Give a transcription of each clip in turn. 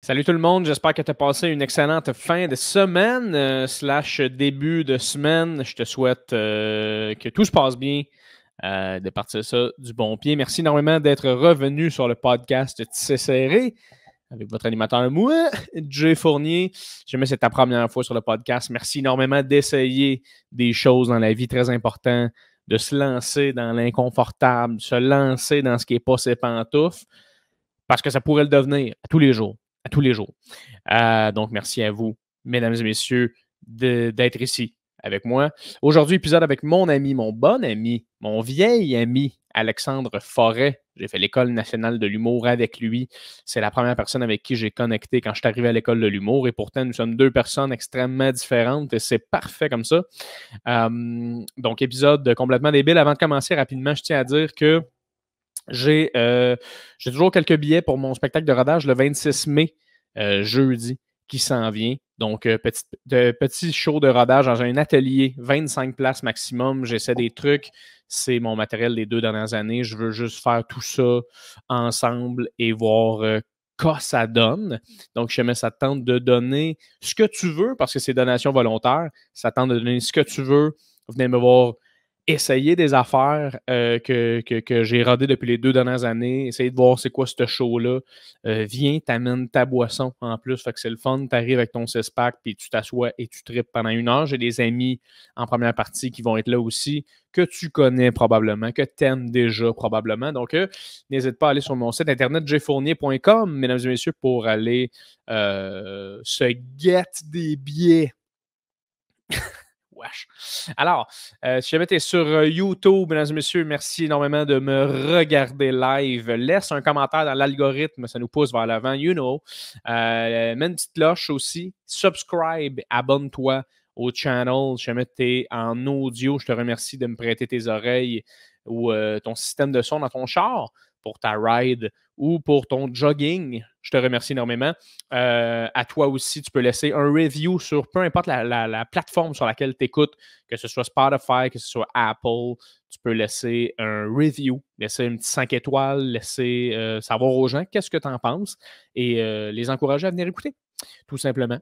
Salut tout le monde, j'espère que tu as passé une excellente fin de semaine slash début de semaine. Je te souhaite que tout se passe bien, de partir ça du bon pied. Merci énormément d'être revenu sur le podcast Tissé Serré avec votre animateur, moi, Jay Fournier. Si jamais c'est ta première fois sur le podcast, merci énormément d'essayer des choses dans la vie très importantes, de se lancer dans l'inconfortable, de se lancer dans ce qui n'est pas ses pantoufles, parce que ça pourrait le devenir à tous les jours. À tous les jours. Donc, merci à vous, mesdames et messieurs, d'être ici avec moi. Aujourd'hui, épisode avec mon ami, mon bon ami, mon vieil ami, Alexandre Forêt. J'ai fait l'École nationale de l'humour avec lui. C'est la première personne avec qui j'ai connecté quand je suis arrivé à l'École de l'humour. Et pourtant, nous sommes deux personnes extrêmement différentes et c'est parfait comme ça. Donc, épisode complètement débile. Avant de commencer rapidement, je tiens à dire que j'ai toujours quelques billets pour mon spectacle de rodage le 26 mai, jeudi, qui s'en vient. Donc, petit show de rodage dans un atelier, 25 places maximum. J'essaie des trucs. C'est mon matériel des 2 dernières années. Je veux juste faire tout ça ensemble et voir quoi ça donne. Donc, jamais ça te tente de donner ce que tu veux, parce que c'est donation volontaire. Ça tente de donner ce que tu veux. Venez me voir essayer des affaires que j'ai rodées depuis les 2 dernières années, essayer de voir c'est quoi ce show-là. Viens, t'amènes ta boisson en plus, fait que c'est le fun. T'arrives avec ton 6-pack, puis tu t'assois et tu tripes pendant 1 heure. J'ai des amis en première partie qui vont être là aussi, que tu connais probablement, que tu aimes déjà probablement. Donc, n'hésite pas à aller sur mon site internet jfournier.com, mesdames et messieurs, pour aller se guette des billets. Wesh. Alors, si jamais tu es sur YouTube, mesdames et messieurs, merci énormément de me regarder live. Laisse un commentaire dans l'algorithme, ça nous pousse vers l'avant, you know. Mets une petite cloche aussi. Subscribe, abonne-toi au channel. Si jamais tu es en audio, je te remercie de me prêter tes oreilles ou ton système de son dans ton char pour ta ride ou pour ton jogging. Je te remercie énormément. À toi aussi, tu peux laisser un review sur peu importe la plateforme sur laquelle tu écoutes, que ce soit Spotify, que ce soit Apple. Tu peux laisser un review, laisser une petite 5 étoiles, laisser savoir aux gens qu'est-ce que tu en penses et les encourager à venir écouter, tout simplement.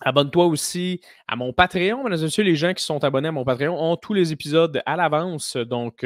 Abonne-toi aussi à mon Patreon. Mesdames et messieurs, les gens qui sont abonnés à mon Patreon ont tous les épisodes à l'avance. Donc,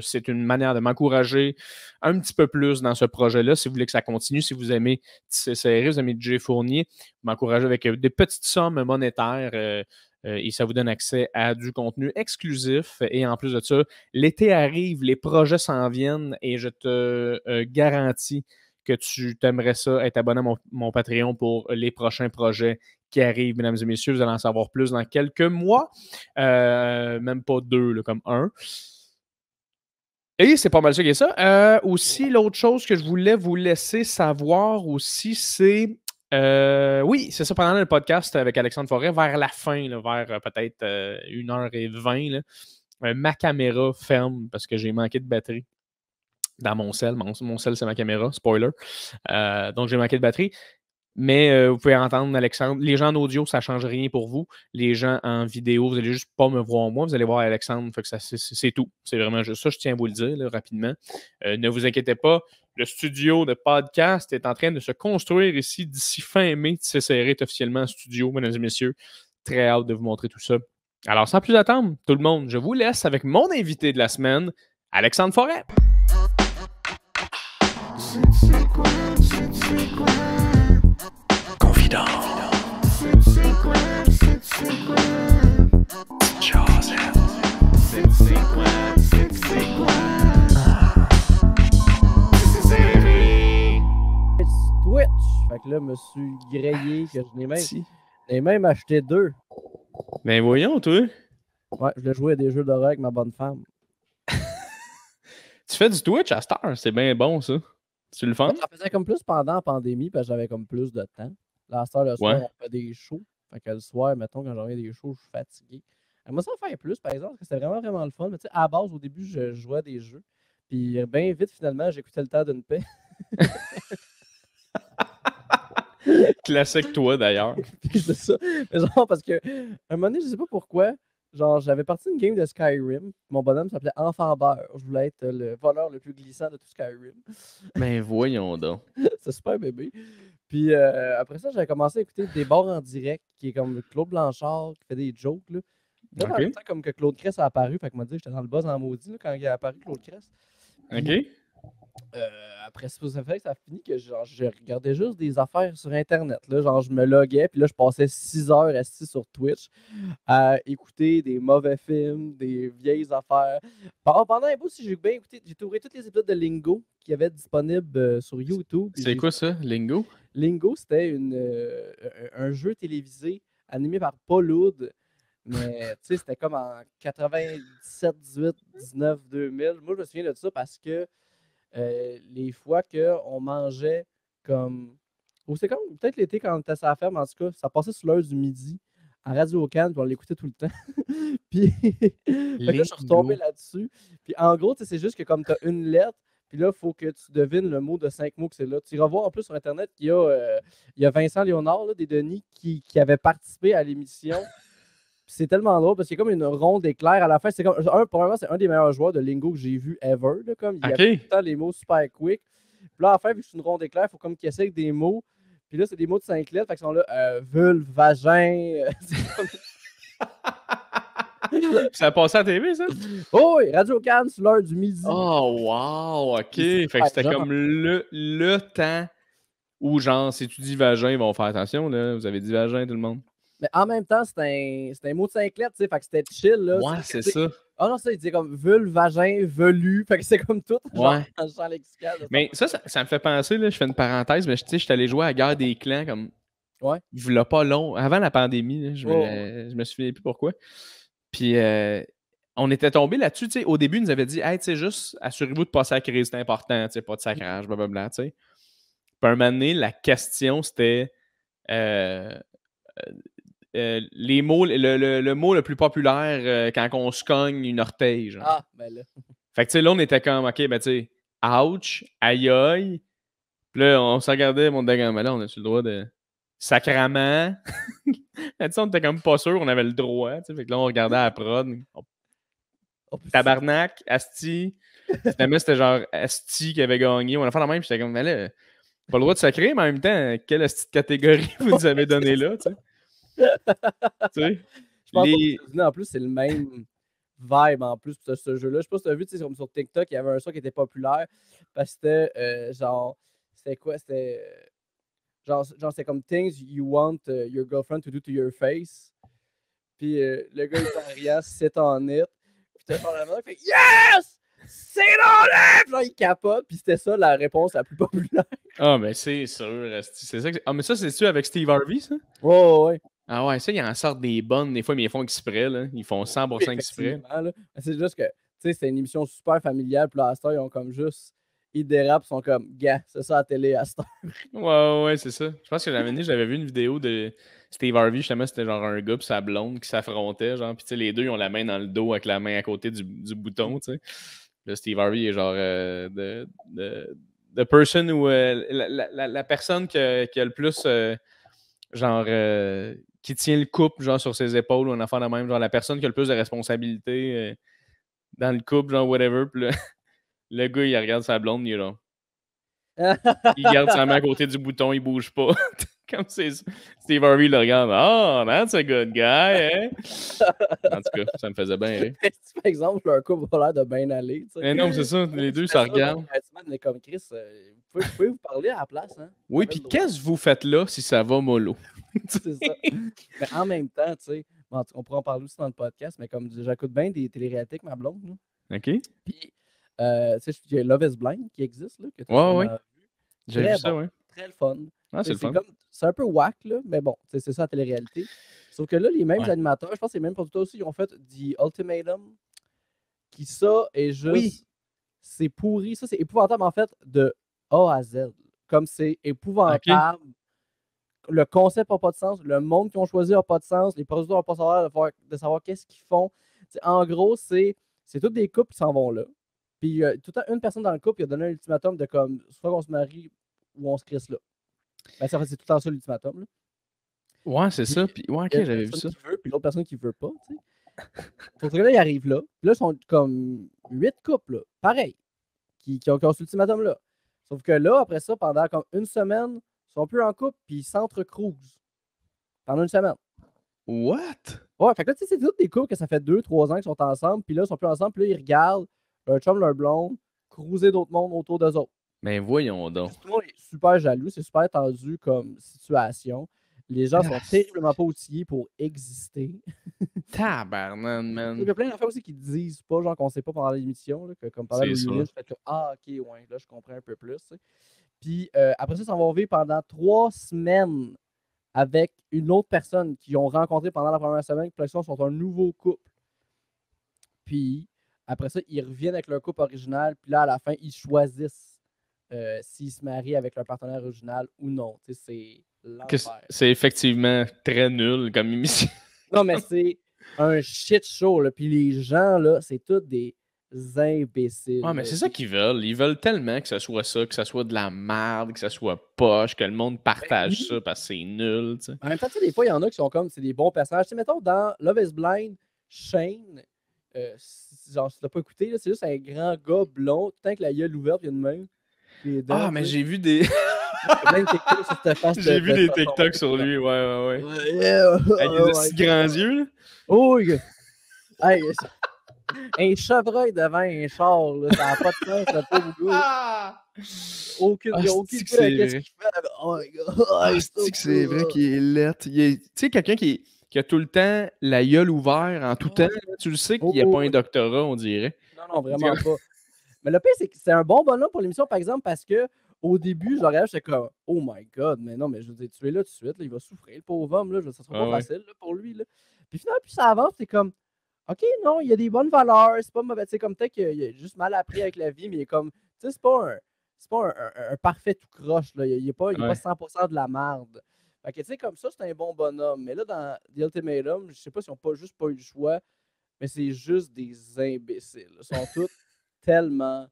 c'est une manière de m'encourager un petit peu plus dans ce projet-là. Si vous voulez que ça continue, si vous aimez Tissé Serré, vous aimez Jay Fournier, m'encourager avec des petites sommes monétaires. Et ça vous donne accès à du contenu exclusif. Et en plus de ça, l'été arrive, les projets s'en viennent et je te garantis que tu t'aimerais ça être abonné à mon Patreon pour les prochains projets qui arrivent, mesdames et messieurs. Vous allez en savoir plus dans quelques mois. Même pas 2, là, comme 1. Et c'est pas mal ça qui est ça. Aussi, l'autre chose que je voulais vous laisser savoir aussi, c'est... oui, c'est ça, pendant le podcast avec Alexandre Forêt, vers la fin, là, vers peut-être 1h20, là, ma caméra ferme parce que j'ai manqué de batterie dans mon cell. Mon cell, c'est ma caméra, spoiler. Donc, j'ai manqué de batterie. Mais vous pouvez entendre Alexandre. Les gens en audio, ça ne change rien pour vous. Les gens en vidéo, vous n'allez juste pas me voir moi, vous allez voir Alexandre. Fait que c'est tout. C'est vraiment juste ça. Je tiens à vous le dire là, rapidement. Ne vous inquiétez pas. Le studio de podcast est en train de se construire ici d'ici fin mai. Tissé Serré est officiellement en studio, mesdames et messieurs. Très hâte de vous montrer tout ça. Alors, sans plus attendre, tout le monde, je vous laisse avec mon invité de la semaine, Alexandre Forêt. Confident. Twitch. Fait que là, je me suis grillé, que j'ai même acheté 2. Ben voyons, toi. Ouais, je l'ai joué à des jeux d'horreur avec ma bonne femme. Tu fais du Twitch à cette heure, c'est bien bon, ça. C'est le fun? Ça faisait comme plus pendant la pandémie, parce que j'avais comme plus de temps. Là, à cette heure, le soir, on fait des shows. Fait que le soir, mettons, quand j'en ai des shows, je suis fatigué. Moi, ça en faire plus, par exemple, parce que c'était vraiment, vraiment le fun. Mais tu sais, à la base, au début, je jouais à des jeux. Puis bien vite, finalement, j'écoutais le temps d'une paix. Classique toi, d'ailleurs. Puis c'est ça. Mais genre, parce que, un moment donné, je sais pas pourquoi, genre, j'avais parti une game de Skyrim. Mon bonhomme s'appelait Enfant Beurre. Je voulais être le voleur le plus glissant de tout Skyrim. Ben voyons donc. C'est super bébé. Puis après ça, j'avais commencé à écouter des bars en direct, qui est comme Claude Blanchard, qui fait des jokes. Là. Là, dans le temps, comme que Claude Crest a apparu, fait que m'a dit j'étais dans le buzz en maudit là, quand il a apparu, Claude Crest. Puis, après ça fait que ça a fini que genre, je regardais juste des affaires sur Internet. Là, genre, je me loguais, puis là, je passais 6 heures assis sur Twitch à écouter des mauvais films, des vieilles affaires. Pendant un bout, si j'ai bien écouté, j'ai trouvé tous les épisodes de Lingo qui avaient disponibles sur YouTube. C'est quoi ça, Lingo? Lingo, c'était un jeu télévisé animé par Paul Oud. Mais tu sais, c'était comme en 97, 18, 19, 2000. Moi, je me souviens de ça parce que les fois qu'on mangeait comme. Ou c'est comme peut-être l'été quand on était à la ferme, en tout cas, ça passait sur l'heure du midi à Radio-Can, puis on l'écoutait tout le temps. Puis fait que là, je suis retombé là-dessus. Puis en gros, c'est juste que comme tu as une lettre, puis là, il faut que tu devines le mot de 5 mots que c'est là. Tu iras voir en plus sur Internet qu'il y a Vincent Léonard, là, des Denis, qui avait participé à l'émission. C'est tellement drôle parce qu'il y a comme une ronde éclair à la fin. C'est comme probablement c'est un des meilleurs joueurs de Lingo que j'ai vu ever. Là, comme il y a tout le temps les mots super quick. Puis là, à la fin, vu que c'est une ronde éclair, il faut comme qu'il essaye des mots. Puis là, c'est des mots de 5 lettres. Fait qu'ils sont là vulve, vagin. Ça a passé à la TV, ça? Oh oui, Radio-Can sur l'heure du midi. Oh, wow, OK. Fait que c'était comme le temps où, genre, si tu dis vagin, ils vont faire attention, là. Vous avez dit vagin, tout le monde. Mais en même temps, c'est un mot de 5 lettres, tu sais. Fait que c'était chill, là. Ouais, c'est ça. Ah non, ça, il disait comme vulve, vagin, velu. Fait que c'est comme tout. Ouais. Genre, dans le champ lexical. Mais ça me fait penser, là, je fais une parenthèse, mais tu sais, je suis allé jouer à la Guerre des Clans comme. Ouais. Il ne pas long. Avant la pandémie, là, je me souviens plus pourquoi. Puis on était tombé là-dessus, tu sais. Au début, ils nous avaient dit, hey, tu sais, juste assurez-vous de passer à la crise, c'est important, tu sais, pas de sacrage, blablabla, tu sais. Puis un moment donné, la question, c'était. Les mots, le mot le plus populaire quand on se cogne une orteil. Genre. Ah, ben là. Fait que tu sais, là, on était comme, OK, ben tu sais, ouch, aïe aïe. Puis là, on se regardait, mon dégât, mais là, on a-tu le droit de. Sacrament. Tu sais, on était comme pas sûr, on avait le droit. Fait que là, on regardait à la prod. Tabarnak, Asti. Finalement, c'était genre Asti qui avait gagné. On a fait la même, j'étais comme, mais là, pas le droit de sacrer, mais en même temps, quelle Asti de catégorie vous nous avez donné là, tu sais? Je pense que en plus, c'est le même vibe en plus pour ce jeu-là. Je sais pas si tu as vu, comme sur TikTok, il y avait un son qui était populaire parce que c'était genre. C'était quoi? C'était. Genre c'est comme Things You Want Your Girlfriend to Do to Your Face. Puis le gars, il est en riant, c'est en net. Puis t'as genre la main, il fait Yes! C'est en net! Genre, il capote. Puis c'était ça la réponse la plus populaire. Ah, mais c'est sûr. C'est ça mais ça, c'est-tu avec Steve Harvey, ça? Ouais. Ah ouais, ça, ils en sortent des bonnes. Des fois, mais ils font exprès, là. Ils font 100% exprès. C'est juste que, tu sais, c'est une émission super familiale. Puis là, à cette heure, ils ont comme juste. Ils dérapent, ils sont comme, gars, c'est ça à la télé à cette heure. Ouais, c'est ça. Je pense que j'avais vu une vidéo de Steve Harvey, justement, c'était genre un gars et sa blonde qui s'affrontaient, genre, puis tu sais, les deux, ils ont la main dans le dos avec la main à côté du bouton, tu sais. Là, Steve Harvey est genre the person où la personne qui a le plus, genre, qui tient le couple, genre, sur ses épaules, ou un enfant de même, genre, la personne qui a le plus de responsabilités dans le couple, genre, whatever, puis là, le gars, il regarde sa blonde, il est là. Il garde sa main à côté du bouton, il bouge pas. Comme c'est Steve Harvey le regarde. Oh, that's a good guy, hein? En tout cas, ça me faisait bien rire. Par exemple, leur couple a l'air de bien aller. Mais non, c'est ça, les deux, ça regarde. Mais comme Chris, vous pouvez vous parler à la place, hein? Oui, puis qu'est-ce que vous faites là si ça va mollo? C'est ça. Mais en même temps, tu sais, on pourra en parler aussi dans le podcast, mais comme j'écoute bien des téléréalités avec ma blonde. Là. OK. Puis, tu sais, il y a Love is Blind qui existe, là. Que ouais. J'ai vu ça, ouais. Très le fun. Ah, c'est le fun. C'est un peu whack, là, mais bon, c'est ça la télé-réalité. Sauf que là, les mêmes animateurs, je pense que les mêmes producteurs aussi, ils ont fait The Ultimatum, qui ça est juste... Oui. C'est pourri. Ça, c'est épouvantable, en fait, de A à Z. Comme c'est épouvantable. Okay. Le concept n'a pas de sens. Le monde qu'ils ont choisi n'a pas de sens. Les producteurs n'ont pas de savoir qu'est-ce qu'ils font. T'sais, en gros, c'est tous des couples qui s'en vont là. Puis tout le temps, une personne dans le couple qui a donné un ultimatum de comme soit qu'on se marie ou on se crisse là. Ben, ça, c'est tout le temps ça l'ultimatum. Là. Ouais, c'est ça. Puis, ouais, ok, j'avais vu ça. Puis l'autre personne qui veut pas. Donc là, ils arrivent là. Puis là, ils sont comme 8 couples, là, pareil, qui ont cet ultimatum-là. Sauf que là, après ça, pendant comme une semaine, Ils sont plus en couple, puis ils s'entrecrousent pendant une semaine. What? Ouais, fait que là, tu sais, c'est tous des couples que ça fait 2-3 ans qu'ils sont ensemble, puis là, ils sont plus ensemble, puis là, ils regardent leur chum, leur blonde, cruiser d'autres mondes autour d'eux autres. Ben voyons donc. Tout le monde est super jaloux, c'est super tendu comme situation. Les gens sont terriblement pas outillés pour exister. Tabarnak, man. Il y a plein d'affaires aussi qui disent pas, genre qu'on sait pas pendant l'émission, là, que comme pendant le reunion, je fais que ah, ok, ouais, là, je comprends un peu plus. T'sais. Puis après ça, on va vivre pendant 3 semaines avec une autre personne qu'ils ont rencontré pendant la première semaine, puis là, ils sont un nouveau couple. Puis après ça, ils reviennent avec leur couple original, puis là, à la fin, ils choisissent s'ils se marient avec leur partenaire original ou non. C'est l'enfer. C'est effectivement très nul comme émission. Non, mais c'est un shit show. Là. Puis les gens, là, c'est tous des imbéciles. Ouais, mais c'est ça qu'ils veulent. Ils veulent tellement que ce soit de la merde, que ce soit poche, que le monde partage ça parce que c'est nul. T'sais. En même temps, des fois, il y en a qui sont comme, c'est des bons personnages. T'sais, mettons, dans Love is Blind, Shane, genre, si tu l'as pas écouté, c'est juste un grand gars blond, tout le temps avec la gueule ouverte, il y a une main. Ah, mais j'ai vu des. J'ai vu des TikTok sur lui, ouais. Avec des si grands yeux, là. Oh, hey, un chevreuil devant un char, là, ça n'a pas de sens, le pauvre gars. Il n'y a aucune idée de ce qu'il fait. Oh my god. C'est vrai qu'il est laid. Tu sais, quelqu'un qui a tout le temps la gueule ouverte en tout temps, tu le sais qu'il n'y a pas un doctorat, on dirait. Non, vraiment pas. Mais le pire, c'est que c'est un bon bonhomme pour l'émission, par exemple, parce que au début, je regarde, j'étais comme oh my god, mais non, mais je veux dire, tu es là tout de suite, là, il va souffrir, le pauvre homme, là, ça sera pas facile là, pour lui. Là. Puis finalement, plus ça avance, c'est comme OK, non, il y a des bonnes valeurs, c'est pas mauvais. Tu sais, comme peut-être qu'il a juste mal appris avec la vie, mais il est comme, tu sais, c'est pas un parfait tout croche, là. Il n'est pas 100% de la merde. Fait que, tu sais, comme ça, c'est un bon bonhomme. Mais là, dans The Ultimatum, je sais pas s'ils n'ont juste pas eu le choix, mais c'est juste des imbéciles. Ils sont tous tellement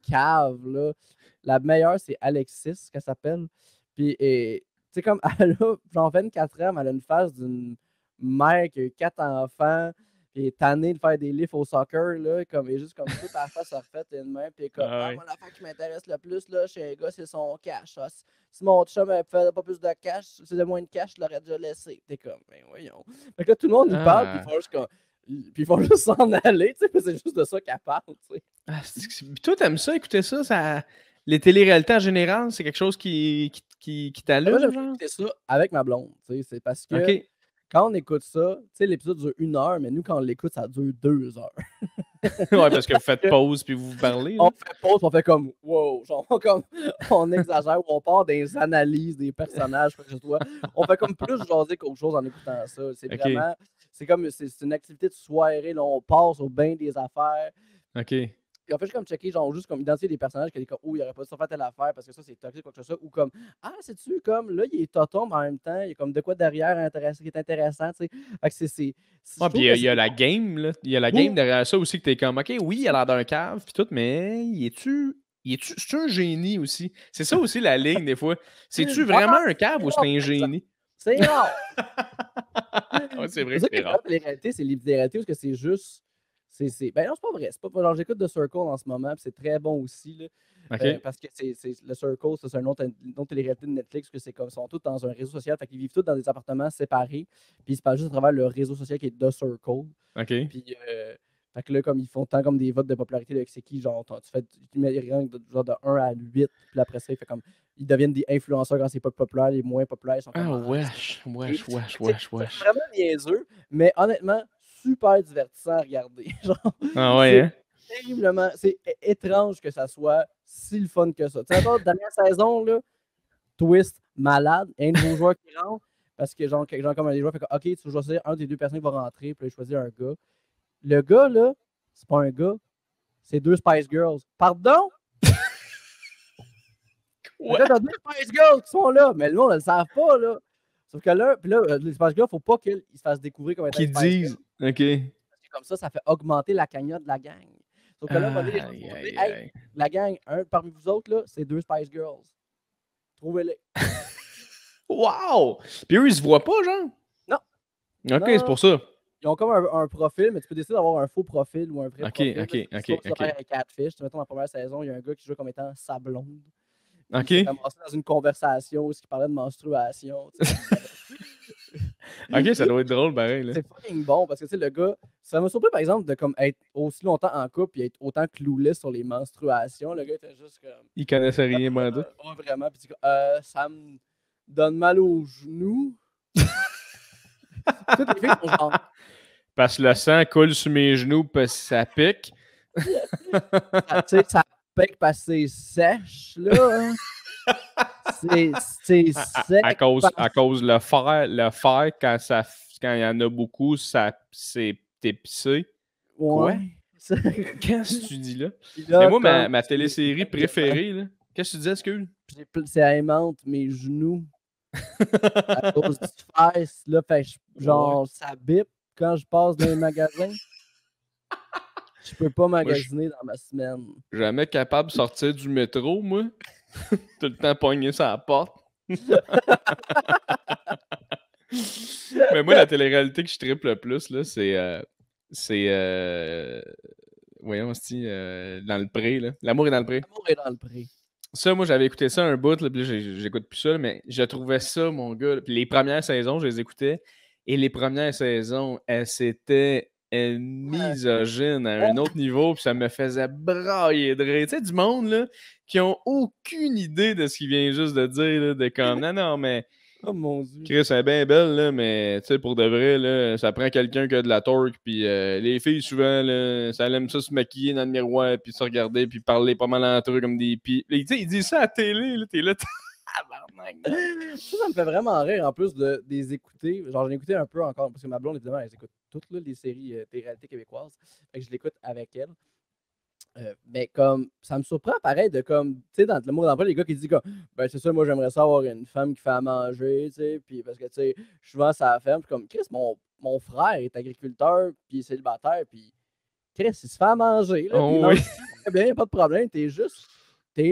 caves, là. La meilleure, c'est Alexis, qu'elle s'appelle. Puis, tu sais, comme elle a genre 24 ans, elle a une face d'une mère qui a eu 4 enfants, puis elle est tannée de faire des lifts au soccer, là, comme, elle est juste comme toute la face refaite et une main, puis comme, moi, l'affaire qui m'intéresse le plus, là, chez les gars, c'est son cash. Ah, si mon chum ne faisait pas plus de cash, si c'était moins de cash, je l'aurais déjà laissé. T'es comme, ben voyons. Fait que là, tout le monde y parle, puis ils font juste s'en aller, tu sais, c'est juste de ça qu'elle parle, tu sais. Toi, t'aimes ça, écouter ça? Les téléréalités en général, c'est quelque chose qui t'allume? Moi, j'aime écouter ça avec ma blonde, tu sais, c'est parce que quand on écoute ça, tu sais, l'épisode dure 1 heure, mais nous, quand on l'écoute, ça dure 2 heures. Ouais, parce que vous faites pause puis vous parlez. On fait pause, on fait comme wow, genre comme on exagère, on part des analyses des personnages, quoi que ce soit. On fait comme plus jaser qu'autre chose en écoutant ça. C'est vraiment, c'est comme, c'est une activité de soirée, là, on passe au bain des affaires. OK. Puis en fait, je suis comme checker, genre, juste comme identifier des personnages qui est comme, oh, il aurait pas dû faire telle affaire parce que ça, c'est toxique, quoi que ce soit. Ou comme, ah, sais-tu, comme, là, il est toton, mais en même temps, il y a comme de quoi derrière qui est intéressant, tu sais. Fait que c'est. Puis il y a la game, là. Il y a la game derrière ça aussi que t'es comme, OK, oui, il a l'air d'un cave, puis tout, mais c'est-tu un génie aussi? C'est ça aussi la ligne, des fois. C'est-tu vraiment un cave ou c'est un génie? C'est rare! C'est vrai que c'est rare. Les réalités, c'est les réalités parce que c'est juste. Ben non, c'est pas vrai. C'est pas genre j'écoute The Circle en ce moment, puis c'est très bon aussi. Là, parce que le Circle, c'est une autre télé-réalité de Netflix, que c'est comme ils sont tous dans un réseau social. Fait qu'ils vivent tous dans des appartements séparés. Puis ils se parlent juste à travers le réseau social qui est The Circle. OK. Puis fait que là, comme ils font tant comme des votes de popularité de c'est qui, genre tu mets rien genre de 1 à 8, puis après ça, il fait comme ils deviennent des influenceurs quand c'est pas populaire, les moins populaires, ils sont comme wesh. C'est vraiment niaiseux, mais honnêtement, super divertissant à regarder. Genre, terriblement, c'est étrange que ça soit si le fun que ça. Tu sais, la dernière saison, là, twist malade, un nouveau joueur qui rentre, parce que genre comme les joueurs fait OK, tu vas choisir un des deux personnes qui va rentrer, puis il choisir un gars. Le gars, là, c'est pas un gars, c'est 2 Spice Girls. Pardon? T'as 2 Spice Girls qui sont là, mais le monde ne le savent pas, là. Sauf que là, puis là, les Spice Girls, faut pas qu'ils se fassent découvrir comme étant qu'ils disent. OK. Parce que comme ça fait augmenter la cagnotte de la gang. Sauf que là, les gens vont dire, hey, la gang, un parmi vous autres, là, c'est 2 Spice Girls. Trouvez-les. Wow! Puis eux, ils se voient pas, genre? Non. OK, c'est pour ça. Ils ont comme un profil, mais tu peux décider d'avoir un faux profil ou un vrai profil. OK. Un catfish. Tu mettons, dans la première saison, il y a un gars qui joue comme étant sa blonde. OK. Il s'est ramassé dans une conversation où il parlait de menstruation. OK, ça doit être drôle, pareil. Là. C'est fucking bon parce que tu sais, le gars, ça m'a surpris par exemple de comme être aussi longtemps en couple et être autant clueless sur les menstruations. Le gars était juste comme. Il connaissait rien, moi, tout. Ouais, vraiment. Puis ça me donne mal aux genoux. Toutes les filles sont genre. Parce que le sang coule sur mes genoux parce que ça pique. Tu sais, ça pique parce que c'est sèche, là. C'est sec. À cause le fer, quand il y en a beaucoup, c'est épicé. Ouais. Qu'est-ce que tu dis là? Là, mais moi, ma télésérie préférée, là, qu'est-ce que tu disais, excuse? C'est aimante mes genoux. À cause du fesse, là, fait genre, ça bip quand je passe dans les magasins. Je peux pas magasiner dans ma semaine. Jamais capable de sortir du métro, moi. Tout le temps pogné sur la porte. Mais moi, la télé-réalité que je triple le plus, là, voyons, c'est dans le pré, là. L'amour est dans le pré. L'amour est dans le pré. Ça, moi, j'avais écouté ça un bout, là, puis j'écoute plus ça, mais je trouvais ça, mon gars. Puis les premières saisons, je les écoutais. Et les premières saisons, c'était misogyne à un autre niveau, puis ça me faisait brailler de rire. Tu sais, du monde, là, qui ont aucune idée de ce qu'il vient juste de dire, là, de comme, non, mais... Oh mon Dieu. Chris, elle est bien belle, là, mais tu sais, pour de vrai, là, ça prend quelqu'un qui a de la torque. Puis les filles, souvent, là, ça aime ça se maquiller dans le miroir, puis se regarder, puis parler pas mal entre eux comme des pis. Tu sais, ils disent ça à la télé, là, t'es là, ça me fait vraiment rire en plus de les écouter. Genre, j'en ai écouté un peu encore, parce que ma blonde, évidemment, elle écoute toutes là, les séries télé-réalité québécoises. Fait que je l'écoute avec elle. Mais comme, ça me surprend pareil de comme, tu sais, dans l'amour d'emploi, les gars qui disent comme, ben c'est ça, moi j'aimerais ça avoir une femme qui fait à manger, tu sais, puis parce que, tu sais, souvent ça ferme, puis comme, Chris, mon frère est agriculteur, puis il est célibataire, puis Chris, il se fait à manger, là, puis il mange très bien, pas de problème, t'es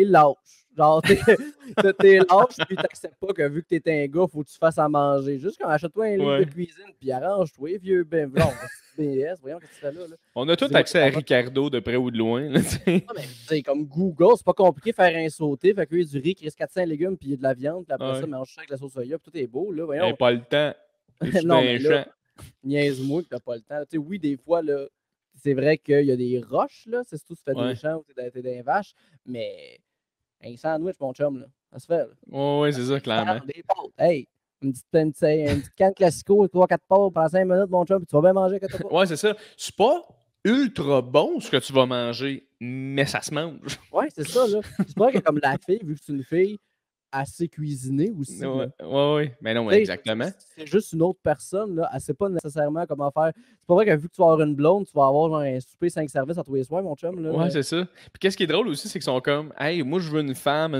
lâche. Genre, t'es lâche, puis t'acceptes pas que vu que t'es un gars, faut que tu fasses à manger. Juste comme achète-toi un livre de cuisine, puis arrange-toi, vieux ben blanc. BS, voyons ce que tu fais là. On a tout accès à Ricardo de près ou de loin. Là, non, mais comme Google, c'est pas compliqué de faire un sauté, fait qu'il y a du riz, qui reste 400 légumes, puis il y a de la viande, puis après ça, mélange ça avec la sauce soya, puis tout est beau. Là, voyons. Pas le temps. Non, mais là, niaise-moi que t'as pas le temps. Tu sais, oui, des fois, là, c'est vrai qu'il y a des roches, là, c'est surtout si tu fais des champs ou t'es des vaches, mais un sandwich, mon chum, là, ça se fait. Là. Oui, c'est ça, clairement. Des pâtes, hey! Une petite canne classico, 3-4 pâtes pendant 5 minutes, mon chum, puis tu vas bien manger que t'as pas. Ouais, c'est ça. C'est pas ultra bon ce que tu vas manger, mais ça se mange. Ouais, c'est ça, là. C'est vrai que comme la fille, vu que c'est une fille assez cuisinée aussi. Ouais. Mais non, exactement. C'est juste une autre personne, là. Elle sait pas nécessairement comment faire. C'est pas vrai que vu que tu vas avoir une blonde, tu vas avoir genre un souper 5 services à tous les soirs, mon chum, là. Ouais, c'est ça. Puis qu'est-ce qui est drôle aussi, c'est qu'ils sont comme, hey, moi, je veux une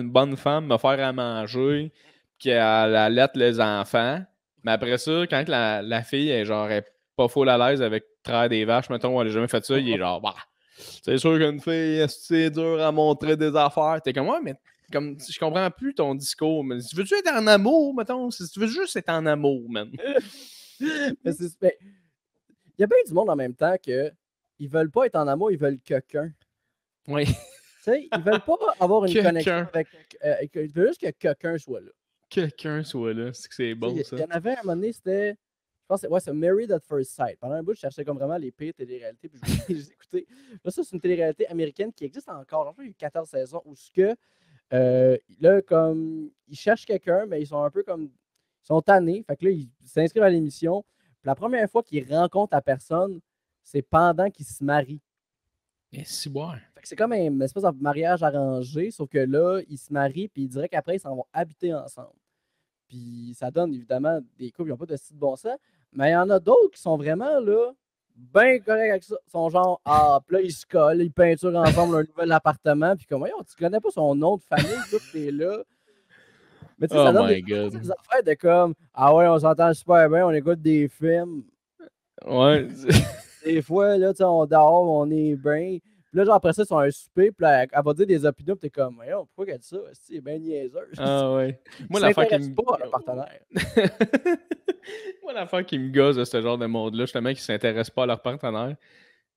bonne femme, me faire à manger, qui allaite les enfants. Mais après ça, quand la fille est genre est pas full à l'aise avec traire des vaches, mettons, elle a jamais fait ça, il est genre, bah, c'est sûr qu'une fille, c'est dur à montrer des affaires. T'es comme, ouais, mais comme, je comprends plus ton discours. Mais si tu veux-tu être en amour, mettons? Si tu veux juste être en amour, man. Mais il y a bien du monde en même temps que ils veulent pas être en amour, ils veulent quelqu'un. Oui. Tu sais, ils veulent pas avoir une connexion avec. Ils veulent juste que quelqu'un soit là. Quelqu'un soit là, c'est que c'est bon, ça. Il y en avait un moment donné, c'était. Je pense que c'est Married at First Sight. Pendant un bout, je cherchais comme vraiment les pires télé-réalités, puis je les écoutais. Là, ça, c'est une télé-réalité américaine qui existe encore. Genre, il y a eu 14 saisons où ce que. Là, comme. Ils cherchent quelqu'un, mais ils sont un peu comme. Ils sont tannés. Fait que là, ils s'inscrivent à l'émission. Puis la première fois qu'ils rencontrent la personne, c'est pendant qu'ils se marient. Et si bon. Fait que c'est comme un espèce de mariage arrangé, sauf que là, ils se marient, puis ils diraient qu'après, ils s'en vont habiter ensemble. Puis ça donne évidemment des couples qui n'ont pas de style de bon sens. Mais il y en a d'autres qui sont vraiment là, bien corrects avec ça. Ils sont genre, puis là, ils se collent, ils peinturent ensemble leur nouvel appartement. Puis comme, tu connais pas son nom de famille, tout est là. Mais tu sais, ça donne des affaires de comme, ouais, on s'entend super bien, on écoute des films. Ouais. Des fois, là, tu sais, on dort, on est bien. Puis là, genre, après ça, ils sont un souper, puis là, elle va dire des opinions, puis t'es comme, voyons, pourquoi qu'elle dit ça? C'est bien niaiseux. Ah ouais. Moi, l'affaire qui me pas à leur partenaire. Moi, l'affaire qui me gosse de ce genre de monde-là, justement, qui ne s'intéressent pas à leur partenaire,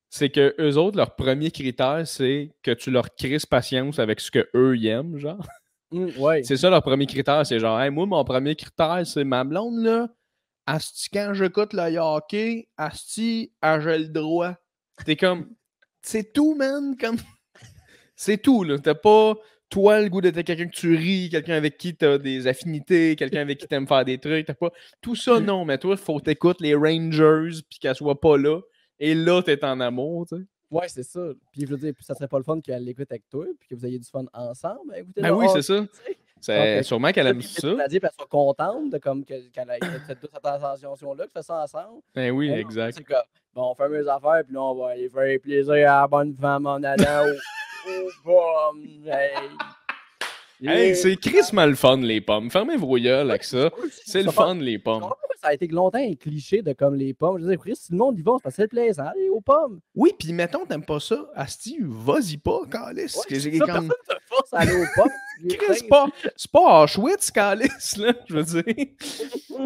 c'est que eux autres, leur premier critère, c'est que tu leur crises patience avec ce qu'eux ils aiment, genre. Ouais. C'est ça leur premier critère. C'est genre, hey, moi, mon premier critère, c'est ma blonde, là. Asti, quand j'écoute le hockey, Asti, j'ai le droit. T'es comme, c'est tout, man. Comme, c'est tout, là. T'as pas, toi, le goût d'être quelqu'un que tu ris, quelqu'un avec qui t'as des affinités, quelqu'un avec qui t'aimes faire des trucs. T'as pas tout ça, non. Mais toi, faut t'écouter les Rangers, puis qu'elle soit pas là. Et là, t'es en amour, tu sais. Ouais, c'est ça. Puis je veux dire, puis ça serait pas le fun qu'elle l'écoute avec toi, puis que vous ayez du fun ensemble à écouter Ben le oui, c'est hockey, ça. tu sais. Genre C'est sûrement qu'elle aime ça. Elle dit qu'elle soit contente de comme qu'elle ait fait toute cette ascension-là, que fait ça ensemble. Ben oui, Mais non, exact. c'est comme, bon, on fait mes affaires, puis là, on va aller faire plaisir à la bonne femme en allant au pommes. Hey, c'est crissement le fun, les pommes. Fermez vos gueules avec ça. C'est le fun, les Je pommes. comprends pas, ça a été longtemps un cliché de comme les pommes. Je veux dire, Chris, si le monde y va, c'est parce que c'est plaisant, aller aux pommes. Oui, puis mettons, t'aimes pas ça, Asti, vas-y pas, Calice. Ouais, Que c'est j'ai ça, comme... personne te force à aller aux pommes. Chris, c'est pas Auschwitz, Calice, là, je veux dire.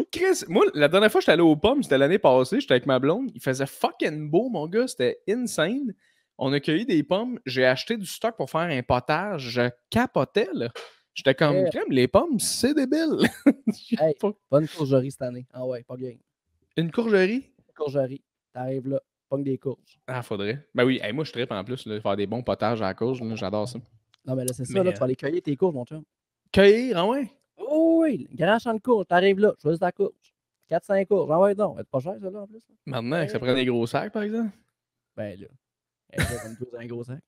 Chris, moi, la dernière fois que j'étais allé aux pommes, c'était l'année passée, j'étais avec ma blonde, il faisait fucking beau, mon gars, c'était insane. On a cueilli des pommes, j'ai acheté du stock pour faire un potage, je capotais, là. J'étais comme, Yeah. crème, les pommes, c'est débile. Hey, bonne courgerie cette année. Ah ouais, pas game. Une courgerie? Courgerie. T'arrives là, pogne des courges. Ah, faudrait. Ben oui, hey, moi, je trippe en plus, là, faire des bons potages à la courge, là, j'adore ça. Non, mais là, c'est ça, Mais, là, tu vas aller cueillir tes courges, mon chum. Cueillir, ah ouais? Oh oui, grand champ de courges, t'arrives là, choisis ta courge. 4-5 courges, ah ouais, donc. C'est pas cher, ça, là, en plus. Là. Maintenant, que ça prend des gros sacs, par exemple. Ben là, elle fait comme tous un gros sac.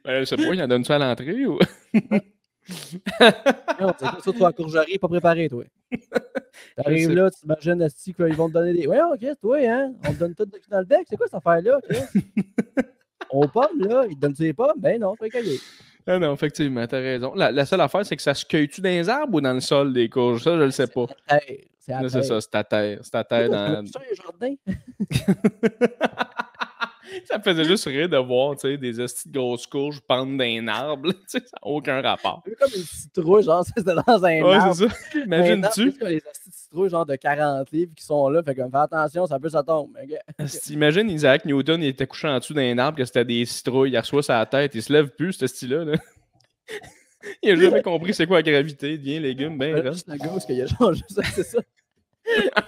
Ben, je sais pas, il en donne ça à l'entrée ou. Non, c'est comme ça, toi, la courgerie, pas préparé, toi. T'arrives là, tu t'imagines, Asti, qu'ils vont te donner des. Ouais, ok, toi, hein, on te donne tout dans le bec, c'est quoi cette affaire-là, Chris? Aux pommes, là, ils te donnent des pommes? Ben non, faut cueillir. Ah non, effectivement, t'as raison. La seule affaire, c'est que ça se cueille-tu dans les arbres ou dans le sol des courges? Ça, je le sais pas. C'est à Là, c'est ça, c'est ta terre. C'est ta terre dans. C'est un jardin. Ça me faisait juste rire de voir, tu sais, des hosties de grosses courges pendre d'un arbre, là, tu sais, ça n'a aucun rapport. C'est comme une citrouille, genre, c'était dans un Ouais, arbre. c'est ça. Imagine-tu? C'est les hosties de citrouilles, genre de 40 livres qui sont là, fait comme, fais attention, ça peut, ça tombe. Okay. Imagine Isaac Newton, il était couché en dessous d'un arbre, que c'était des citrouilles, il reçoit sa tête, il se lève plus, ce style-là. Là. Il a jamais compris c'est quoi la gravité, il devient légume, ben Juste le gars, parce qu'il y a genre juste, c'est ça.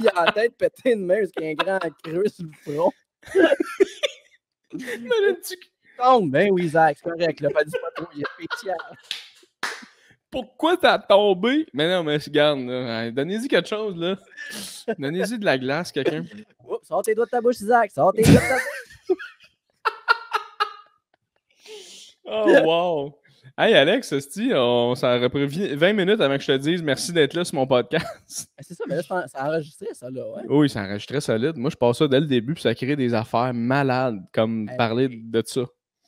Il a la tête pétée de main, parce qu'il y a un grand creux sur le front. Imagine-tu Tombe, ben oui, Isaac, c'est correct, là, pas dit pas trop, il est spécial. pourquoi t'as tombé? Mais non, mais regarde, là, donnez-y quelque chose, là. Donnez-y de la glace, quelqu'un. Oups, sors tes doigts de ta bouche, Isaac, sors tes doigts de ta bouche. Oh, wow! Hey, Alex, ça aurait pris 20 minutes avant que je te dise merci d'être là sur mon podcast. C'est ça, mais là, ça a enregistré, ça, là, ouais. Oui, ça enregistrait solide. Moi, je passe ça dès le début, puis ça crée des affaires malades, comme Hey, parler de ça.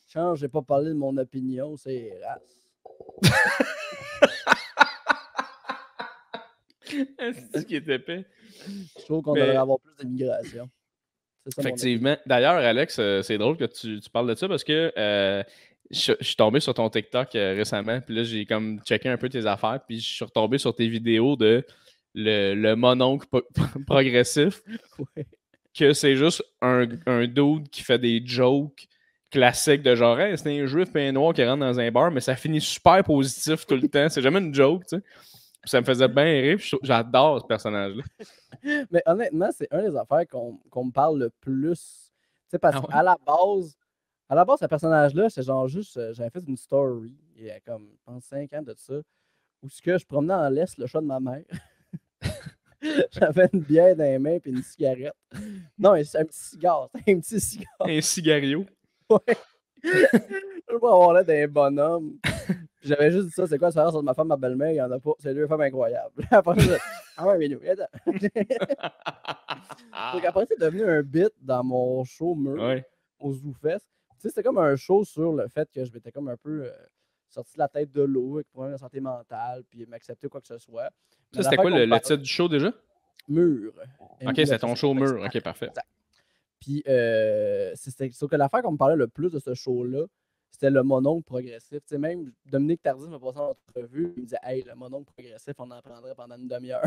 Change, j'ai pas parlé de mon opinion, c'est race. C'est ce qui est épais. Je trouve qu'on devrait avoir plus d'immigration. Effectivement. D'ailleurs, Alex, c'est drôle que tu parles de ça parce que je suis tombé sur ton TikTok récemment, puis là, j'ai comme checké un peu tes affaires, puis je suis retombé sur tes vidéos de le mononcle progressif, Ouais. que c'est juste un dude qui fait des jokes classiques de genre hey, c'est un juif et un noir qui rentre dans un bar, mais ça finit super positif tout le temps. C'est jamais une joke, tu sais. Puis ça me faisait bien rire, puis j'adore ce personnage-là. Mais honnêtement, c'est une des affaires qu'on me parle le plus. Tu sais, parce Ah ouais? qu'à la base, ce personnage-là, c'est genre juste, j'avais fait une story, il y a comme, je pense, 5 ans de ça, où ce que je promenais en laisse le chat de ma mère. J'avais une bière dans les mains et une cigarette. Non, c'est un petit cigare. Un petit cigare. Un cigario. Ouais. Je peux avoir l'air d'un bonhomme. J'avais juste dit ça, c'est quoi la différence entre ma femme et ma belle-mère? Il n'y en a pas. C'est deux femmes incroyables. Après, ah ouais, mais nous, donc après, c'est devenu un bit dans mon show mur Ouais. au ZooFest. Tu sais, c'était comme un show sur le fait que je m'étais comme un peu sorti de la tête de l'eau avec problème de santé mentale, puis m'accepter quoi que ce soit. Ça, c'était quoi le titre du show déjà? Mur. Ok, c'est ton show mur. Ok, parfait. Puis, c'est sûr que l'affaire qu'on me parlait le plus de ce show-là, c'était le mononcle progressif. Tu sais, même Dominique Tardif m'a passé en entrevue, il me disait hey, le mononcle progressif, on en prendrait pendant une demi-heure.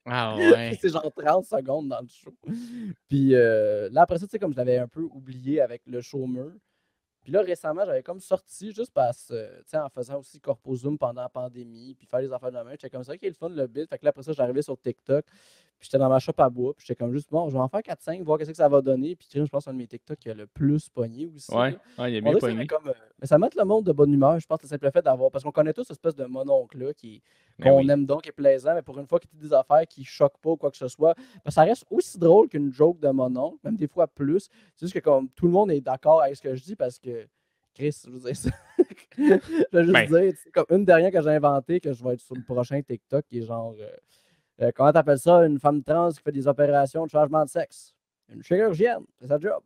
Ah ouais. C'est genre 30 secondes dans le show. Puis là, après ça, tu sais, comme je l'avais un peu oublié avec le show mur, Puis là, récemment, j'avais comme sorti juste parce que, tu sais, en faisant aussi Corpo Zoom pendant la pandémie, puis faire les affaires de la main, j'étais comme ça, qui est le fun, le bit. Fait que là, après ça, j'arrivais sur TikTok, puis j'étais dans ma shop à bois, puis j'étais comme juste, bon, je vais en faire 4-5, voir qu'est-ce que ça va donner. Puis je pense que c'est un de mes TikTok qui a le plus pogné aussi. Ouais, Là. il est On bien dirait que ça met pogné. comme. Mais ça met le monde de bonne humeur, je pense que c'est le simple fait d'avoir. Parce qu'on connaît tous cette espèce de mononcle-là Ben qu'on oui. aime donc, qui est plaisant, mais pour une fois qu'il dit des affaires qui choquent pas ou quoi que ce soit, ben, ça reste aussi drôle qu'une joke de mon oncle, même des fois plus. C'est juste que comme tout le monde est d'accord avec ce que je dis parce que Chris, je veux dire ça. Je vais juste Ben, dire, c'est comme une dernière que j'ai inventée que je vais être sur le prochain TikTok qui est genre comment t'appelles ça, une femme trans qui fait des opérations de changement de sexe? Une chirurgienne, c'est sa job.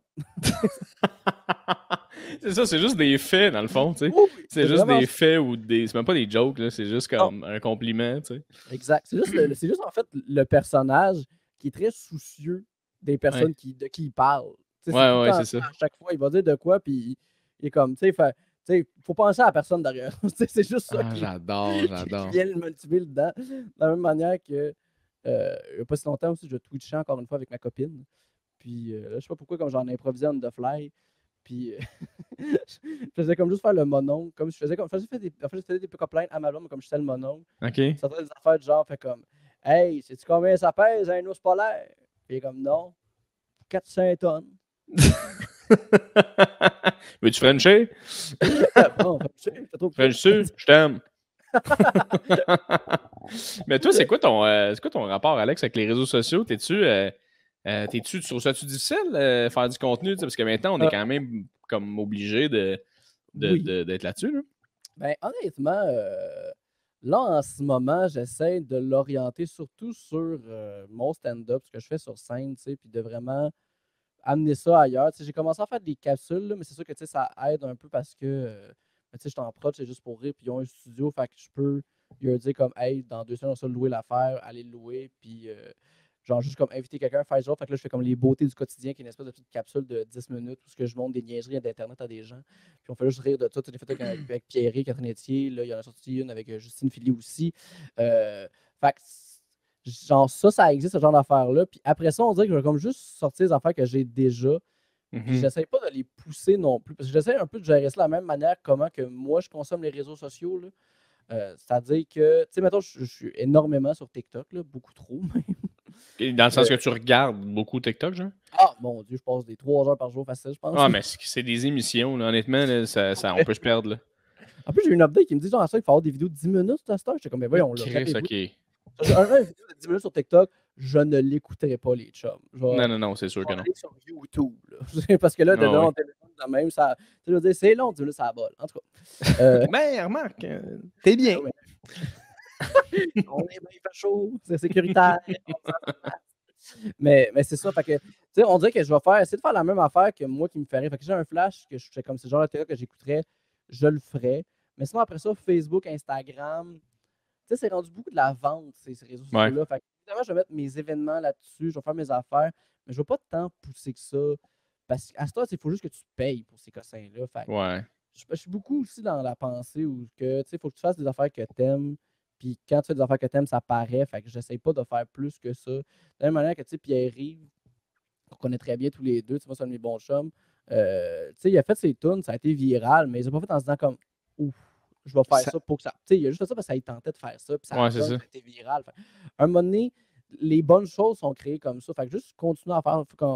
c'est ça, c'est juste des faits, dans le fond, tu sais. Oui, C'est juste vraiment des ça. faits ou des. C'est même pas des jokes, là, c'est juste Non, comme un compliment, tu sais. exact. C'est juste en fait le personnage qui est très soucieux des Ouais. personnes de qui il parle. Tu sais, c'est tout Ouais, le ouais, temps c'est ça, ça. à chaque fois, il va dire de quoi, puis il est comme, tu sais, faut penser à la personne derrière. Tu sais, c'est juste ça Ah, j'adore, qui j'adore. vient le motiver dedans. De la même manière que, il n'y a pas si longtemps aussi, je twitchais encore une fois avec ma copine. Puis là, je sais pas pourquoi, comme j'en improvisais on the fly. Puis je faisais comme juste faire le mononcle. Comme je faisais comme. En fait, je faisais des pick-up lines à ma blonde, mais comme je faisais le mononcle. OK. Ça faisait des affaires du genre, fait comme Hey, sais-tu combien ça pèse un ours polaire? Puis il est comme non, 400 tonnes. Veux-tu Frencher? Bon, c'est trop cute. French-tu? Je t'aime. Mais toi, c'est quoi ton rapport, Alex, avec les réseaux sociaux? Tu trouves ça-tu difficile faire du contenu? Tu sais, parce que maintenant, on est Euh, quand même comme obligé oui. d'être là-dessus. Là. Ben, honnêtement, là, en ce moment, j'essaie de l'orienter surtout sur mon stand-up, ce que je fais sur scène, tu sais, puis de vraiment amener ça ailleurs. Tu sais, j'ai commencé à faire des capsules, là, mais c'est sûr que tu sais, ça aide un peu parce que tu sais, je suis en prod, c'est juste pour rire, puis ils ont un studio, fait que je peux leur dire comme Hey, dans 2 semaines, on va louer l'affaire, aller le louer, puis genre juste comme inviter quelqu'un, faire genre, fait que là, je fais comme les beautés du quotidien, qui est une espèce de petite capsule de 10 minutes où ce que je montre des niaiseries d'Internet à des gens. Puis on fait juste rire de ça. Tu sais, fait avec Pierre, Catherine Etier, là, il y en a sorti une avec Justine Philly aussi. Fait que genre ça existe, ce genre d'affaires-là. Puis après ça, on dirait que je vais comme juste sortir les affaires que j'ai déjà. Puis Mhm. j'essaie pas de les pousser non plus. Parce que j'essaie un peu de gérer ça de la même manière comment que moi je consomme les réseaux sociaux. Là. C'est-à-dire que, tu sais, mettons, je suis énormément sur TikTok, là, beaucoup trop même. Et dans le sens Euh, que tu regardes beaucoup TikTok, genre? ah, mon Dieu, je passe des 3 heures par jour facile, je pense. Ah, mais c'est des émissions, là. Honnêtement, là, on peut se perdre. Là. En plus, j'ai eu une update qui me dit genre ça, il faut avoir des vidéos de 10 minutes à cette heure. J'étais comme, mais Ah, voyons, là, Chris, calmez-vous. ok. Un vidéo de 10 minutes sur TikTok, je ne l'écouterai pas, les chums. Non, non, non, c'est Je sûr vais que non. aller sur YouTube. Là. Parce que là, t'es Ah, dans oui. ton téléphone de même, ça. Je veux dire, c'est long, 10 minutes, ça bol. En tout cas. Mais remarque, t'es bien. Ouais. On est bien, il fait chaud, c'est sécuritaire. Mais c'est ça, fait que, tu sais, on dirait que je vais essayer de faire la même affaire que moi qui me ferait. Fait que j'ai un flash que je fais comme c'est genre de télé que j'écouterais, je le ferais. Mais sinon, après ça, Facebook, Instagram, tu sais, c'est rendu beaucoup de la vente, ces réseaux Ouais. sociaux-là. Fait que, évidemment, je vais mettre mes événements là-dessus, je vais faire mes affaires, mais je ne vais pas tant pousser que ça. Parce qu'à ce temps, il faut juste que tu payes pour ces cossins-là. Fait que Ouais. je suis beaucoup aussi dans la pensée où que, tu sais, il faut que tu fasses des affaires que tu aimes. Puis quand tu fais des affaires que tu aimes, ça paraît. Fait que j'essaie pas de faire plus que ça. De la même manière que, tu sais, Pierre-Yves, qu'on connaît très bien tous les deux, tu vois, c'est un de mes bons chums. Tu sais, il a fait ses tunes, ça a été viral, mais ils ont pas fait en se disant comme, ouf, je vais faire Ça- ça pour que ça. Tu sais, il a juste fait ça parce que ça il tentait de faire ça, puis ça a Ouais, c'est donné, ça. ça a été viral. Fait, un moment donné, les bonnes choses sont créées comme ça. Fait que juste continuer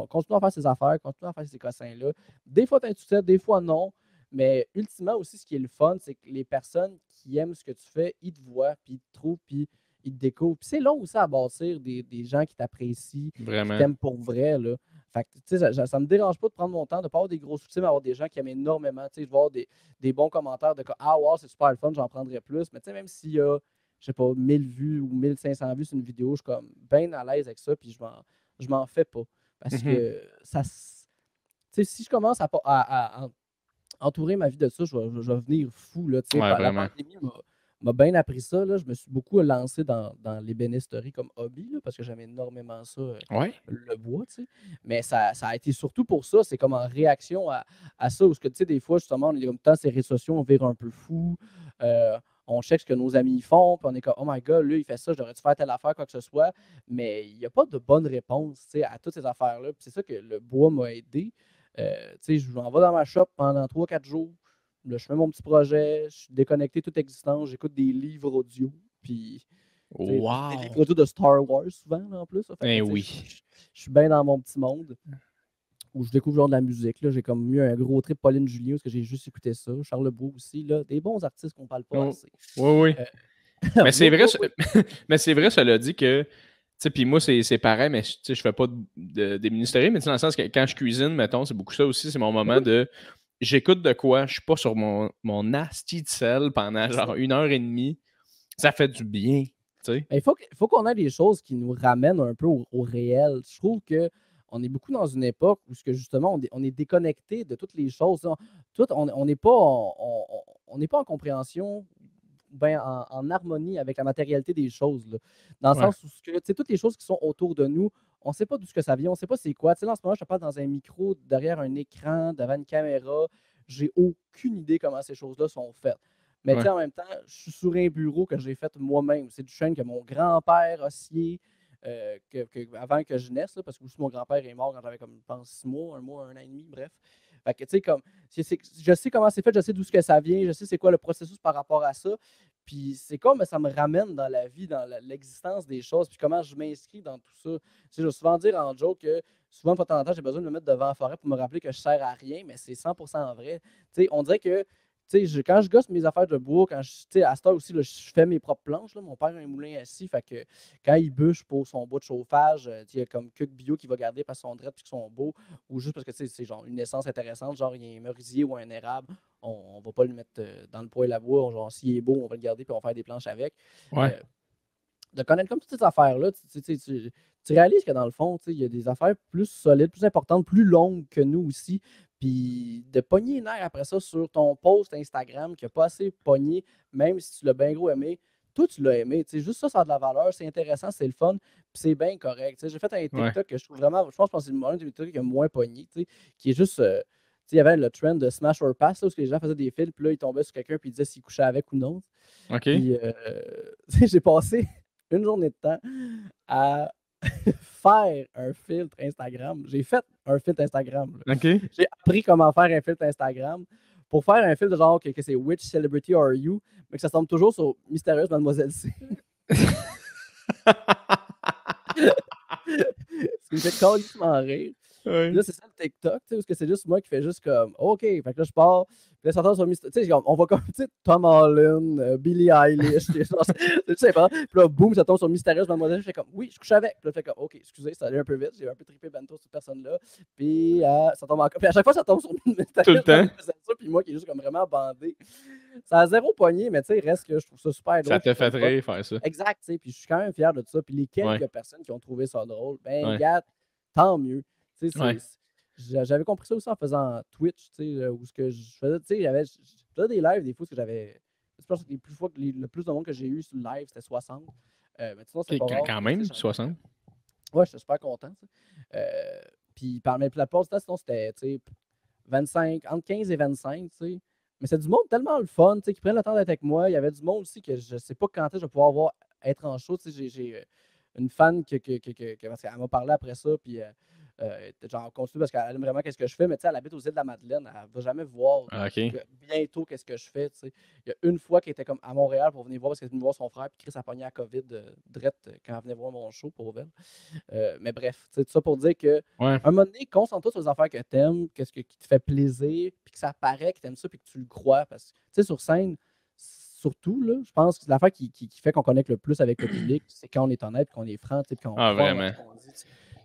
continuer à faire ses affaires, continuer à faire ces cossins-là. Des fois, tu as un succès, des fois, non. Mais ultimement aussi, ce qui est le fun, c'est que les personnes qui aiment ce que tu fais, ils te voient, puis ils te trouvent, puis ils te découvrent. Puis c'est long aussi à bâtir des gens qui t'apprécient, qui Vraiment. t'aiment pour vrai. Là. Fait que, tu sais, ça me dérange pas de prendre mon temps, de ne pas avoir des gros succès, mais avoir des gens qui aiment énormément. Tu sais, je vais avoir des bons commentaires de ah, wow, c'est super le fun, j'en prendrais plus. Mais tu sais, même s'il y a, je sais pas, 1000 vues ou 1500 vues sur une vidéo, je suis comme bien à l'aise avec ça, puis je m'en fais pas. Parce Mhm. que ça. Tu sais, si je commence à entourer ma vie de ça, je vais venir fou. Là, Ouais, la vraiment. pandémie m'a bien appris ça. Là. Je me suis beaucoup lancé dans l'ébénisterie comme hobby, là, parce que j'aime énormément ça, Ouais. le bois. T'sais. Mais ça a été surtout pour ça. C'est comme en réaction à ça. Parce que des fois, justement, on est comme temps, ces réseaux sociaux, on vire un peu fou. On check ce que nos amis font, puis on est comme, oh my god, lui, il fait ça, j'aurais dû faire telle affaire, quoi que ce soit. Mais il n'y a pas de bonne réponse à toutes ces affaires-là. Puis c'est ça que le bois m'a aidé. Je m'en vais dans ma shop pendant 3-4 jours. Là, je fais mon petit projet, je suis déconnecté toute existence, j'écoute des livres audio. Puis, des livres Wow! audio de Star Wars souvent, là, en plus. Fait que, Oui. je suis bien dans mon petit monde où je découvre genre de la musique. Là. J'ai comme eu un gros trip Pauline Julien parce que j'ai juste écouté ça. Charles Bourg aussi. Là. Des bons artistes qu'on parle pas Oui, assez. oui. Mais c'est Oui, vrai, oui. mais c'est vrai, cela dit que, puis moi, c'est pareil, mais je fais pas des ministériels, mais dans le sens que quand je cuisine, mettons, c'est beaucoup ça aussi, c'est mon moment de, j'écoute de quoi, je suis pas sur mon asti de sel pendant genre 1 heure et demie, ça fait du bien, tu sais. Il faut qu'on ait des choses qui nous ramènent un peu au réel. Je trouve qu'on est beaucoup dans une époque où justement on est déconnecté de toutes les choses. On n'est pas, on n'est pas en compréhension, ben, en harmonie avec la matérialité des choses. Là. Dans le Ouais. sens où toutes les choses qui sont autour de nous, on ne sait pas d'où ce que ça vient, on ne sait pas c'est quoi. Là, en ce moment, je te parle dans un micro, derrière un écran, devant une caméra. J'ai aucune idée comment ces choses-là sont faites. Mais Ouais. en même temps, je suis sur un bureau que j'ai fait moi-même. C'est du chêne que mon grand-père a scié avant que je naisse, là, parce que aussi, mon grand-père est mort quand j'avais comme, je pense, 6 mois, 1 mois, 1 an et demi, bref. Fait que, tu sais, comme, je sais comment c'est fait, je sais d'où ce que ça vient, je sais c'est quoi le processus par rapport à ça. Puis c'est comme ça me ramène dans la vie, dans l'existence des choses, puis comment je m'inscris dans tout ça. Tu sais, je vais souvent dire en joke que souvent, de temps en temps, j'ai besoin de me mettre devant la forêt pour me rappeler que je ne sers à rien, mais c'est 100% vrai. Tu sais, on dirait que quand je gosse mes affaires de bois, à cette heure aussi, là, je fais mes propres planches. Là. Mon père a un moulin assis, fait que quand il bûche pour son bois de chauffage, il y a comme Cuc Bio qui va garder parce qu'ils sont drettes et qu'ils sont beaux, ou juste parce que c'est genre une essence intéressante, genre il y a un merisier ou un érable, on ne va pas le mettre dans le poêle à bois, genre s'il est beau, on va le garder puis on va faire des planches avec. Ouais. De connaître comme toutes ces affaires-là, tu réalises que dans le fond, il y a des affaires plus solides, plus importantes, plus longues que nous aussi. Puis de pogner une nerf après ça sur ton post Instagram qui n'a pas assez pogné, même si tu l'as bien gros aimé, toi tu l'as aimé. Juste ça a de la valeur, c'est intéressant, c'est le fun, puis c'est bien correct. J'ai fait un Ouais. TikTok que je trouve vraiment, je pense que c'est un des TikTok qui a moins pogné, qui est juste. Il y avait le trend de Smash or Pass, là, où les gens faisaient des fils, puis là, ils tombaient sur quelqu'un, puis ils disaient s'ils couchaient avec ou non. OK. Puis, j'ai passé une journée de temps à faire un filtre Instagram. J'ai fait un filtre Instagram. Là. OK. J'ai appris comment faire un filtre Instagram pour faire un filtre de genre que c'est Which Celebrity Are You, mais que ça tombe toujours sur Mystérieuse Mademoiselle C. Ce qui me fait carrément rire. Ouais. Là, c'est ça le TikTok, parce que c'est juste moi qui fais juste comme OK, fait que là, je pars. Puis là, ça tombe sur tu sais, on va comme, Tom Holland, Billie Eilish, c'est juste sympa. Puis là, boum, ça tombe sur Mystérieuse Mademoiselle. Je fais comme, oui, je couche avec. Puis là, je fais comme, OK, excusez, ça allait un peu vite. J'ai un peu trippé bento sur cette personne-là. Puis ça tombe encore. Puis à chaque fois, ça tombe sur Mystérieuse Mademoiselle. Puis moi qui est juste comme vraiment bandé. Ça a zéro poignet, mais tu sais, reste que je trouve ça super drôle. Ça te fait rire faire ça. Exact, tu sais. Puis je suis quand même fier de ça. Puis les quelques Ouais. personnes qui ont trouvé ça drôle, ben, Ouais. gars, tant mieux. Tu sais, Ouais. j'avais compris ça aussi en faisant Twitch, tu sais, où ce que je faisais, tu sais, je faisais des lives des fois, parce que j'avais, je pense que le plus de monde que j'ai eu sur le live, c'était 60. Mais sinon, c'était pas rare. Quand même, 60. Ouais, j'étais super content. Puis par la plupart du temps, sinon, c'était, tu sais, 25, entre 15 et 25, tu sais. Mais c'est du monde tellement le fun, tu sais, qui prennent le temps d'être avec moi. Il y avait du monde aussi que je sais pas quand je vais pouvoir être en show, tu sais, j'ai une fan parce qu'elle m'a parlé après ça, puis genre, continue parce qu'elle aime vraiment qu'est-ce que je fais, mais tu sais, elle habite aux îles de la Madeleine, elle va jamais voir OK. bientôt qu'est-ce que je fais, tu sais. Il y a une fois qu'elle était comme à Montréal pour venir voir parce qu'elle est venue voir son frère, puis Chris a pogné à COVID direct quand elle venait voir mon show pour elle. Mais bref, tout ça pour dire que Ouais. un moment donné, concentre-toi sur les affaires que t'aimes, qu'est-ce qui te fait plaisir, puis que ça paraît que t'aimes ça, puis que tu le crois. Parce que, tu sais, sur scène, surtout, là, je pense que c'est l'affaire qui fait qu'on connecte le plus avec le public, c'est quand on est honnête, qu'on est franc, puis qu'on croit vraiment. en ce qu'on dit.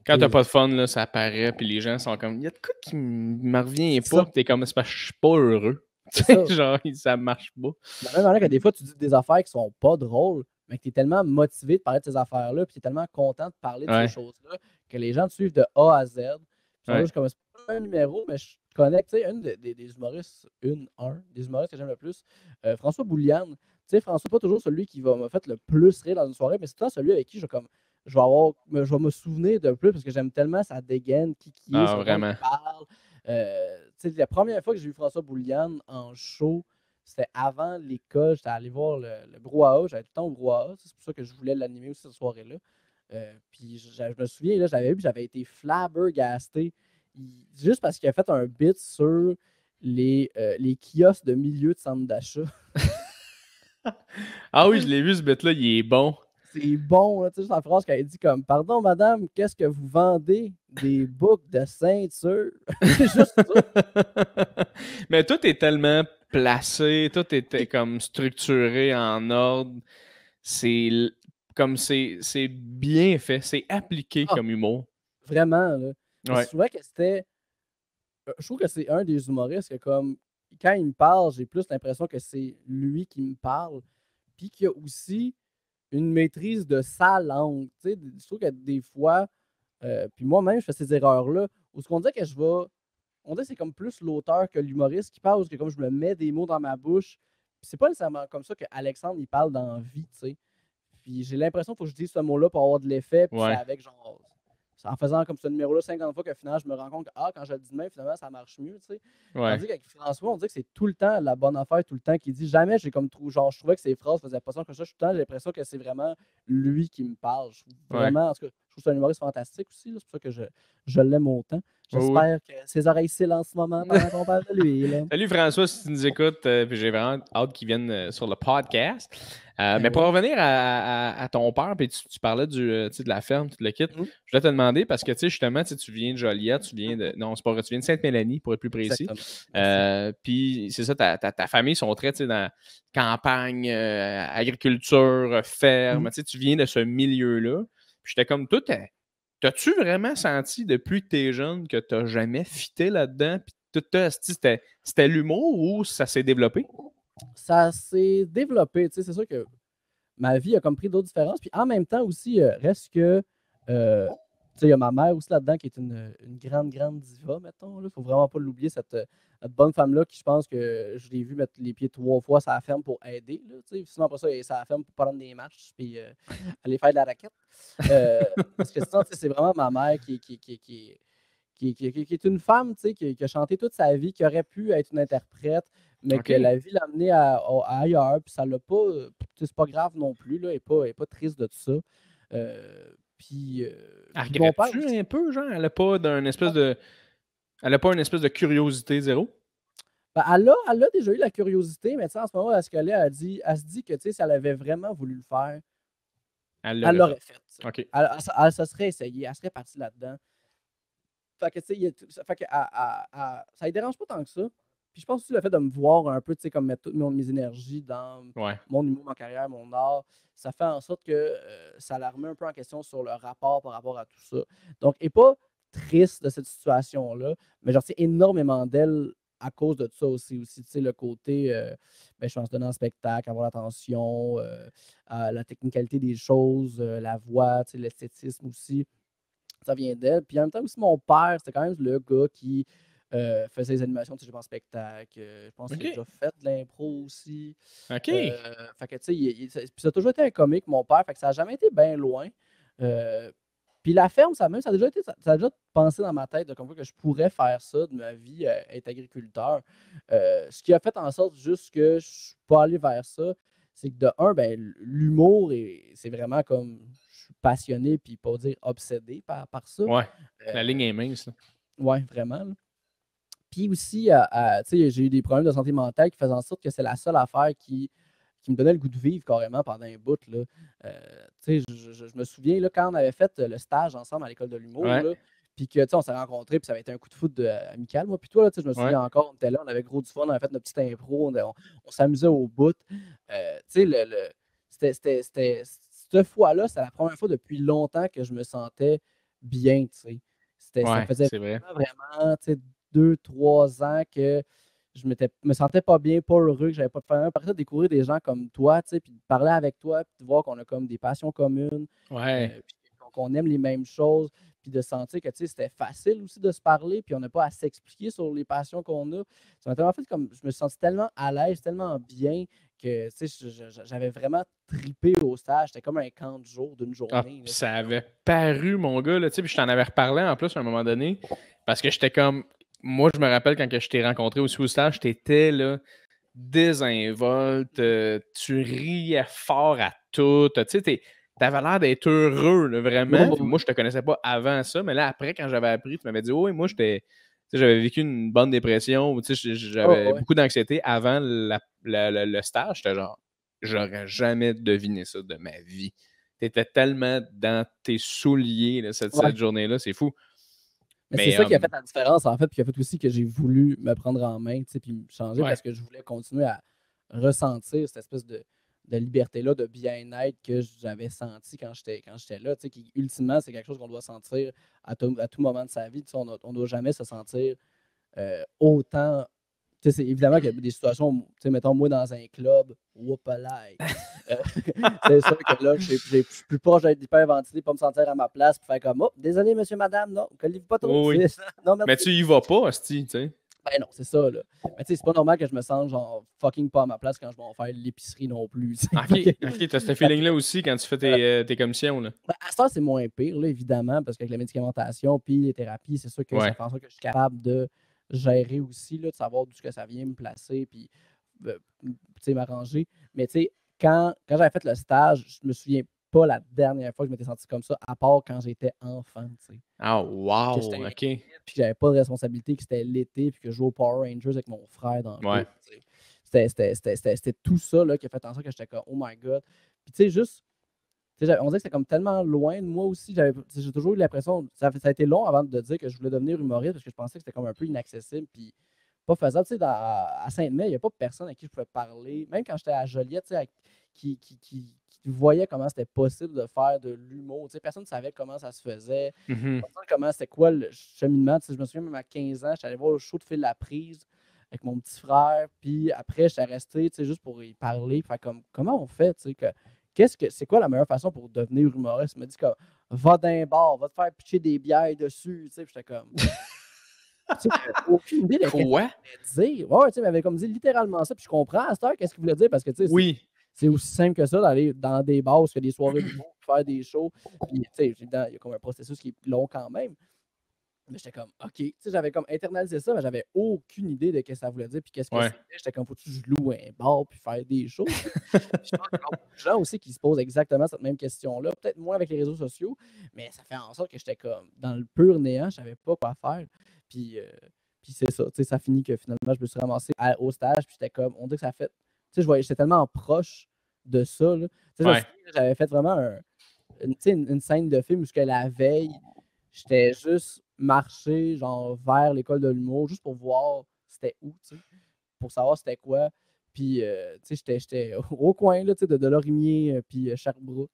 Quand t'as pas de fun, là, ça apparaît, puis les gens sont comme, il y a de quoi qui me revient pas, puis t'es comme, c'est parce que je suis pas heureux. Tu sais, genre, ça marche pas. De la même manière que des fois, tu dis des affaires qui sont pas drôles, mais que tu es tellement motivé de parler de ces affaires-là, puis tu es tellement content de parler de ces choses-là, que les gens te suivent de A à Z. Puis sont juste comme, c'est pas un numéro, mais je connais, tu sais, des humoristes, des humoristes que j'aime le plus, François Bouliane. Tu sais, François, pas toujours celui qui m'a fait le plus rire dans une soirée, mais c'est toi celui avec qui je vais me souvenir de plus parce que j'aime tellement sa dégaine, qui est, son vraiment. il parle. La première fois que j'ai vu François Bouliane en show, c'était avant l'école. J'étais allé voir le brouhaha. J'avais tout le temps au brouhaha. C'est pour ça que je voulais l'animer aussi cette soirée-là. Puis je me souviens, là, j'avais vu, j'avais été flabbergasté. juste parce qu'il a fait un bit sur les kiosques de milieu de centre d'achat. Ah oui, je l'ai vu, ce bit-là, il est bon. C'est bon, là, tu sais, la phrase qu'elle dit comme « Pardon, madame, qu'est-ce que vous vendez? Des boucles de ceinture? » C'est juste ça. Mais tout est tellement placé, tout était comme structuré en ordre. C'est comme c'est bien fait, c'est appliqué Ah, comme humour. vraiment, là. Ouais. Je trouvais que c'était... Je trouve que c'est un des humoristes que, comme, quand il me parle, j'ai plus l'impression que c'est lui qui me parle. Puis qu'il y a aussi une maîtrise de sa langue. Tu sais, je trouve que des fois, puis moi-même, je fais ces erreurs-là, où ce qu'on dit que je vais. On dit que c'est comme plus l'auteur que l'humoriste qui parle, parce que comme je me mets des mots dans ma bouche, puis c'est pas nécessairement comme ça qu'Alexandre, il parle dans la vie, tu sais. Puis j'ai l'impression qu'il faut que je dise ce mot-là pour avoir de l'effet, puis c'est Ouais. avec genre. C'est en faisant comme ce numéro-là 50 fois que finalement, je me rends compte que quand je le dis de même, finalement, ça marche mieux, tu sais. Ouais. Tandis qu'avec François, on dit que c'est tout le temps la bonne affaire, tout le temps qu'il dit. Jamais j'ai comme trop. Genre, je trouvais que ses phrases faisaient pas sens que ça. Tout le temps, j'ai l'impression que c'est vraiment lui qui me parle. Vraiment, en tout cas, je trouve que c'est un humoriste fantastique aussi. C'est pour ça que je l'aime autant. J'espère que ses oreilles cillent en ce moment pendant qu'on parle de lui. Là. Salut François, si tu nous écoutes, puis j'ai vraiment hâte qu'il vienne sur le podcast. Ben Mais pour oui. revenir à ton père, puis tu parlais de la ferme, tout le kit, je voulais te demander, parce que justement, tu viens de Joliette, tu viens de. Non, c'est pas vrai, tu viens de Sainte-Mélanie, pour être plus précis. Puis c'est ça, ta famille sont très dans campagne, agriculture, ferme. Tu viens de ce milieu-là. Puis j'étais comme, toi, t'as-tu vraiment senti depuis que t'es jeune que t'as jamais fité là-dedans? Puis c'était l'humour ou ça s'est développé? Ça s'est développé. C'est sûr que ma vie a comme pris d'autres différences. Puis en même temps aussi, reste que. Il y a ma mère aussi là-dedans qui est une grande, grande diva, mettons. Il ne faut vraiment pas l'oublier, cette bonne femme-là qui, je pense que je l'ai vu mettre les pieds 3 fois sur la ferme pour aider. Là, sinon, après ça, elle est sur la ferme pour prendre des matchs puis aller faire de la raquette. Parce que sinon, c'est vraiment ma mère qui est une femme qui a chanté toute sa vie, qui aurait pu être une interprète, mais que la vie l'a amenée à ailleurs, puis ça l'a pas. C'est pas grave non plus, là, elle n'est pas triste de tout ça. Puis. Elle regrette-tu un peu, genre? Elle n'a pas une espèce de curiosité zéro? Ben, elle a déjà eu la curiosité, mais en ce moment, ce qu'elle a dit, elle se dit que si elle avait vraiment voulu le faire, elle l'aurait fait. Okay. Elle se serait essayée, elle serait partie là-dedans. Fait que, ça ne dérange pas tant que ça. Puis je pense aussi le fait de me voir un peu, comme mettre toutes mes énergies dans mon humour, ma carrière, mon art, ça fait en sorte que ça la remet un peu en question sur le rapport par rapport à tout ça. Donc, elle n'est pas triste de cette situation-là, mais j'en sais énormément d'elle à cause de ça aussi. Le côté, je pense, donner un spectacle, avoir l'attention, la technicalité des choses, la voix, l'esthétisme aussi. Ça vient d'elle. Puis en même temps aussi, mon père, c'était quand même le gars qui faisait les animations, je pense, spectacle. Je pense qu'il a déjà fait de l'impro aussi. OK. Fait que, puis ça a toujours été un comique, mon père. Fait que ça n'a jamais été bien loin. Puis la ferme, ça a déjà pensé dans ma tête de comme quoi que je pourrais faire ça de ma vie, être agriculteur. Ce qui a fait en sorte juste que je suis pas allé vers ça, c'est que de un, l'humour, c'est vraiment comme je suis passionné, puis pas dire obsédé par ça. Ouais, la ligne est mince. Ouais, vraiment. Là. Puis aussi, j'ai eu des problèmes de santé mentale qui faisaient en sorte que c'est la seule affaire qui me donnait le goût de vivre carrément pendant un bout. Là. Je me souviens, là, quand on avait fait le stage ensemble à l'école de l'humour, puis que on s'est rencontrés, puis ça avait été un coup de foot amical, moi. Puis toi, là, je me souviens encore, on était là, on avait gros du fun, on avait fait notre petite impro, on s'amusait au bout. C'était cette fois-là, c'était la première fois depuis longtemps que je me sentais bien. Ça faisait vraiment 2-3 ans que je me sentais pas bien, pas heureux, que j'avais pas de famille. Après ça, découvrir des gens comme toi, puis de parler avec toi, puis de voir qu'on a comme des passions communes, puis qu'on aime les mêmes choses, puis de sentir que c'était facile aussi de se parler, puis on n'a pas à s'expliquer sur les passions qu'on a. Ça m'a tellement fait comme je me sentais tellement à l'aise, tellement bien que j'avais vraiment trippé au stage. C'était comme un camp de jour d'une journée. Là, ça avait paru, mon gars, puis je t'en avais reparlé en plus à un moment donné, parce que j'étais comme. Moi, je me rappelle quand je t'ai rencontré aussi au stage, t'étais là, désinvolte, tu riais fort à tout. Tu sais, t'avais l'air d'être heureux, là, vraiment. Ouais, Puis moi, je te connaissais pas avant ça, mais là, après, quand j'avais appris, tu m'avais dit, oh, oui, moi, j'avais vécu une bonne dépression, j'avais ouais. beaucoup d'anxiété avant le stage. J'étais genre, j'aurais jamais deviné ça de ma vie. T'étais tellement dans tes souliers là, cette journée-là, c'est fou. Mais c'est ça qui a fait la différence, en fait, puis qui a fait aussi que j'ai voulu me prendre en main, tu sais, puis me changer parce que je voulais continuer à ressentir cette espèce de liberté-là, de bien-être que j'avais senti quand j'étais là, tu sais, qui, ultimement, c'est quelque chose qu'on doit sentir à tout moment de sa vie. Tu sais, on ne doit jamais se sentir autant. Tu sais, évidemment qu'il y a des situations, tu sais, mettons, moi, dans un club, whoop-a-like. C'est sûr que là, je suis plus proche d'être hyperventilé, pas me sentir à ma place, puis faire comme, oh, désolé, monsieur, madame, non, colliez pas trop. Oui. Non, merci. Mais tu y vas pas, hostie, tu sais. Ben non, c'est ça, là. Mais tu sais, c'est pas normal que je me sente, genre, fucking pas à ma place quand je vais faire l'épicerie non plus. Ok, t'as ce feeling-là aussi quand tu fais tes commissions, là. Ben, à ça, c'est moins pire, là, évidemment, parce qu'avec la médicamentation puis les thérapies, c'est sûr que ça fait en sorte que je suis capable de gérer aussi, là, de savoir d'où que ça vient me placer, puis tu sais, m'arranger. Mais tu sais, quand j'avais fait le stage, je me souviens pas la dernière fois que je m'étais senti comme ça, à part quand j'étais enfant, tu sais. Ah, wow, ok. Puis que j'avais pas de responsabilité, que c'était l'été, puis que je jouais aux Power Rangers avec mon frère dans le cours, tu sais. C'était tout ça là, qui a fait en sorte que j'étais comme, oh my god. Puis tu sais, juste, on dirait que c'était comme tellement loin de moi aussi. J'ai toujours eu l'impression, ça a été long avant de dire que je voulais devenir humoriste parce que je pensais que c'était comme un peu inaccessible puis pas faisable. Tu sais, à Saint-Denis, il n'y a pas personne à qui je pouvais parler. Même quand j'étais à Joliette, tu sais, qui voyait comment c'était possible de faire de l'humour. Tu sais, personne ne savait comment ça se faisait. Comment c'était quoi le cheminement. Tu sais, je me souviens même à 15 ans, j'étais allé voir le show de Phil Laprise avec mon petit frère. Puis après, j'étais resté, tu sais, juste pour y parler. Fait comme, comment on fait, tu sais, c'est quoi la meilleure façon pour devenir humoriste? Il m'a dit que va d'un bar, va te faire pitcher des bières dessus. Tu sais, j'étais comme. Tu sais, j'avais aucune idée de ce qu'il voulait dire. Ouais, tu sais, il m'avait comme dit littéralement ça. Puis je comprends à cette heure qu'est-ce qu'il voulait dire parce que, tu sais, c'est aussi simple que ça d'aller dans des bars, faire des soirées de faire des shows. Puis, tu sais, il y a comme un processus qui est long quand même. Mais j'étais comme, OK. Tu sais, j'avais comme internalisé ça, mais j'avais aucune idée de ce que ça voulait dire. Puis qu'est-ce que c'était. J'étais comme, faut-tu que je loue un bar puis faire des shows? Je pense qu'il y a beaucoup de gens aussi qui se posent exactement cette même question-là. Peut-être moins avec les réseaux sociaux, mais ça fait en sorte que j'étais comme dans le pur néant. Je savais pas quoi faire. Puis c'est ça. Tu sais, ça finit que finalement, je me suis ramassé au stage. Puis j'étais comme, on dit que ça fait. Tu sais, j'étais tellement proche de ça. Là. Tu sais, j'avais fait vraiment une scène de film où la veille, j'étais juste marché genre vers l'école de l'humour juste pour voir c'était où, tu sais, pour savoir c'était quoi. Puis, tu sais, j'étais au coin là, tu sais, de Lorimier puis Sherbrooke.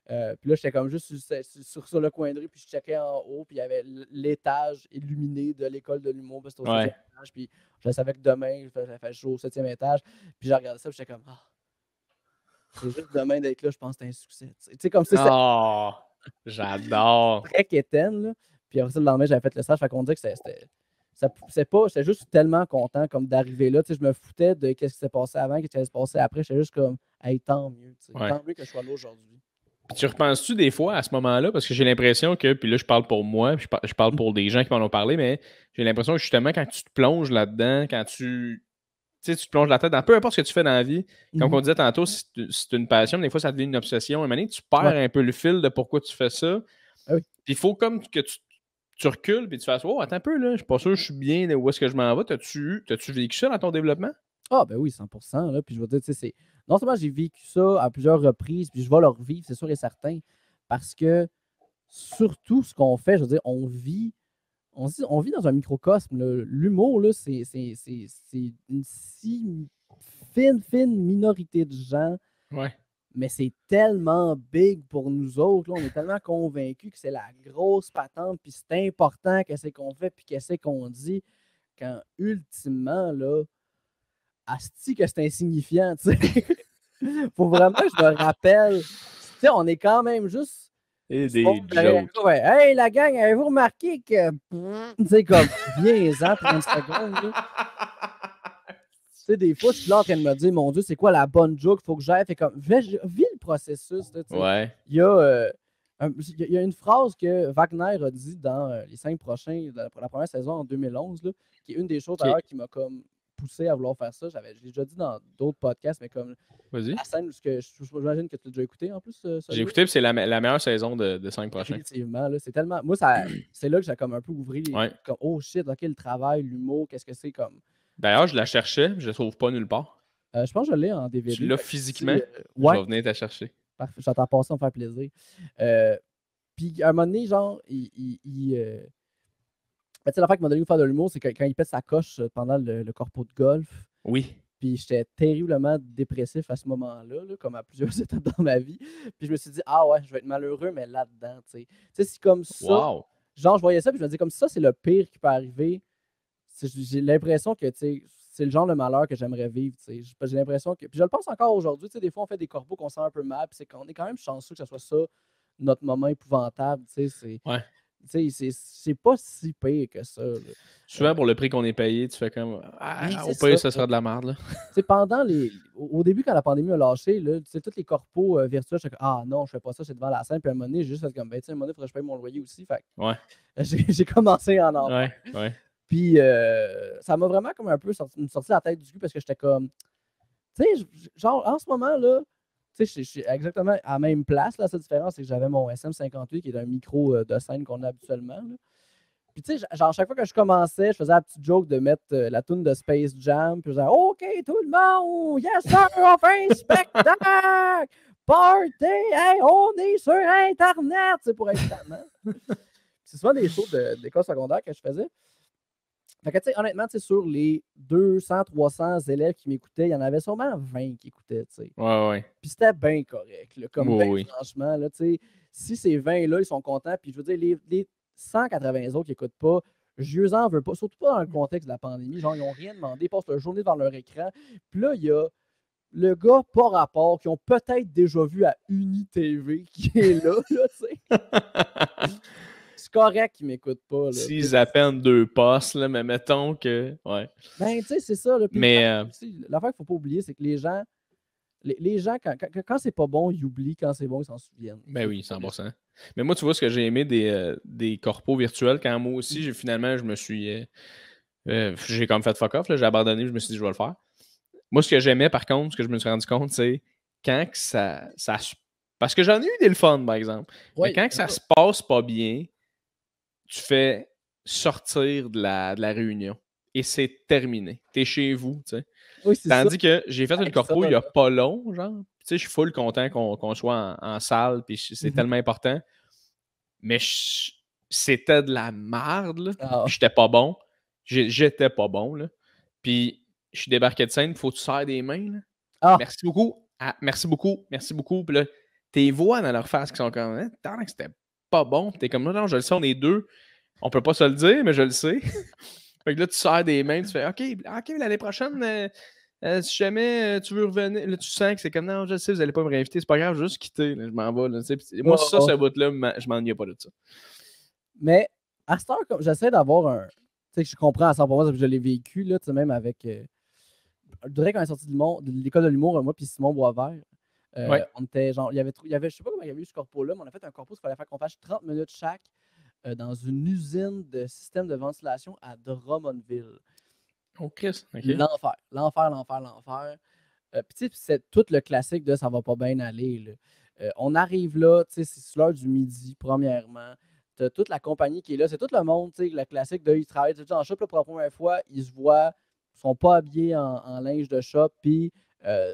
Puis là, j'étais comme juste sur le coin de rue, puis je checkais en haut, puis il y avait l'étage illuminé de l'école de l'humour, parce que c'était au 7e étage, puis je savais que demain, ça fait chaud au 7e étage, puis j'ai regardé ça, puis j'étais comme, c'est juste demain d'être là, je pense que c'est un succès. Tu sais, comme ça. Oh, j'adore. Très quétaine, là. Puis après ça, le lendemain, j'avais fait le stage, fait qu'on dit que j'étais juste tellement content comme d'arriver là. Tu sais, je me foutais de ce qui s'est passé avant, ce qui allait se passer après. J'étais juste comme, hey, tant mieux. Tant mieux que je sois là aujourd'hui. Puis tu repenses-tu des fois à ce moment-là? Parce que j'ai l'impression que, puis là, je parle pour moi, puis je parle pour des gens qui m'en ont parlé, mais j'ai l'impression que justement, quand tu te plonges là-dedans, quand tu te plonges la tête dans peu importe ce que tu fais dans la vie, comme on disait tantôt, c'est une passion, mais des fois, ça devient une obsession. À un moment donné, tu perds un peu le fil de pourquoi tu fais ça. Ah oui. Puis il faut comme que tu recules, puis tu fasses, oh, attends un peu, là, je suis pas sûr que je suis bien de où est-ce que je m'en vais. T'as-tu vécu ça dans ton développement? Ah, ben oui, 100%. Là. Puis je veux dire, tu sais, non seulement j'ai vécu ça à plusieurs reprises, puis je vais le revivre, c'est sûr et certain, parce que surtout ce qu'on fait, je veux dire, on vit dans un microcosme. L'humour, là, c'est une si fine minorité de gens. Ouais. Mais c'est tellement big pour nous autres. Là, on est tellement convaincus que c'est la grosse patente, puis c'est important qu'est-ce qu'on fait, puis qu'est-ce qu'on dit, quand ultimement, là, asti que c'est insignifiant, tu sais. Faut vraiment que je me rappelle. Tu sais, on est quand même juste. Et des jokes. Ouais. Hey, la gang, avez-vous remarqué que. Tu sais, comme, viens-en 30 secondes, là. Tu sais, des fois, je suis là en train de me dire, mon Dieu, c'est quoi la bonne joke? Il faut que j'aille. Fait comme, vis le processus. Là, il y a une phrase que Wagner a dit dans les 5 prochains, pour la première saison en 2011, là, qui est une des choses d'ailleurs qui m'a comme poussé à vouloir faire ça. Je l'ai déjà dit dans d'autres podcasts, mais comme Vas-y. la scène, j'imagine que tu l'as déjà écouté en plus. J'ai écouté, puis c'est la meilleure saison de 5 prochains. Effectivement, là, c'est tellement. Moi, c'est là que j'ai comme un peu ouvert comme oh shit, ok, le travail, l'humour, qu'est-ce que c'est comme. D'ailleurs, je la cherchais, je la trouve pas nulle part. Je pense que je l'ai en DVD. Tu l'as physiquement? Ouais. Je vais venir te chercher. Parfait, je vais t'en passer, ça me faire plaisir. Puis à un moment donné, genre, tu sais, l'affaire qui m'a donné de faire de l'humour, c'est que quand il pète sa coche pendant le corpo de golf. Oui. Puis j'étais terriblement dépressif à ce moment-là, là, comme à plusieurs étapes dans ma vie. Puis je me suis dit, ah ouais, je vais être malheureux, mais là-dedans, tu sais. Tu sais, c'est comme ça. Wow. Genre, je voyais ça, puis je me dis, comme ça, c'est le pire qui peut arriver. J'ai l'impression que, tu sais, c'est le genre de malheur que j'aimerais vivre, tu sais. J'ai l'impression que. Puis je le pense encore aujourd'hui, tu sais, des fois, on fait des corpos qu'on sent un peu mal, puis c'est qu'on est quand même chanceux que ce soit ça, notre moment épouvantable, tu sais. Ouais. Tu sais, c'est pas si pire que ça. Là. Souvent, pour le prix qu'on est payé, tu fais comme au pire, ça sera de la merde. Là. Pendant au début, quand la pandémie a lâché, là, tous les corpos virtuels, j'étais comme ah non, je fais pas ça, c'est devant la scène. Puis à un moment donné, j'ai juste fait comme ben, tu sais, à un moment donné, il faudrait que je paye mon loyer aussi. Fait ouais. J'ai commencé à en faire. Ouais. Puis ça m'a vraiment comme un peu sorti la tête du cul parce que j'étais comme tu sais, genre en ce moment là, tu sais, je suis exactement à la même place. La seule différence, c'est que j'avais mon SM58 qui est un micro de scène qu'on a habituellement. Là. Puis, tu sais, genre, chaque fois que je commençais, je faisais la petite joke de mettre la toune de Space Jam. Puis, je disais, OK, tout le monde, yes, sir, on fait un spectacle! Party! Hey, on est sur Internet! C'est pour Internet. C'est souvent des shows d'école secondaire que je faisais. Fait que, tu sais, honnêtement, sur les 200, 300 élèves qui m'écoutaient, il y en avait sûrement 20 qui écoutaient, tu sais. Ouais. Puis c'était bien correct, là, comme franchement, là, tu sais, si ces 20-là, ils sont contents, puis je veux dire, les 180 autres qui n'écoutent pas, je en veux pas, surtout pas dans le contexte de la pandémie, genre, ils n'ont rien demandé, ils passent leur journée devant leur écran, puis là, il y a le gars pas rapport qu'ils ont peut-être déjà vu à UniTV qui est là, tu sais. C'est correct qu'ils m'écoutent pas. S'ils appellent 2 postes, là, mais mettons que. Ouais. Ben, tu sais, c'est ça. Là, mais l'affaire qu'il ne faut pas oublier, c'est que les gens, quand c'est pas bon, ils oublient. Quand c'est bon, ils s'en souviennent. Ben oui, 100%. Mais moi, tu vois, ce que j'ai aimé des corpos virtuels, quand moi aussi, finalement, je me suis. J'ai comme fait fuck off, j'ai abandonné, je me suis dit, je vais le faire. Moi, ce que j'aimais, par contre, ce que je me suis rendu compte, c'est quand que ça parce que j'en ai eu des le fun, par exemple. Oui, mais quand que ça se passe pas bien, tu fais sortir de la réunion. Et c'est terminé. T'es chez vous, tu sais. Oui, tandis que j'ai fait une corpo il n'y a pas long, genre. Tu sais, je suis full content qu'on soit en salle, puis c'est tellement important. Mais c'était de la merde, là. Ah. J'étais pas bon. J'étais pas bon, là. Puis je suis débarqué de scène, il faut que tu serres des mains, là. Ah. Merci beaucoup. Ah, merci beaucoup. Merci beaucoup. Puis là, tes voix dans leur face qui sont comme que c'était pas bon. Puis t'es comme non, je le sais, on est deux. On peut pas se le dire, mais je le sais. Fait que là, tu serres des mains, tu fais OK, l'année prochaine, si jamais tu veux revenir, là, tu sens que c'est comme non, je sais, vous allez pas me réinviter, c'est pas grave, je vais juste quitter, là, je m'en vais. Là, moi, ce bout-là, je m'ennuie pas de ça. Mais à cette heure, j'essaie d'avoir un. Tu sais, je comprends à 100% parce que je l'ai vécu, là, même avec. Je dirais qu'on est sorti de l'école de l'humour, moi puis Simon Boisvert. On était genre, il y avait, je sais pas comment il y avait eu ce corpo-là, mais on a fait un corpo, il fallait faire qu'on fasse 30 minutes chaque dans une usine de système de ventilation à Drummondville. OK. L'enfer. Puis tu sais, c'est tout le classique de ça va pas bien aller. Là. On arrive là, tu sais, c'est l'heure du midi, premièrement. T'as toute la compagnie qui est là, c'est tout le monde, tu sais, le classique de ils travaillent tout en shop là, pour la première fois, ils se voient, ils sont pas habillés en linge de shop, puis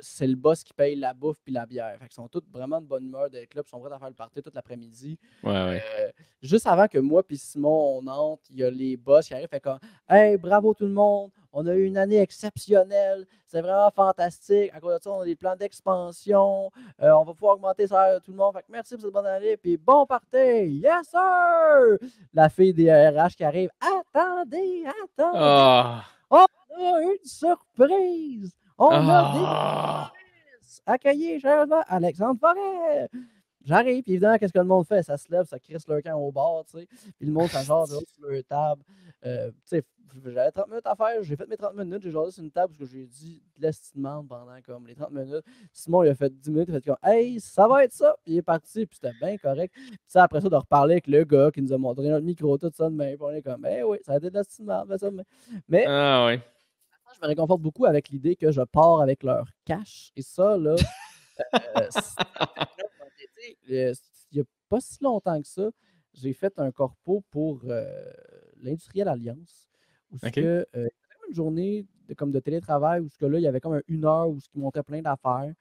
c'est le boss qui paye la bouffe puis la bière. Fait qu'ils sont tous vraiment de bonne humeur d'être là, puis ils sont prêts à faire le party toute l'après-midi. Juste avant que moi puis Simon, on entre, il y a les boss qui arrivent, fait comme « Hey, bravo tout le monde, on a eu une année exceptionnelle, c'est vraiment fantastique. À cause de ça, on a des plans d'expansion, on va pouvoir augmenter ça tout le monde. Fait que merci pour cette bonne année, puis bon party! Yes, sir! » La fille des RH qui arrive « Attendez! On a une surprise! On a des accueillis chaleureusement Alexandre Forêt! » J'arrive, puis évidemment, qu'est-ce que le monde fait? Ça se lève, ça crisse leur camp au bord, tu sais. Puis le monde s'agenre sur leur table. Tu sais, j'avais 30 minutes à faire. J'ai fait mes 30 minutes. J'ai jasé sur une table parce que j'ai dit de l'estimement pendant comme les 30 minutes. Simon, il a fait 10 minutes. Il a fait comme, hey, ça va être ça. Puis il est parti. Puis c'était bien correct. Puis après ça, de reparler avec le gars qui nous a montré notre micro, tout ça de même. Puis on est comme, hey, oui, ça a été de l'estimement. Mais. Ah, ouais. je me réconforte beaucoup avec l'idée que je pars avec leur cash. Et ça, là, il n'y a pas si longtemps que ça, j'ai fait un corpo pour l'Industrielle Alliance, où OK. il y avait une journée comme de télétravail, où là, il y avait comme une heure où il montrait plein d'affaires,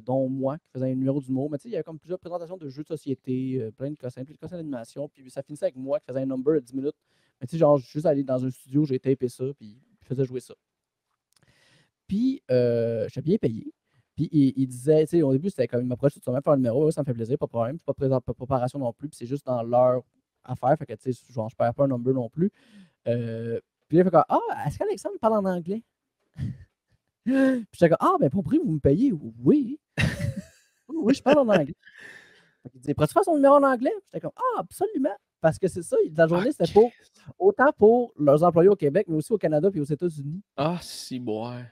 dont moi, qui faisais un numéro d'humour. Mais tu sais, il y avait comme plusieurs présentations de jeux de société, plein de cossins d'animation. Puis ça finissait avec moi qui faisais un number de 10 minutes. Mais tu sais, genre, juste aller dans un studio, j'ai tapé ça, puis je faisais jouer ça. Puis, j'étais bien payé. Puis, il disait, tu sais, au début, c'était comme, il m'approche, tu vas même faire un numéro, ça me fait plaisir, pas de problème. C'est pas préparation non plus, puis c'est juste dans leur affaire. Fait que, tu sais, genre, je perds pas un number non plus. Puis, il fait comme, est-ce qu'Alexandre parle en anglais? Puis, j'étais comme, ben, pour prix, vous me payez? Oui. Oui, je parle en anglais. Il dit, pourrais-tu faire son numéro en anglais? J'étais comme, absolument. Parce que c'est ça, la journée, c'était autant pour leurs employés au Québec, mais aussi au Canada puis aux États-Unis. Si, ouais.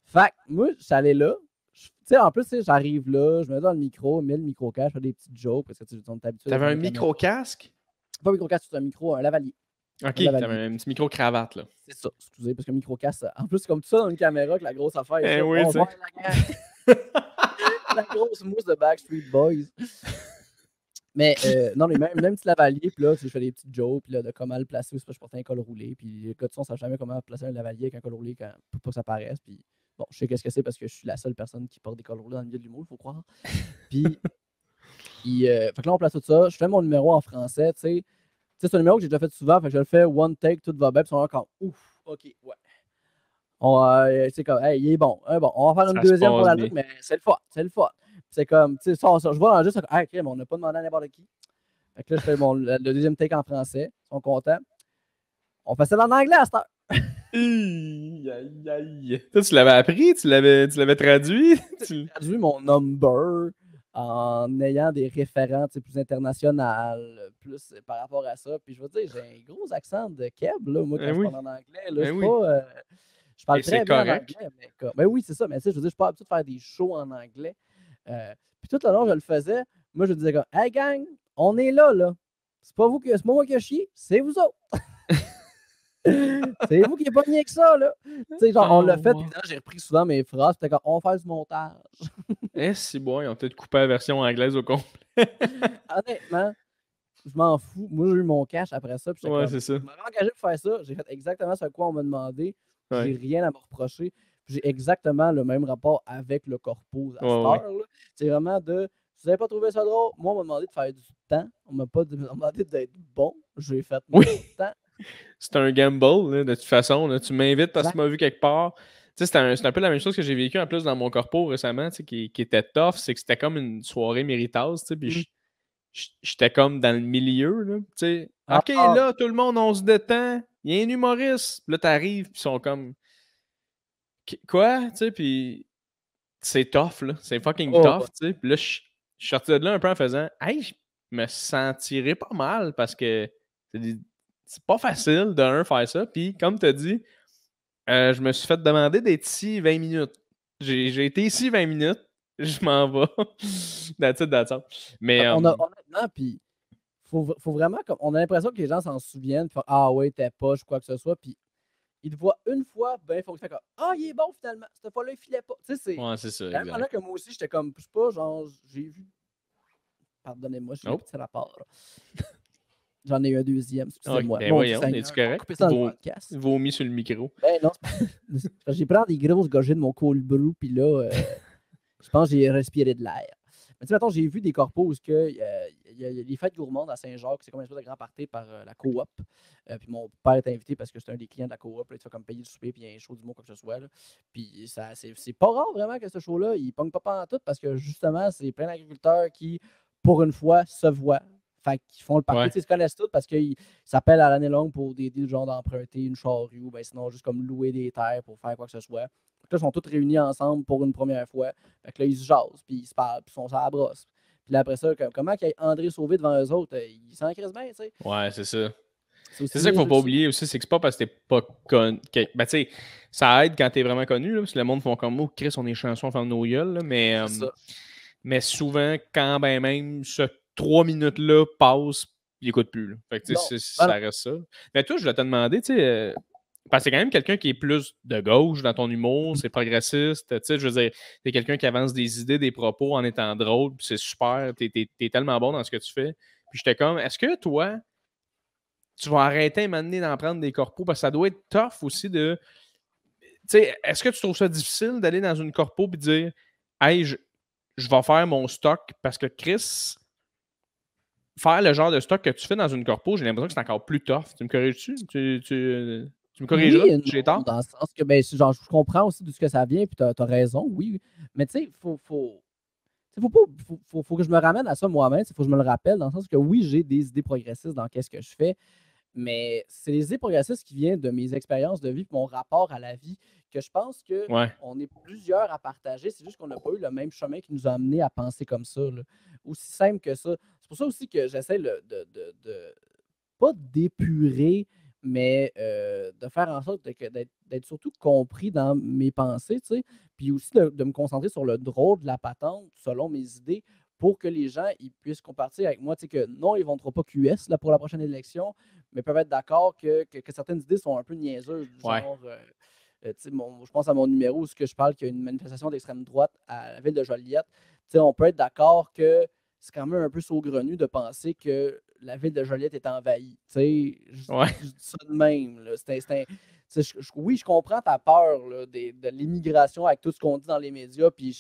Fait que moi, je suis allé là. Tu sais, en plus, j'arrive là, je me mets dans le micro, mets le micro-casque, je fais des petites jokes parce que tu es habitué. T'avais un micro-casque? Pas un micro-casque, c'est un lavalier. OK, t'avais un petit micro-cravate, là. C'est ça, excusez, parce que micro-casque, en plus, c'est comme tout ça dans une caméra que la grosse affaire. Oui, tu sais. La grosse mousse de Backstreet Boys. Mais non, mais même petit lavalier, puis là, je fais des petites jokes, puis là, de comment le placer, c'est pas je portais un col roulé, puis les gars de son, ne savent jamais comment placer un lavalier avec un col roulé pour pas que ça paraisse, puis bon, je sais qu'est-ce que c'est parce que je suis la seule personne qui porte des cols roulés dans le milieu de l'humour, il faut croire. Puis, fait que là, on place tout ça, je fais mon numéro en français, tu sais. C'est un numéro que j'ai déjà fait souvent, fait que je le fais one take, tout va bien, puis ils sont comme ouf, ok, ouais. C'est comme, hey, il est bon, bon, on va faire une deuxième pour la look, mais c'est le fun. C'est comme, tu sais, je vois dans le jeu, c'est comme, hey, on n'a pas demandé à n'importe qui. Fait que là, je fais le deuxième take en français, ils sont contents. On fait ça en anglais à cette heure. Aïe. Toi, tu l'avais appris? Tu l'avais traduit? J'ai traduit mon number en ayant des référents plus internationales, plus par rapport à ça. Puis je veux dire, j'ai un gros accent de Keb, là, moi, quand je parle en anglais. Là, je parle très bien en anglais. Mais oui, c'est ça. Mais tu sais, je veux dire, je suis pas habitué de faire des shows en anglais. Puis tout le long, je le faisais. Moi, je disais comme, hey gang, on est là. C'est pas moi qui ai chié, c'est vous autres. C'est vous qui n'êtes pas bien que ça, là. Tu sais, genre, on l'a fait, puis j'ai repris souvent mes phrases, c'était comme, on va faire du montage. C'est bon, ils ont peut-être coupé la version anglaise au complet. Honnêtement, je m'en fous. Moi, j'ai eu mon cash après ça. Puis c'est ça. Je m'avais engagé pour faire ça. J'ai fait exactement ce à quoi on m'a demandé. J'ai rien à me reprocher. J'ai exactement le même rapport avec le corpo à cette heure. C'est vraiment de, si vous n'avez pas trouvé ça drôle, moi, on m'a demandé de faire du temps. On m'a pas demandé d'être bon. J'ai fait mon temps. C'est un gamble, là, de toute façon. Là. Tu m'invites parce que tu m'as vu quelque part. C'est un peu la même chose que j'ai vécu en plus dans mon corpo récemment, qui était tough. C'est que c'était comme une soirée méritase. Puis j'étais comme dans le milieu. Là, OK, là, tout le monde, on se détend. Il y a un humoriste. Là, t'arrives, puis ils sont comme. Quoi? Puis c'est tough, là. C'est fucking tough. Puis là, je suis sorti de là un peu en faisant, hey, je me sentirais pas mal parce que c'est pas facile de faire ça. Puis comme tu as dit, je me suis fait demander d'être ici 20 minutes. J'ai été ici 20 minutes. Je m'en vais. That's it. Mais honnêtement, puis faut vraiment, comme on a l'impression que les gens s'en souviennent, puis ouais, t'es poche ou quoi que ce soit, puis ils te voient une fois, ben, il faut que tu fasses comme il est bon finalement, cette fois-là, il filait pas. Tu sais, c'est ça. Même pendant que moi aussi, j'étais comme, je sais pas, genre, j'ai vu. Pardonnez-moi, j'ai un petit rapport. J'en ai eu un deuxième, excusez-moi. Ben voyons, es-tu correct? Vomis sur le micro. Ben non, j'ai pris des grosses gorgées de mon cold brew, puis là, je pense que j'ai respiré de l'air. Mais tu sais, mettons, j'ai vu des corpos où il y a les fêtes gourmandes à Saint-Jacques, c'est comme une espèce de grand party par la coop. Puis mon père est invité parce que c'est un des clients de la coop. Là, il te fait comme payer le souper, puis il y a un show du mot, quoi que ce soit. Là. Puis c'est pas rare vraiment que ce show-là, il pogne pas en tout parce que justement, c'est plein d'agriculteurs qui, pour une fois, se voient. Fait qu'ils font le party. Ils se connaissent tous parce qu'ils s'appellent à l'année longue pour des deals genre d'emprunter une charrue ou ben, sinon juste comme louer des terres pour faire quoi que ce soit. Là, ils sont tous réunis ensemble pour une première fois. Fait que là, ils se jasent, puis ils se parlent, puis ils sont sur la brosse. Puis là, après ça, comment qu'il y a André Sauvé devant eux autres, ils s'en crissent bien, tu sais. Ouais, c'est ça. C'est ça qu'il faut pas oublier aussi, c'est que c'est pas parce que t'es pas connu. Ben, tu sais, ça aide quand t'es vraiment connu, là, parce que le monde font comme oh, Chris, on est chansons, on fait nos gueules, là, mais souvent, quand ben même ce 3 minutes-là passent, ils n'écoutent plus. Là. Fait que, ça reste ça. Mais toi, je voulais te demander, tu sais, Parce que c'est quand même quelqu'un qui est plus de gauche dans ton humour, c'est progressiste, tu sais, je veux dire, t'es quelqu'un qui avance des idées, des propos en étant drôle, puis c'est super, t'es tellement bon dans ce que tu fais. Puis j'étais comme, est-ce que toi, tu vas arrêter à un moment donné d'en prendre des corpos? Parce que ça doit être tough aussi de... Tu sais, est-ce que tu trouves ça difficile d'aller dans une corpo et dire, hey, je vais faire mon stock parce que Chris, faire le genre de stock que tu fais dans une corpo, j'ai l'impression que c'est encore plus tough. Tu me corriges-tu? Tu me Oui corrigeras et si j'ai non, tort? dans le sens que, ben, genre, je comprends aussi d'où ce que ça vient, puis tu as raison, oui. Mais tu sais, faut pas, faut que je me ramène à ça moi-même, il faut que je me le rappelle, dans le sens que oui, j'ai des idées progressistes dans qu'est-ce que je fais, mais c'est les idées progressistes qui viennent de mes expériences de vie, puis mon rapport à la vie, que je pense Ouais. qu'on est plusieurs à partager. C'est juste qu'on n'a pas eu le même chemin qui nous a amenés à penser comme ça, là. Aussi simple que ça. C'est pour ça aussi que j'essaie pas d'épurer, mais de faire en sorte d'être surtout compris dans mes pensées, tu sais, puis aussi de me concentrer sur le drôle de la patente selon mes idées pour que les gens ils puissent compartir avec moi, tu sais, que non, ils ne voteront pas QS là, pour la prochaine élection, mais peuvent être d'accord que certaines idées sont un peu niaiseuses, du Ouais. genre, tu sais, je pense à mon numéro où je parle qu'il y a une manifestation d'extrême droite à la ville de Joliette. Tu sais, on peut être d'accord que c'est quand même un peu saugrenu de penser que la ville de Joliette est envahie. Tu sais, Ouais. je dis ça de même. Là. Oui, je comprends ta peur là, de l'immigration avec tout ce qu'on dit dans les médias, puis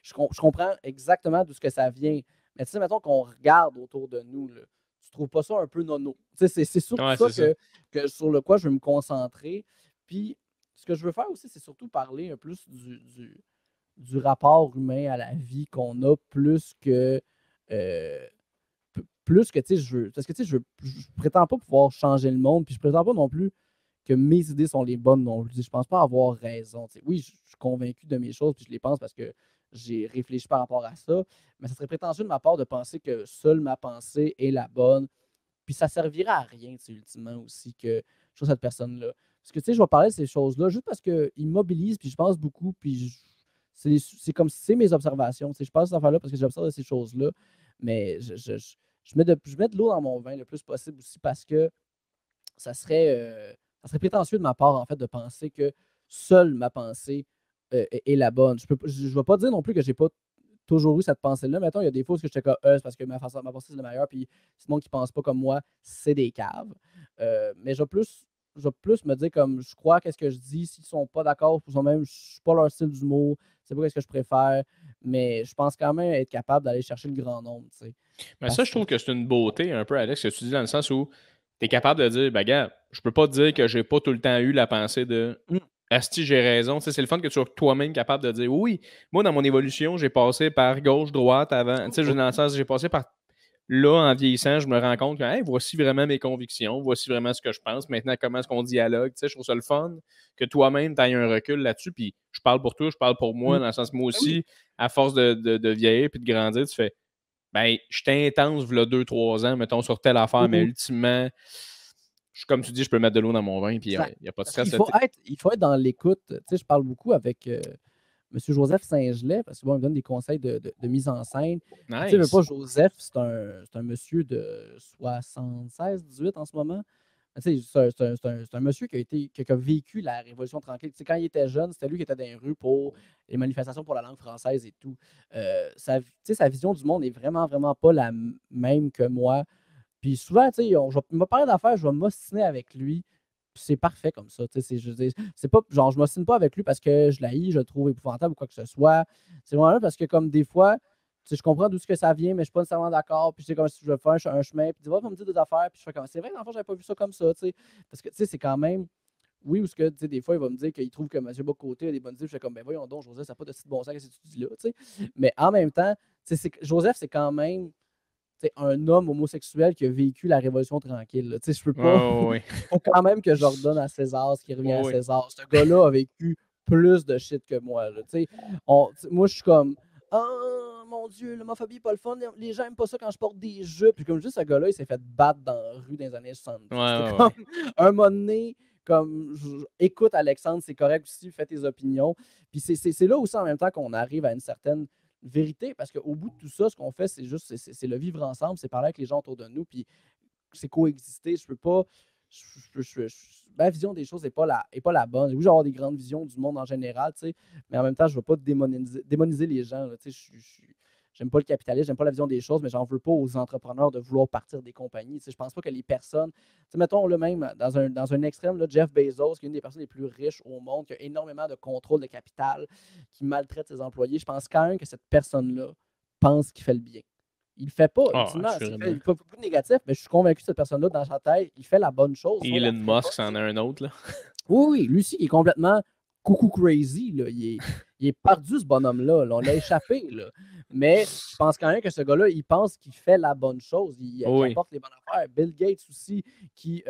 je comprends exactement d'où ce que ça vient. Mais tu sais, mettons qu'on regarde autour de nous, là, tu trouves pas ça un peu nono? Tu sais, c'est surtout Ouais, ça c'est ça. que sur le quoi je veux me concentrer. Puis, ce que je veux faire aussi, c'est surtout parler un peu plus du rapport humain à la vie qu'on a euh, plus que, tu sais, je veux. Parce que, tu sais, je prétends pas pouvoir changer le monde, puis je prétends pas non plus que mes idées sont les bonnes non plus. Je pense pas avoir raison. Tu sais. Oui, je suis convaincu de mes choses, puis je les pense parce que j'ai réfléchi par rapport à ça, mais ça serait prétentieux de ma part de penser que seule ma pensée est la bonne, puis ça servirait à rien, tu sais, ultimement aussi, que je sois cette personne-là. Parce que, tu sais, je vais parler de ces choses-là juste parce qu'ils m'mobilisent, puis je pense beaucoup, puis c'est comme si c'est mes observations. Tu sais, je pense à cette affaire-là parce que j'observe ces choses-là, mais je mets de l'eau dans mon vin le plus possible aussi parce que ça serait prétentieux de ma part, en fait, de penser que seule ma pensée est la bonne. Je ne vais pas dire non plus que j'ai pas toujours eu cette pensée-là. Mettons, il y a des fois où j'étais comme, c'est parce que ma pensée, c'est la meilleure, puis sinon, qui ne pense pas comme moi, c'est des caves. Mais je vais plus me dire comme, je crois qu'est-ce que je dis. S'ils ne sont pas d'accord, pour même, je ne suis pas leur style d'humour, c'est pas ce que je préfère, mais je pense quand même être capable d'aller chercher le grand nombre, tu sais. Mais ça, Parce je que, trouve que c'est une beauté un peu, Alex, ce que tu dis dans le sens où tu es capable de dire, ben, gars, je peux pas te dire que j'ai pas tout le temps eu la pensée de hum, Asti, j'ai raison. Tu sais, c'est le fun que tu sois toi-même capable de dire oui, moi, dans mon évolution, j'ai passé par gauche, droite, avant. Tu sais, dans le sens, j'ai passé par là, en vieillissant, je me rends compte que hey, voici vraiment mes convictions, voici vraiment ce que je pense. Maintenant, comment est-ce qu'on dialogue? Tu sais, je trouve ça le fun que toi-même, tu aies un recul là-dessus. Puis je parle pour toi, je parle pour moi, hum. dans le sens, moi Ben oui, aussi, à force de vieillir puis de grandir, tu fais ben, j'étais intense, v'là 2-3 ans, mettons, sur telle affaire, mais mhm. ultimement, comme tu dis, je peux mettre de l'eau dans mon vin, puis il Exact. n'y a pas de Parce stress. il faut être dans l'écoute. Tu sais, je parle beaucoup avec M. Joseph Saint-Gelais, parce que bon, il me donne des conseils de mise en scène. Puis, tu sais, veux pas, Nice. Joseph, c'est un monsieur de 76-18 en ce moment. Tu sais, c'est un monsieur qui a vécu la Révolution tranquille. Tu sais, quand il était jeune, c'était lui qui était dans les rues pour les manifestations pour la langue française et tout. Tu sais, sa vision du monde est vraiment, vraiment pas la même que moi. Puis souvent, tu sais, il m'a parlé d'affaires, je vais m'ostiner avec lui. Puis c'est parfait comme ça. Tu sais, je veux dire, c'est pas, genre, je m'ostine pas avec lui parce que je l'haïs, je le trouve épouvantable ou quoi que ce soit. C'est vraiment là parce que, comme des fois, tu sais, je comprends d'où ce que ça vient, mais je suis pas nécessairement d'accord. Puis c'est comme si je veux faire un chemin, puis tu vas me dire des affaires, puis je fais comme, c'est vrai, dans le fond, j'avais pas vu ça comme ça, tu sais. Parce que, tu sais, c'est quand même, oui, ou ce que, tu sais, des fois, il va me dire qu'il trouve que M. Bocoté a des bonnes idées, puis je fais comme, ben voyons donc, Joseph, ça n'a pas de si bon sens que ce que tu dis là, tu sais. Mais en même temps, tu sais, Joseph, c'est quand même un homme homosexuel qui a vécu la Révolution tranquille. Là. Je peux pas. Oh, oui. Faut quand même que je redonne à César ce qui revient à Oh, oui. César. Ce gars-là a vécu plus de shit que moi. Là. Moi, je suis comme. Oh mon Dieu, l'homophobie n'est pas le fun. Les gens n'aiment pas ça quand je porte des jupes. Puis comme juste ce gars-là, il s'est fait battre dans la rue dans les années 70. Ouais, C'était ouais, comme ouais. un moment donné, comme écoute Alexandre, c'est correct aussi, fais tes opinions. Puis c'est là aussi en même temps qu'on arrive à une certaine vérité, parce qu'au bout de tout ça, ce qu'on fait, c'est juste, c'est le vivre ensemble, c'est parler avec les gens autour de nous, puis c'est coexister. ma vision des choses n'est pas la bonne. Oui, je vais avoir des grandes visions du monde en général, mais en même temps, je ne veux pas démoniser les gens. J'aime pas le capitalisme, j'aime pas la vision des choses, mais j'en veux pas aux entrepreneurs de vouloir partir des compagnies. Je pense pas que les personnes, mettons le même dans un extrême, là, Jeff Bezos, qui est une des personnes les plus riches au monde, qui a énormément de contrôle de capital, qui maltraite ses employés, je pense quand même que cette personne-là pense qu'il fait le bien. Il le fait pas, ultimement. Il fait beaucoup de négatif, mais je suis convaincu que cette personne-là, dans sa tête, il fait la bonne chose. Elon Musk, c'en a un autre, là. Oui, lui aussi, il est complètement coucou crazy, là. Il est perdu, ce bonhomme-là. Là. On l'a échappé, là. Mais je pense quand même que ce gars-là, il pense qu'il fait la bonne chose. Il apporte les bonnes affaires. Bill Gates aussi, qui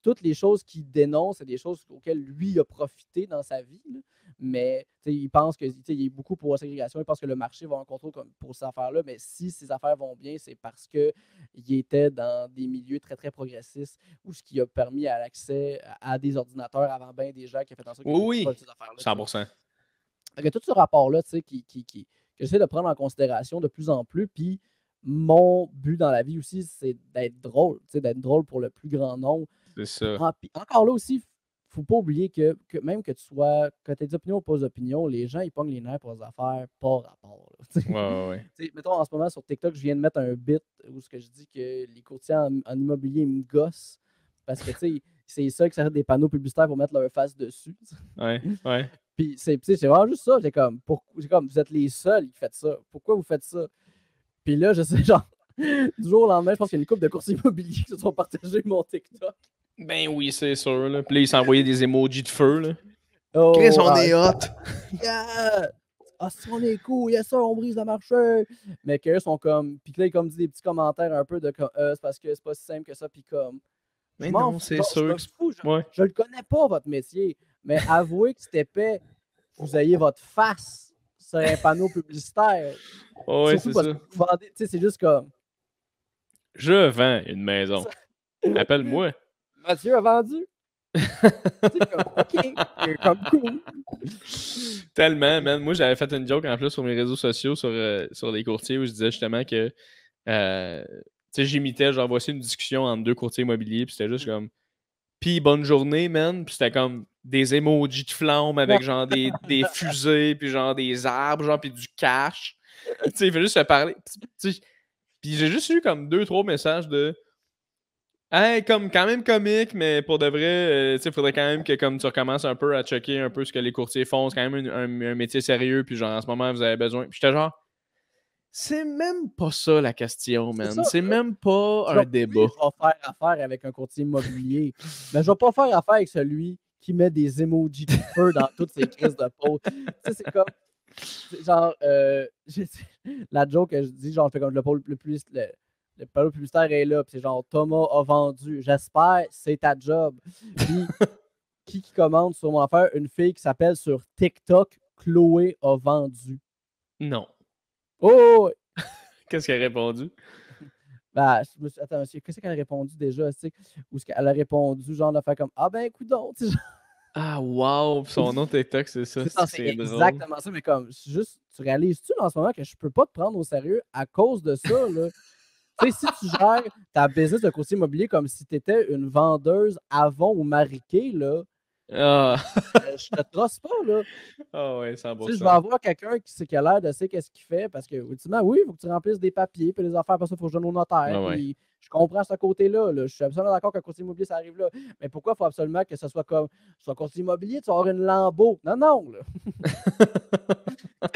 toutes les choses qu'il dénonce, c'est des choses auxquelles lui a profité dans sa vie. Là. Mais il pense qu'il est beaucoup pour la ségrégation. Il pense que le marché va en contrôle pour ces affaires-là. Mais si ces affaires vont bien, c'est parce qu'il était dans des milieux très, très progressistes où ce qui a permis l'accès à des ordinateurs avant bien des gens qui ont fait en sorte oui, ces affaires-là. 100%. Donc, tout ce rapport-là que j'essaie de prendre en considération de plus en plus. Puis mon but dans la vie aussi, c'est d'être drôle pour le plus grand nombre. C'est ça. Puis encore là aussi, il ne faut pas oublier que même que tu sois, que tu aies des opinions ou pas d'opinions, les gens, ils pognent les nerfs pour les affaires, pas rapport. Ouais. Mettons, en ce moment, sur TikTok, je viens de mettre un bit où ce que je dis que les courtiers en immobilier me gossent parce que, c'est ça qui s'arrête des panneaux publicitaires pour mettre leur face dessus. Ouais. Puis, c'est vraiment juste ça. J'ai comme, vous êtes les seuls qui faites ça. Pourquoi vous faites ça? Puis là, je sais, genre, du jour au lendemain, je pense qu'il y a une couple de courtiers immobiliers qui se sont partagés mon TikTok. Ben oui, c'est sûr. Là. Puis là, ils s'envoyaient des emojis de feu. Là. Oh, Chris, on est hot! Yeah! Ah, si on est cool, yes, ça, on brise le marché! Mais qu'eux sont comme. Puis là, ils comme disent des petits commentaires un peu de comme. C'est parce que c'est pas si simple que ça. Puis comme. Mais non, c'est sûr. Je le connais pas, votre métier. Mais avouez que c'était épais, vous ayez votre face sur un panneau publicitaire. Ouais, c'est ça. C'est juste comme. Je vends une maison. Appelle-moi. Mathieu a vendu. C'est comme, OK, c'est comme cool. Tellement, man. Moi, j'avais fait une joke en plus sur mes réseaux sociaux sur les courtiers où je disais justement que j'imitais, genre, voici une discussion entre deux courtiers immobiliers, puis c'était juste comme puis bonne journée, man. Puis c'était comme des emojis de flammes avec genre des fusées, puis genre des arbres, genre, puis du cash. Tu sais, il fait juste se parler. Puis j'ai juste eu comme 2-3 messages de hey, comme quand même comique, mais pour de vrai, il faudrait quand même que comme tu recommences un peu à checker un peu ce que les courtiers font. C'est quand même un métier sérieux, puis genre en ce moment, vous avez besoin. Puis j'étais genre, c'est même pas ça la question, man. C'est même pas un débat. Oui, je vais faire affaire avec un courtier immobilier, mais je vais pas faire affaire avec celui qui met des emojis de feu dans toutes ses crises de peau. Tu sais, c'est comme, genre, la joke que je dis, genre, je fais comme le panneau publicitaire est là, puis c'est genre Thomas a vendu. J'espère, c'est ta job. Puis qui commande sur mon affaire? Une fille qui s'appelle sur TikTok Chloé a vendu. Non. Oh! Qu'est-ce qu'elle a répondu? Attends, qu'est-ce qu'elle a répondu déjà? Ou ce qu'elle a répondu, genre de faire comme ah ben coudonc, genre. Ah wow! Son nom TikTok, c'est ça. C'est exactement ça, mais comme juste, tu réalises-tu en ce moment que je peux pas te prendre au sérieux à cause de ça, là? Tu sais, si tu gères ta business de courtier immobilier comme si tu étais une vendeuse Avon ou Mariquet, là, je te trosse pas, là. Ah ouais, 100%. Tu sais, je vais avoir quelqu'un qui a l'air de sait qu'est-ce qu'il fait, parce que, ultimement, oui, il faut que tu remplisses des papiers, puis les affaires, parce ça, il faut que je donne au notaire. Ouais. Je comprends ce côté-là, là. Je suis absolument d'accord qu'un courtier immobilier, ça arrive là. Mais pourquoi il faut absolument que ce soit comme un courtier immobilier, tu vas avoir une Lambo? Non, là.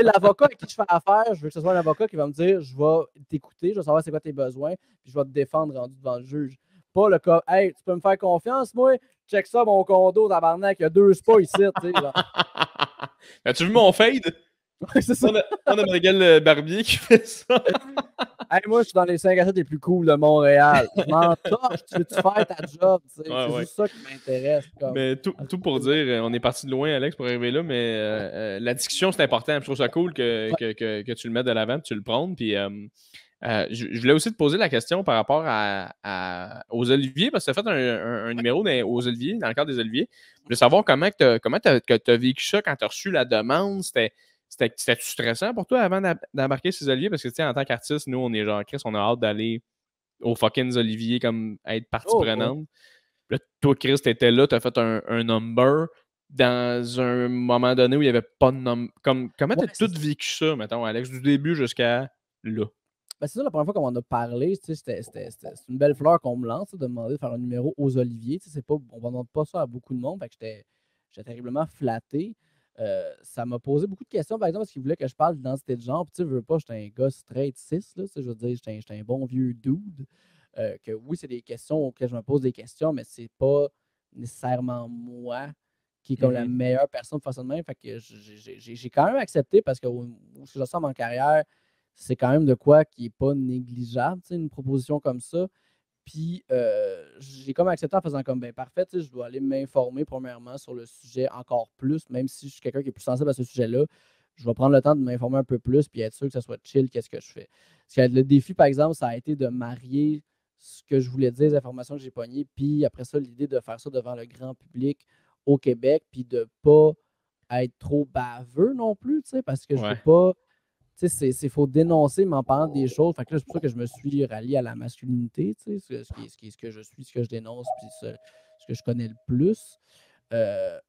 L'avocat avec qui je fais affaire, je veux que ce soit un avocat qui va me dire je vais t'écouter, je vais savoir c'est quoi tes besoins, puis je vais te défendre rendu devant le juge. Pas le cas, hey, tu peux me faire confiance, moi? Check ça, mon condo, tabarnak, il y a 2 spas ici, tu sais. As-tu vu mon fade? C'est ça. On a Miguel Barbier qui fait ça. Hey, moi, je suis dans les 5 à 7 les plus cool de Montréal. Je m'en torche, tu veux-tu faire ta job? C'est juste ça qui m'intéresse. Mais tout pour dire, on est parti de loin, Alex, pour arriver là, mais la discussion, c'est important. Je trouve ça cool que tu le mettes de l'avant, que tu le prônes. Puis je voulais aussi te poser la question par rapport aux Oliviers, parce que tu as fait un numéro aux Oliviers, dans le cadre des Oliviers. Je voulais savoir comment tu as vécu ça quand tu as reçu la demande. C'était-tu stressant pour toi avant d'embarquer ces Oliviers? Parce que, tu sais, en tant qu'artiste, nous, on est genre, Chris, on a hâte d'aller aux fucking Oliviers, comme être partie prenante. Là, toi, Chris, t'étais là, t'as fait un number dans un moment donné où il n'y avait pas de number. Comment t'as tout vécu ça, mettons, Alex, du début jusqu'à là? Ben, c'est ça, la première fois qu'on en a parlé, c'était une belle fleur qu'on me lance, de demander de faire un numéro aux Oliviers. On ne demande pas ça à beaucoup de monde. Fait que j'étais terriblement flatté. Ça m'a posé beaucoup de questions, par exemple, parce qu'il voulait que je parle d'identité de genre. Puis, tu sais, je veux pas, j'étais un gars straight cis, là, je veux dire, j'étais un bon vieux dude. Que oui, c'est des questions auxquelles je me pose des questions, mais c'est pas nécessairement moi qui est comme la meilleure personne pour faire ça de même. Fait que j'ai quand même accepté parce que où je sens en carrière, c'est quand même de quoi qui n'est pas négligeable, une proposition comme ça. Puis, j'ai comme accepté en faisant comme, ben parfait, je dois aller m'informer premièrement sur le sujet encore plus, même si je suis quelqu'un qui est plus sensible à ce sujet-là. Je vais prendre le temps de m'informer un peu plus puis être sûr que ça soit chill, qu'est-ce que je fais. Parce que le défi, par exemple, ça a été de marier ce que je voulais dire, les informations que j'ai pognées, puis après ça, l'idée de faire ça devant le grand public au Québec, puis de ne pas être trop baveux non plus, parce que je veux pas. Il faut dénoncer, mais en parlant des choses. Fait que là, c'est pour ça que je me suis rallié à la masculinité, ce que je suis, ce que je dénonce, puis ce que je connais le plus.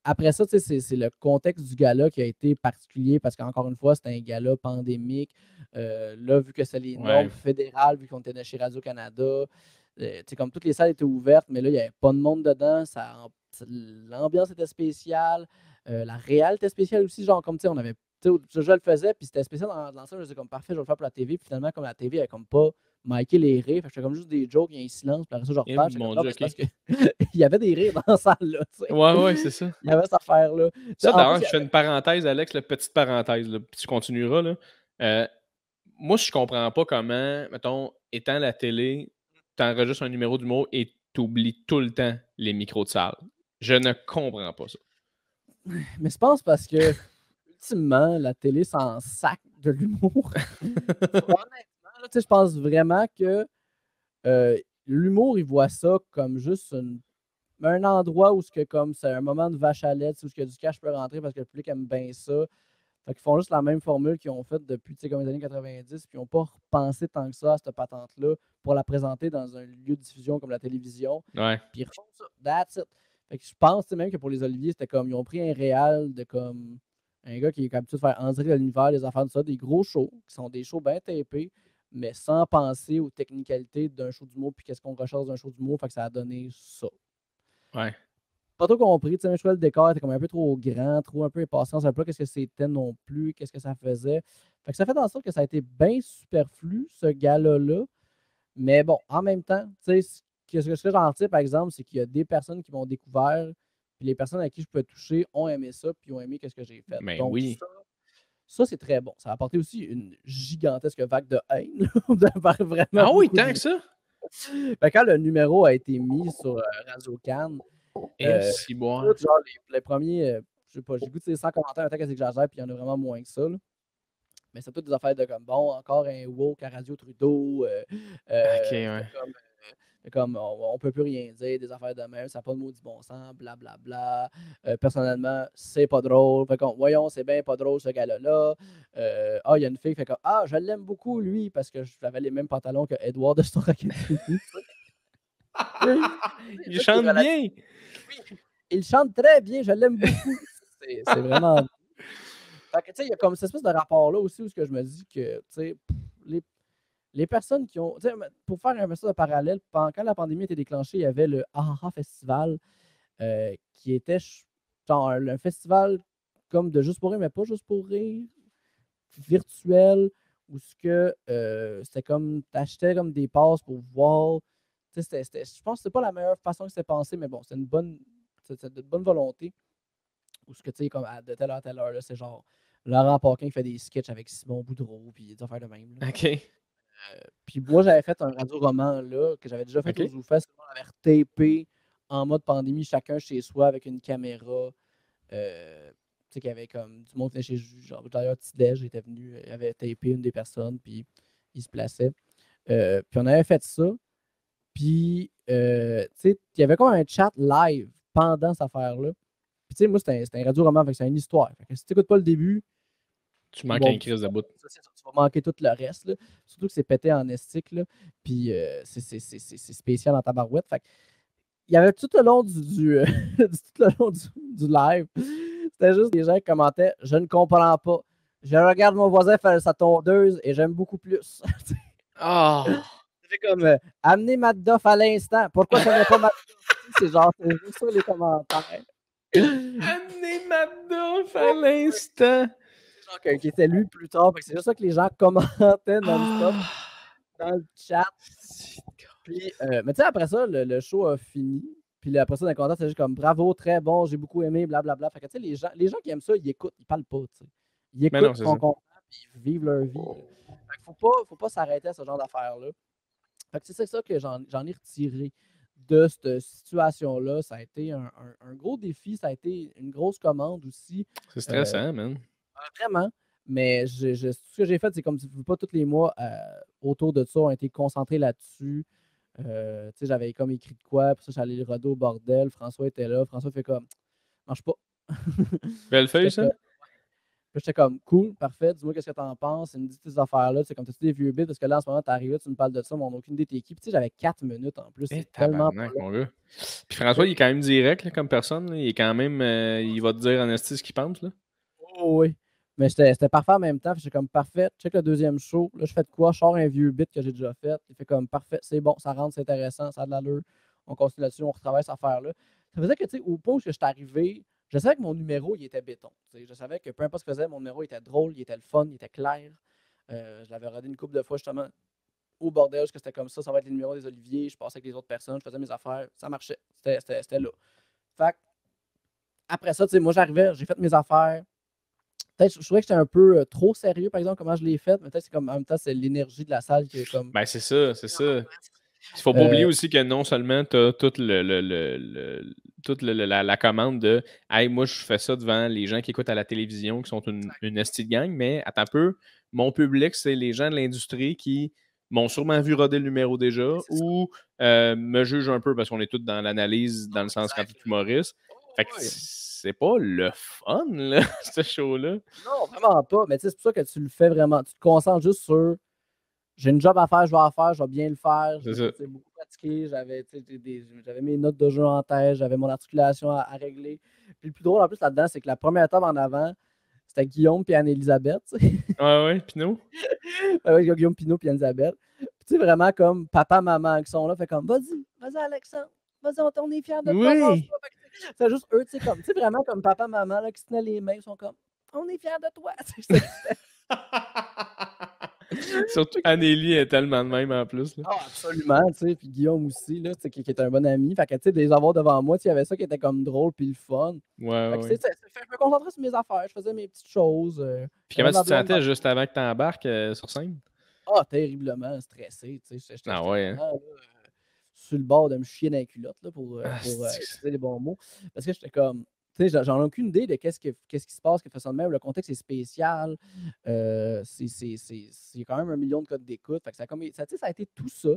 Après ça, c'est le contexte du gala qui a été particulier parce qu'encore une fois, c'était un gala pandémique. Là, vu que c'est les normes fédérales, vu qu'on était chez Radio-Canada, comme toutes les salles étaient ouvertes, mais là, il n'y avait pas de monde dedans. L'ambiance était spéciale. La réalité était spéciale aussi. Genre, comme on avait. Je le faisais, puis c'était spécial dans ça. Je disais comme parfait, je vais le faire pour la TV. Puis finalement, comme la TV, elle avait comme pas miké les rires. Fait que j'étais comme juste des jokes, il y a un silence. Puis après ça, je repars. Parce que il y avait des rires dans la salle-là. Ouais, c'est ça. Il y avait cette affaire-là. Ça, d'ailleurs, je fais une parenthèse, Alex, la petite parenthèse, là, puis tu continueras. Là. Moi, je comprends pas comment, mettons, étant la télé, tu enregistres un numéro d'humour et tu oublies tout le temps les micros de salle. Je ne comprends pas ça. Mais je pense parce que, ultimement, la télé s'en sac de l'humour. Honnêtement, là, je pense vraiment que l'humour, il voit ça comme juste un endroit où c'est un moment de vache à lait, où du cash peut rentrer parce que le public aime bien ça. Fait qu'ils font juste la même formule qu'ils ont faite depuis comme les années 90, puis ils n'ont pas repensé tant que ça à cette patente-là pour la présenter dans un lieu de diffusion comme la télévision. Ouais. Puis ils refont ça. That's it. Fait que je pense même que pour les Oliviers, c'était comme ils ont pris un réal de comme un gars qui est habitué de faire entrer de l'univers, des affaires de ça, des gros shows, qui sont des shows bien tapés, mais sans penser aux technicalités d'un show d'humour, puis qu'est-ce qu'on recherche d'un show d'humour, fait que ça a donné ça. Ouais. Pas trop compris, tu sais, je trouvais le décor était comme un peu trop grand, trop un peu impatient, on savait pas qu'est-ce que c'était non plus, qu'est-ce que ça faisait. Fait que ça fait en sorte que ça a été bien superflu, ce gala-là. Mais bon, en même temps, tu sais, ce que j'en tire, par exemple, c'est qu'il y a des personnes qui m'ont découvert, puis les personnes à qui je pouvais toucher ont aimé ça, puis ont aimé ce que j'ai fait. Mais donc, oui. ça c'est très bon. Ça a apporté aussi une gigantesque vague de haine. Vraiment ah oui, tant que ça? Fait quand le numéro a été mis sur Radio-Can, si bon. genre les premiers, je sais pas, j'ai goûté 100 commentaires, peut-être que j'exagère, puis il y en a vraiment moins que ça. Là. Mais c'est toutes des affaires de comme, bon, encore un woke à Radio Trudeau. OK, ouais. Comme on peut plus rien dire, des affaires de même, ça n'a pas de maudit bon sens, blablabla. Personnellement, c'est pas drôle. Fait qu'on, voyons, c'est bien pas drôle ce gars-là. Il y a une fille, fait comme, je l'aime beaucoup, lui, parce que j'avais les mêmes pantalons que Edward de Star Academy. Il chante bien. Oui, il chante très bien, je l'aime beaucoup. C'est vraiment. Fait que, tu sais, il y a comme cette espèce de rapport-là aussi où je me dis que, tu sais, les personnes qui ont. Pour faire un peu de parallèle, quand la pandémie était déclenchée, il y avait le AHA Festival qui était genre un festival comme de Juste pour rire, mais pas Juste pour rire, virtuel, où c'était comme. T'achetais comme des passes pour voir. Je pense que c'était pas la meilleure façon que c'était pensé, mais bon, c'était de bonne volonté. Où tu sais, comme de telle heure à telle heure, là, c'est genre Laurent Paquin qui fait des sketchs avec Simon Boudreau, puis des affaires de même. Là. OK. Puis moi, j'avais fait un radio-roman là, que j'avais déjà fait au ZooFest. On avait retapé en mode pandémie, chacun chez soi avec une caméra. Tu sais, qu'il y avait comme du monde chez genre, d'ailleurs, Tidej était venu, il avait tapé une des personnes, puis il se plaçait. Puis on avait fait ça. Puis, tu sais, il y avait comme un chat live pendant cette affaire-là. Puis, tu sais, moi, c'était un radio-roman, fait que c'est une histoire. Fait que si tu n'écoutes pas le début, tu manques un crise de bout. Tu vas manquer tout le reste. Là. Surtout que c'est pété en estique. Là. Puis c'est spécial en tabarouette. Fait il y avait tout le long tout le long du live, c'était juste des gens qui commentaient « Je ne comprends pas. Je regarde mon voisin faire sa tondeuse et j'aime beaucoup plus. » Ah! C'est comme amener Matt Duff à l'instant. Pourquoi ça n'est pas Matt Duff? C'est genre, c'est juste ça les commentaires. Amener Matt Duff à l'instant. C'est genre qui était lui plus tard. C'est juste ça que les gens commentaient non-stop dans le chat. Puis, mais tu sais, après ça, le show a fini. Puis après ça, dans les commentaires, c'est juste comme bravo, très bon, j'ai beaucoup aimé, blablabla. Fait que tu sais, les gens qui aiment ça, ils écoutent, ils parlent pas. T'sais. Ils écoutent, ils sont contents, puis ils vivent leur vie. Fait qu'il faut pas s'arrêter à ce genre d'affaires-là. Fait que c'est ça que j'en ai retiré de cette situation-là. Ça a été un gros défi, ça a été une grosse commande aussi. C'est stressant, man. Vraiment. Mais ce que j'ai fait, c'est comme si pas tous les mois autour de ça ont été concentrés là-dessus. J'avais comme écrit de quoi, puis ça, j'allais le roder au bordel. François était là. François fait comme mange pas. Belle feuille, ça? J'étais comme cool, parfait, dis-moi qu'est-ce que t'en penses, il me dit tes affaires-là, c'est comme t'as-tu des vieux bits, parce que là en ce moment t'es arrivé, tu me parles de ça, mais on n'a aucune idée de t'es qui. Puis j'avais 4 minutes en plus. C'est tellement pas mon gars. Puis François, il est quand même direct là, comme personne. Là. Il est quand même. Il va te dire en esti ce qu'il pense. Là. Oh, oui. Mais c'était parfait en même temps. J'étais comme parfait, check le deuxième show. Là, je fais de quoi? Je sors un vieux bit que j'ai déjà fait. Il fait comme parfait, c'est bon, ça rentre, c'est intéressant, ça a de l'allure. On continue là-dessus, on retravaille cette affaire-là. Ça faisait que, tu sais, au point où je suis arrivé, je savais que mon numéro, il était béton. T'sais. Je savais que peu importe ce que je faisais, mon numéro était drôle, il était le fun, il était clair. Je l'avais rodé une couple de fois, justement, au bordel, parce que c'était comme ça va être les numéros des Oliviers. Je passais avec les autres personnes, je faisais mes affaires, ça marchait. C'était là. Fait que, après ça, tu sais, moi, j'arrivais, j'ai fait mes affaires. Peut-être, je trouvais que j'étais un peu trop sérieux, par exemple, comment je l'ai fait. Mais peut-être c'est comme en même temps, c'est l'énergie de la salle qui est comme. Ben, c'est ça, c'est ça. Il faut pas oublier aussi que non seulement tu as toute la commande de hey, moi, je fais ça devant les gens qui écoutent à la télévision, qui sont une esti de gang, mais attends un peu, mon public, c'est les gens de l'industrie qui m'ont sûrement vu roder le numéro déjà ou me jugent un peu parce qu'on est tous dans l'analyse, dans le sens quand tu es humoriste. Fait que c'est pas le fun, là, ce show-là. Non, vraiment pas. Mais c'est pour ça que tu le fais vraiment. Tu te concentres juste sur j'ai une job à faire, je vais en faire, je vais bien le faire. J'ai beaucoup pratiqué, j'avais mes notes de jeu en tête, j'avais mon articulation à régler. Puis le plus drôle en plus là-dedans, c'est que la première table en avant, c'était Guillaume et Anne-Elisabeth. Ouais, Pinot. Ouais, Guillaume Pinot et Anne-Elisabeth. Tu sais, vraiment comme papa, maman qui sont là, fait comme vas-y, Alexandre, vas-y, on est fiers de toi. Oui. C'est juste eux, tu sais, vraiment comme papa, maman là, qui se tenaient les mains, ils sont comme on est fiers de toi. Surtout Anélie est tellement de même en plus. Là. Ah, absolument, tu sais, puis Guillaume aussi, là, qui est un bon ami. Fait que, tu sais, de les avoir devant moi, il y avait ça qui était comme drôle puis le fun. Ouais. Fait que, je me concentrais sur mes affaires, je faisais mes petites choses. Puis comment tu te sentais juste avant que tu embarques sur scène? Ah, terriblement stressé, tu sais. J'étais ouais. Vraiment, là, sur le bord de me chier dans les culottes, là, pour utiliser les bons mots. Parce que j'étais comme, tu sais, j'en ai aucune idée de qu'est-ce qui se passe, qui fait ça de même. Le contexte est spécial. C'est quand même 1 million de codes d'écoute. Fait que ça a été tout ça.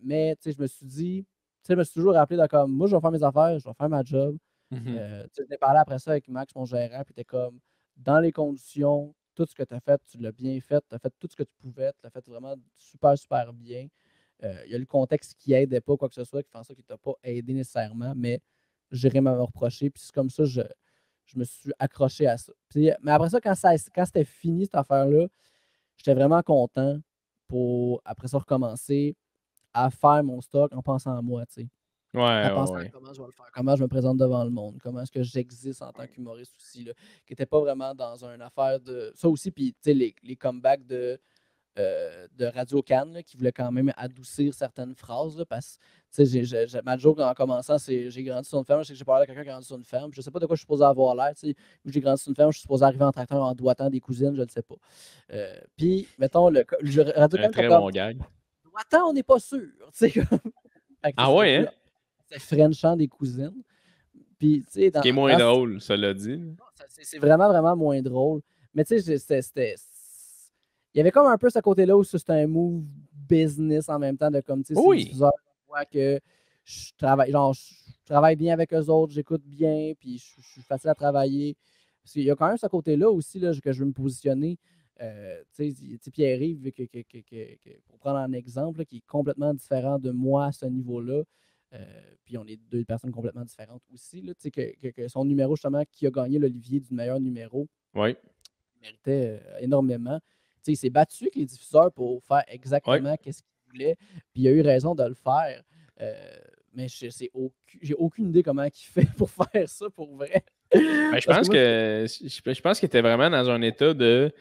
Mais tu sais, je me suis dit, tu sais, je me suis toujours rappelé de comme, moi, je vais faire mes affaires, je vais faire ma job. Tu sais, je n'ai parlé après ça avec Max, mon gérant, puis t'es comme, dans les conditions, tout ce que tu as fait, tu l'as bien fait, tu as fait tout ce que tu pouvais, tu l'as fait vraiment super, super bien. Il y a le contexte qui n'aidait pas, quoi que ce soit, qui fait en sorte qu'il ne t'a pas aidé nécessairement, mais j'ai rien à me reprocher. Puis c'est comme ça, je me suis accroché à ça. Puis, mais après ça, quand c'était fini, cette affaire-là, j'étais vraiment content pour, après ça, recommencer à faire mon stock en pensant à moi, tu sais. À penser à comment je vais le faire, comment je me présente devant le monde, comment est-ce que j'existe en tant qu'humoriste aussi, là, qui n'était pas vraiment dans une affaire de... Ça aussi, puis tu sais, les comebacks de Radio Cannes qui voulait quand même adoucir certaines phrases. Là, parce que ma joke en commençant, c'est j'ai grandi sur une ferme. Je sais que j'ai parlé à quelqu'un qui a grandi sur une ferme. Je ne sais pas de quoi je suis supposé avoir l'air. J'ai grandi sur une ferme, je suis supposé arriver en tracteur en doigtant des cousines, je ne sais pas. Puis, mettons, Radio Cannes. Très bon gag. Doigtant, on n'est pas sûr. Ah ouais, hein? C'est Frenchant des cousines. Puis, ce qui est moins drôle, ça l'a dit. C'est vraiment, vraiment moins drôle. Mais tu sais, il y avait comme un peu ce côté-là où c'était un move business en même temps de comme, tu sais, oui. c'est diffuseur que je travaille bien avec eux autres, j'écoute bien, puis je suis facile à travailler. Parce qu'il y a quand même ce côté-là aussi là, que je veux me positionner. Tu sais, Pierre-Yves, pour prendre un exemple, qui est complètement différent de moi à ce niveau-là. Puis on est deux personnes complètement différentes aussi. Là, que son numéro, justement, qui a gagné l'Olivier du meilleur numéro, Oui. méritait énormément. Il s'est battu avec les diffuseurs pour faire Oui. exactement ce qu'il voulait. Puis il a eu raison de le faire. Mais j'ai aucune idée comment il fait pour faire ça pour vrai. Ben, je pense qu'il était vraiment dans un état de.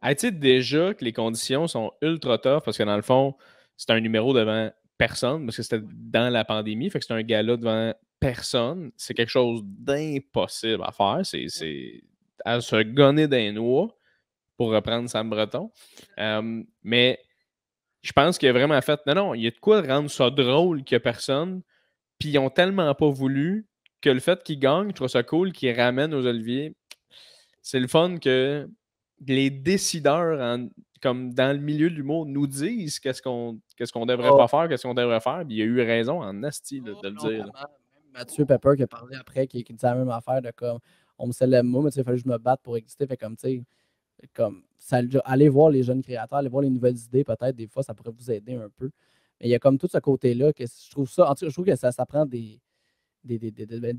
Tu sais, déjà que les conditions sont ultra tough parce que dans le fond, c'était un numéro devant personne parce que c'était dans la pandémie. Fait que c'était un gala devant personne. C'est quelque chose d'impossible à faire. C'est à se gonner d'un noix, pour reprendre Sam Breton. Mais je pense qu'il a vraiment fait. Non, non, il y a de quoi rendre ça drôle qu'il n'y a personne. Puis ils ont tellement pas voulu que le fait qu'ils gagnent, je trouve ça cool qu'ils ramènent aux Oliviers. C'est le fun que les décideurs, comme dans le milieu de l'humour, nous disent qu'est-ce qu'on devrait pas faire, qu'est-ce qu'on devrait faire. Puis il a eu raison en asti de le dire. Même Mathieu Pepper qui a parlé après, qui disait la même affaire de comme on me célèbre moi, mais il fallait que je me batte pour exister. Fait comme tu sais, comme ça, allez voir les jeunes créateurs, allez voir les nouvelles idées, peut-être, des fois, ça pourrait vous aider un peu. Mais il y a comme tout ce côté-là que je trouve ça. En tout cas, je trouve que ça prend du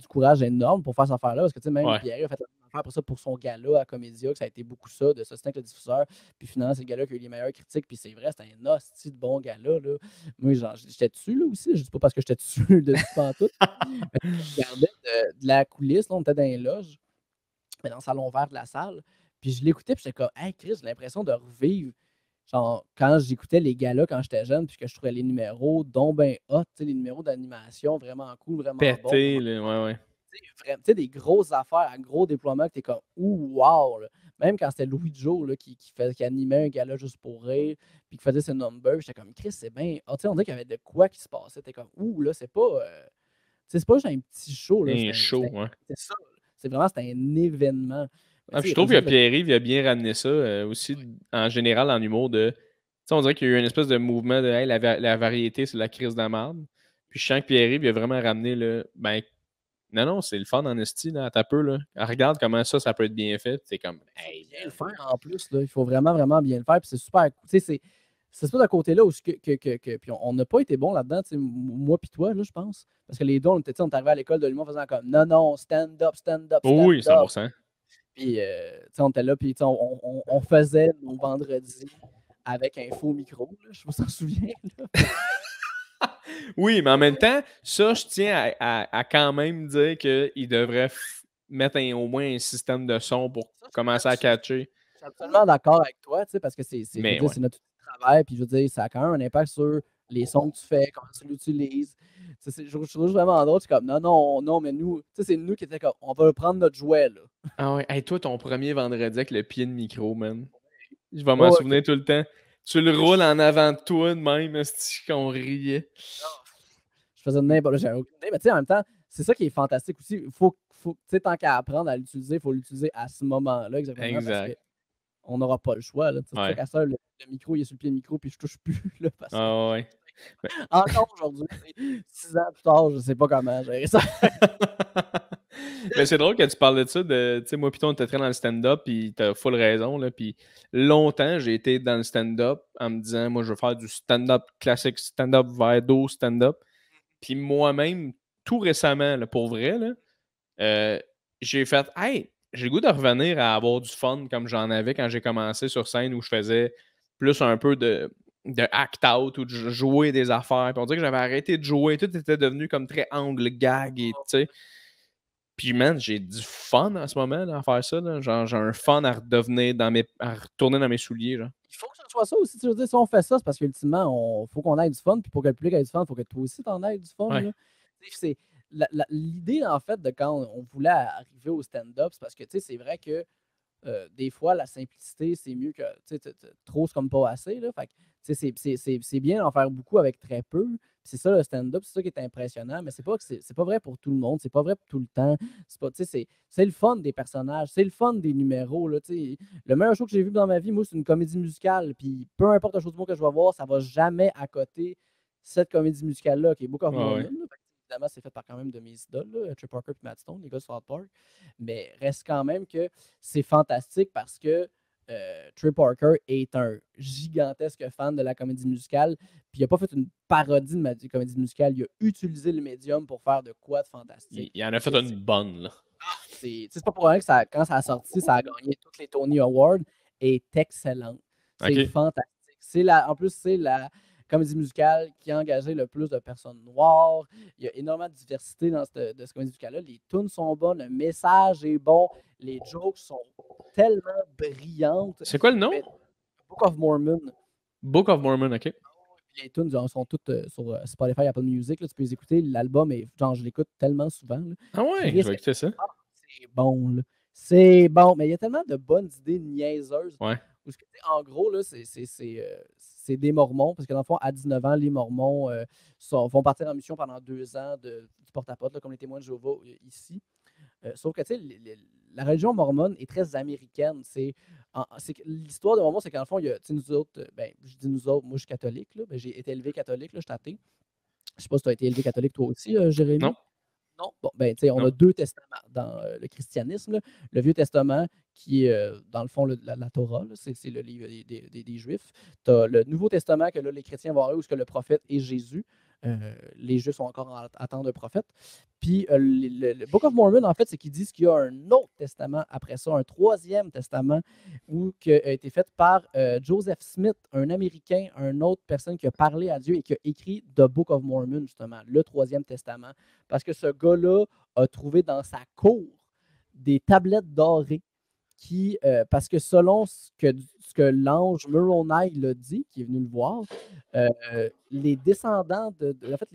courage énorme pour faire cette affaire-là. Parce que, tu sais, même Pierre a fait une affaire pour ça pour son gala à Comédia, que ça a été beaucoup ça, de ça, c'était avec le diffuseur. Puis finalement, c'est le gala qui a eu les meilleures critiques. Puis c'est vrai, c'était un hostie de bon gala, là. Moi, j'étais dessus, là, aussi. Je dis pas parce que j'étais dessus de tout. Mais je regardais de la coulisse, là, on était dans les loges, mais dans le salon vert de la salle. Puis je l'écoutais, puis j'étais comme, hey Chris, j'ai l'impression de revivre. Genre, quand j'écoutais les galas quand j'étais jeune, puis que je trouvais les numéros dont ben hot, les numéros d'animation vraiment cool, vraiment pété, bons. ouais. Tu sais, des grosses affaires, un gros déploiement, que t'es comme, ouh, wow! Là. Même quand c'était Louis Joe là, qui animait un gala juste pour rire, puis qui faisait ses numbers, j'étais comme, Chris, c'est bien. Ah, tu sais, on dirait qu'il y avait de quoi qui se passait. T'es comme, ouh, là, c'est pas. C'est pas juste un petit show, là. Un show, ouais. C'est ça. C'est vraiment, c'était un événement. Je trouve que Pierre-Yves a bien ramené ça aussi, en général, en humour. On dirait qu'il y a eu une espèce de mouvement de hey, la variété, c'est la crise de la merde. Puis je sens que Pierre-Yves a vraiment ramené le. Ben, non, c'est le fun en esti, là, à ta peu. Là. Regarde comment ça peut être bien fait. C'est comme. Hey, bien le faire en plus, là. Il faut vraiment, vraiment bien le faire. Puis c'est super. Tu sais, c'est ça de côté-là où puis on n'a pas été bon là-dedans, moi puis toi, là, je pense. Parce que les deux, on est arrivés à l'école de l'humour en faisant comme non, stand up, stand up, stand up. Oui, 100%. Puis, on était là, puis on faisait nos vendredis avec un faux micro, là, je me s'en souviens. Oui, mais en même temps, ça, je tiens à quand même dire qu'il devrait mettre au moins un système de son pour commencer à catcher. Je suis absolument d'accord avec toi, parce que c'est notre travail, puis je veux dire, ça a quand même un impact sur les sons que tu fais, comment tu l'utilises. Je trouve vraiment drôle, c'est comme non, mais nous, c'est nous qui étions comme, on va prendre notre jouet, là. Ah ouais, hey, toi, ton premier vendredi avec le pied de micro, man. Je vais m'en souvenir tout le temps. Tu le roules en avant de toi de même, c'est qu'on riait. Je faisais n'importe quoi, j'avais aucune idée, mais tu sais, en même temps, c'est ça qui est fantastique aussi. Faut tant qu'à apprendre à l'utiliser, il faut l'utiliser à ce moment-là, exactement. Exact. Parce qu'on n'aura pas le choix. C'est pour ça qu'à ça, le micro, il est sur le pied de micro, puis je touche plus. Là, parce ah ouais. Encore aujourd'hui, 6 ans plus tard, je sais pas comment gérer ça. Mais c'est drôle que tu parles de ça. Tu sais, moi, Python, on était très dans le stand-up, puis t'as full raison. Là, puis longtemps, j'ai été dans le stand-up en me disant, moi, je veux faire du stand-up classique, stand-up vers dos, stand-up. Puis moi-même, tout récemment, là, pour vrai, là, j'ai fait, hey, j'ai le goût de revenir à avoir du fun comme j'en avais quand j'ai commencé sur scène où je faisais plus un peu de act-out ou de jouer des affaires. Puis on dirait que j'avais arrêté de jouer. Tout était devenu comme très angle gag et tu sais. Puis, man, j'ai du fun en ce moment là, à faire ça. Là. Genre, j'ai un fun à redevenir à retourner dans mes souliers. Genre. Il faut que ce soit ça aussi. Tu veux dire, si on fait ça, c'est parce qu'ultimement, il faut qu'on ait du fun. Puis pour que le public ait du fun, il faut que toi aussi, t'en aies du fun. Ouais. C'est l'idée, en fait, de quand on voulait arriver au stand-up, c'est parce que, tu sais, c'est vrai que des fois, la simplicité, c'est mieux que trop, c'est comme pas assez. Là. Fait que, c'est bien d'en faire beaucoup avec très peu. C'est ça le stand-up, c'est ça qui est impressionnant, mais c'est pas vrai pour tout le monde, c'est pas vrai pour tout le temps. C'est le fun des personnages, c'est le fun des numéros. Là, le meilleur show que j'ai vu dans ma vie, moi, c'est une comédie musicale. Puis peu importe le show du monde que je vais voir, ça va jamais à côté cette comédie musicale-là, qui est Book of Mormon. Évidemment, c'est fait par quand même de mes idoles, Trey Parker et Matt Stone, les gars de South Park. Mais reste quand même que c'est fantastique parce que Trey Parker est un gigantesque fan de la comédie musicale. Puis il n'a pas fait une parodie de comédie musicale. Il a utilisé le médium pour faire de quoi de fantastique. Il en a fait une bonne, là. C'est pas pour rien que quand ça a sorti, ça a gagné tous les Tony Awards et est excellent. C'est fantastique. En plus, c'est la comédie musicale qui a engagé le plus de personnes noires. Il y a énormément de diversité dans cette comédie musicale-là. Les tunes sont bonnes, le message est bon, les jokes sont tellement brillantes. C'est quoi le nom? Book of Mormon. Book of Mormon, OK. Les tunes sont toutes sur Spotify, Apple Music. Là, tu peux les écouter. L'album, genre, je l'écoute tellement souvent. Là. Ah ouais, je vais écouter ça. C'est bon, là. C'est bon, mais il y a tellement de bonnes idées niaiseuses. Ouais. En gros, là, c'est des Mormons, parce que dans le fond, à 19 ans, les Mormons vont partir en mission pendant 2 ans du porte-à-porte, comme les témoins de Jéhovah ici. Sauf que, tu sais, la religion mormone est très américaine. L'histoire de Mormon, c'est qu'en fond, il y a, nous autres, je dis nous autres, moi, je suis catholique, là, j'ai été élevé catholique, là, je suis athée. Je sais pas si tu as été élevé catholique toi aussi, Jérémy. Non. Non? Bon, tu sais, on a 2 testaments dans le christianisme. Là. Le Vieux Testament, qui est, dans le fond, la Torah, c'est le livre des Juifs. Tu as le Nouveau Testament, que là, les chrétiens vont avoir, où le prophète est Jésus. Les Juifs sont encore en attente d'un prophète. Puis, le Book of Mormon, en fait, c'est qu'ils disent qu'il y a un autre testament après ça, un 3e testament, qui a été fait par Joseph Smith, un Américain, une autre personne qui a parlé à Dieu et qui a écrit The Book of Mormon, justement, le 3e testament. Parce que ce gars-là a trouvé dans sa cour des tablettes dorées parce que selon ce que l'ange Moroni l'a dit, qui est venu le voir, les descendants en fait,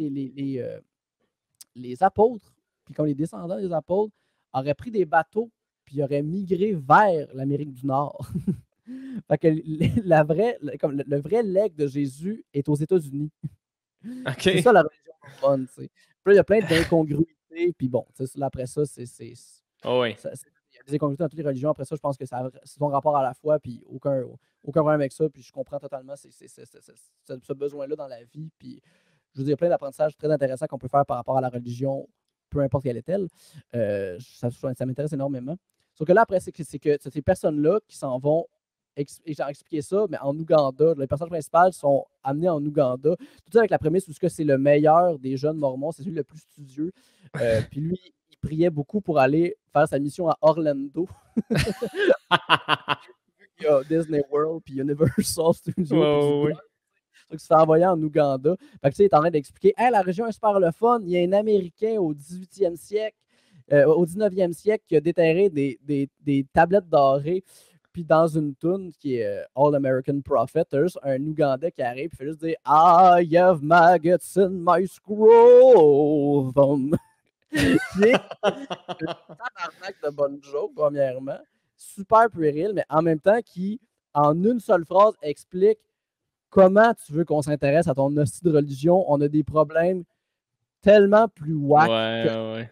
les apôtres, puis comme les descendants des apôtres auraient pris des bateaux, puis auraient migré vers l'Amérique du Nord. Fait que le vrai legs de Jésus est aux États-Unis. Okay. C'est ça la religion mormone. Puis là, il y a plein d'incongruités, puis bon, après ça, Oh oui. il y a des incongruités dans toutes les religions. Après ça, je pense que c'est son rapport à la foi, puis aucun problème avec ça, puis je comprends totalement ce besoin-là dans la vie, puis je veux dire, plein d'apprentissages très intéressants qu'on peut faire par rapport à la religion, peu importe quelle est-elle. Ça m'intéresse énormément. Sauf que là, après, c'est que ces personnes-là qui s'en vont expliquer ça, mais en Ouganda. Les personnages principaux sont amenés en Ouganda. Tout ça avec la prémisse où c'est le meilleur des jeunes mormons, c'est celui le plus studieux. Puis lui, il priait beaucoup pour aller faire sa mission à Orlando. Il y a Disney World puis Universal Studios. Donc, il se fait envoyer en Ouganda. Fait que, il est en train d'expliquer la région est super le fun. Il y a un Américain au 18e siècle, au 19e siècle, qui a déterré des tablettes dorées. Puis dans une toune qui est All American Prophet, there's un Ougandais qui arrive et fait juste dire I have maggots in my scrotum. Qui est un tabarnak de bonne joke, premièrement. Super puéril, mais en même temps qui, en une seule phrase, explique comment tu veux qu'on s'intéresse à ton hostie de religion. On a des problèmes tellement plus whack que